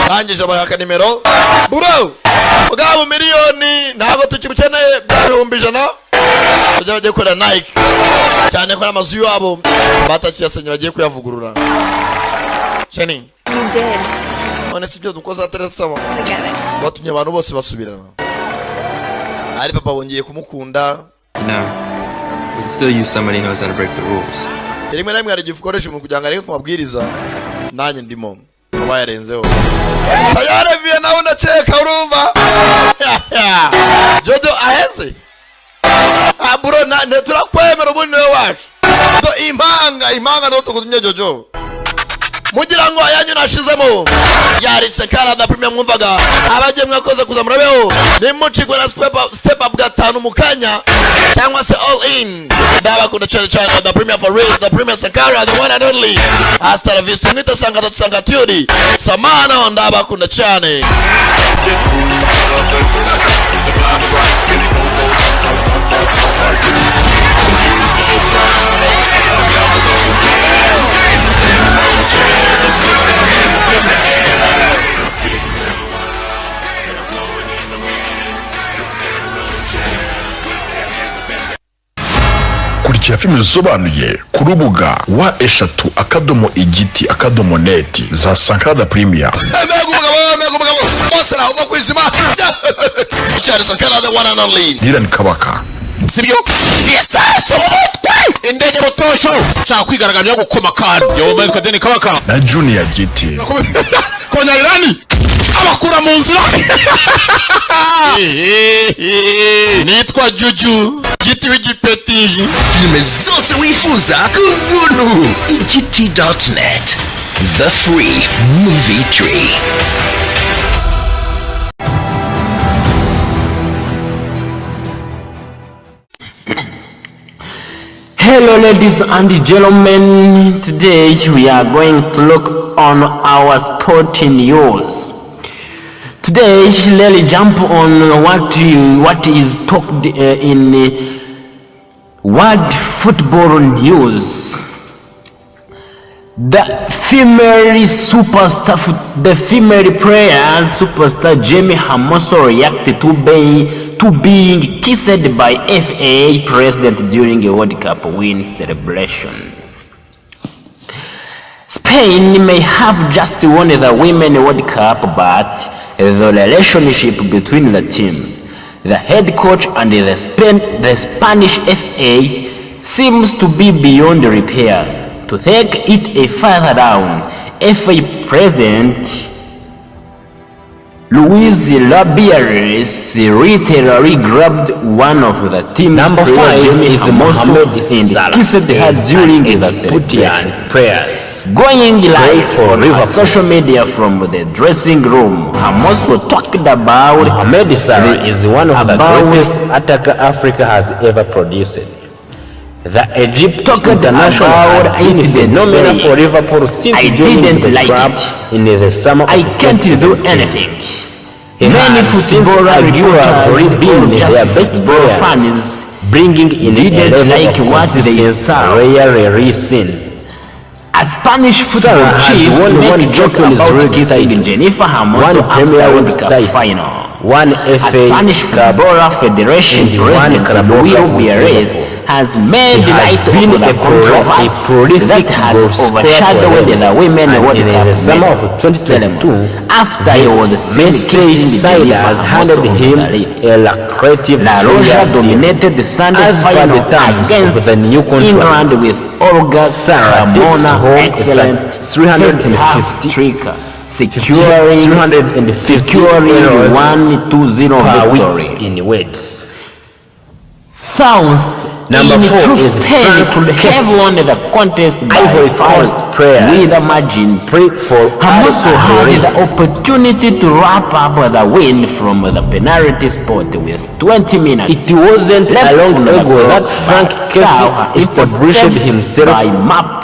S1: rangije abayaka nimero bro ubwabo miliyoni ntabwo tukibukeneye by'ibihumbi 100 bajya bagiye gukora Nike cyane ko amazu yabo batakiyasenya bagiye kuyavugurura Shani
S8: You did.
S1: none si byo dukoze ateresaba batumye abantu bose basubirana ari papa wongeye kumukunda
S11: No. We can still use somebody who knows how to break the rules.
S1: rimwe na rimwe hari igihe ukoresha umuntu kugira ngo areke kumabwiriza nanjye ndimo kuba yarenzeho tayari viye nawe ndaceka urumva Jojo aheze bro turakwemera ubundi niwe wacu do impanga no tukutumye Jojo mugira ngo ayanyu nashizemo yari Sankara the Premier mwumvaga abaje mwakoze kuza murabeho nimucikwe na step up gatanu mukanya cyangwa se all in ndabakunda cyane the Premier for real the Premier Sankara the one and only hasta la vista mwita sanga theory samana ndabakunda cyane
S2: kurikira filime zisobanuye ku rubuga wa eshatu .igiti.net za Sankara the Premier.
S1: bose naho kwizima cyari Sankara the one and only
S2: Dylan Kabaka.
S3: Sibyo? Yesaso mutwe indege butosho cha kwigaragambya gukoma kandi yo mazika Dylan Kabaka
S2: na Junior GT
S3: konya irani abakura mu nzira nitwa Juju giti w'igipetiji
S7: filime zose wifuza ku buntu igiti.net the free movie tree.
S17: Hello ladies and gentlemen, today we are going to look on our sporting news. Today let's jump on what is talked in world football news. The female players superstar Jamie Hamoso reacted to being kissed by FA president during a World Cup win celebration. Spain may have just won the Women's World Cup, but the relationship between the teams, the head coach and the Spanish FA seems to be beyond repair. To take it a further down, FA President Luis Rubiales literally grabbed one of the team's Number 5 is Mohamed and kissed her during the celebration prayers. Going live on her social media from the dressing room, Hamoso talked about
S16: Mohamed Salah is one of the greatest attacker Africa has ever produced. The Egyptian international has been phenomenal for Liverpool since joining the club in the summer of
S17: I can't do anything. Many football reporters been their best fans
S16: bringing in
S17: didn't like what they saw.
S16: Rarely seen.
S17: A Spanish football chief make joke about kissing Jennifer Hermoso after the World Cup final.
S16: One
S17: A
S16: FA
S17: Spanish Football Federation President Luis Rubiales has made light of the controversy that has overshadowed the Women's World Cup ceremony after he was seen kissing
S16: has handed him a lucrative
S17: La Roja dominated the Sunday final against England with Olga Saramona excellent first half streak, securing 1-2-0 victory.
S16: In Wales.
S17: South
S16: Number 4
S17: Troops
S16: is
S17: Spain could have won the contest by
S16: Ivory Coast players
S17: with the margins. Hamoso had the opportunity to wrap up the win from the penalty spot with 20 minutes.
S16: It wasn't a long ago that Frank Kessie established himself
S17: by map.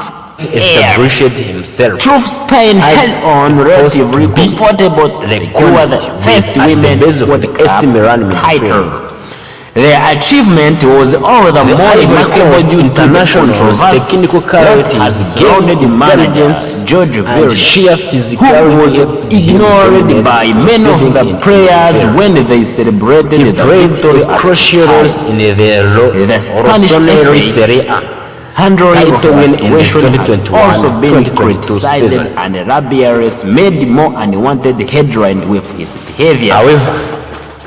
S17: Troops Spain held on relatively comfortable to secure the first Women's World Cup title. Their achievement was all the more remarkable due to the controversy technical character has surrounded manager George Verdi, sheer physicality, who was ignored by many of the players when they celebrated the victory crucials in the Spanish Serie A. Handling of the situation has also been criticized, and Rubiales made more unwanted headline with his behavior. However,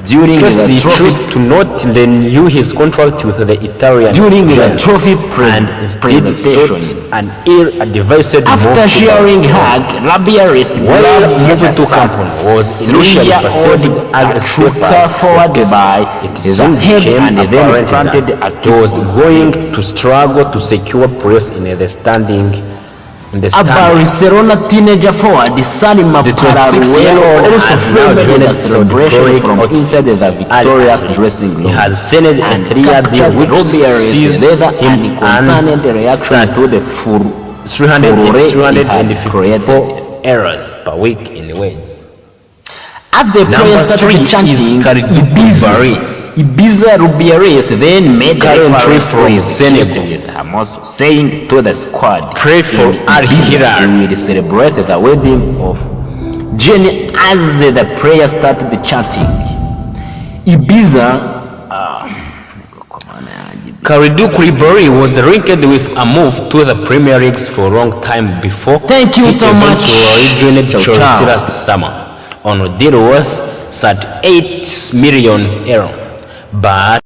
S17: during the trophy to not renew his contract with the Italian during the trophy presentation, an ill-advised after sharing hug, Rubiales moved to company was initially perceived as a striker forward by the head, and then planted he was going to struggle to secure place in the standing. A Barcelona teenager forward Salima Pararuelo also filmed the celebration from inside the victorious dressing room. He has signed a 3-year deal with Rubiales leather, and concerned the reaction to the 354 errors per week in the words. As the players started chanting Ibiza, Rubiales then made a reference from Senegal, saying to the squad, "Pray for Al Hilal. We will celebrate the wedding of Jenny." As the players started chanting Ibiza, Kalidou Koulibaly was linked with a move to the Premier League for a long time before. Thank you so much. Joined Chelsea last summer on a deal worth €38 million. But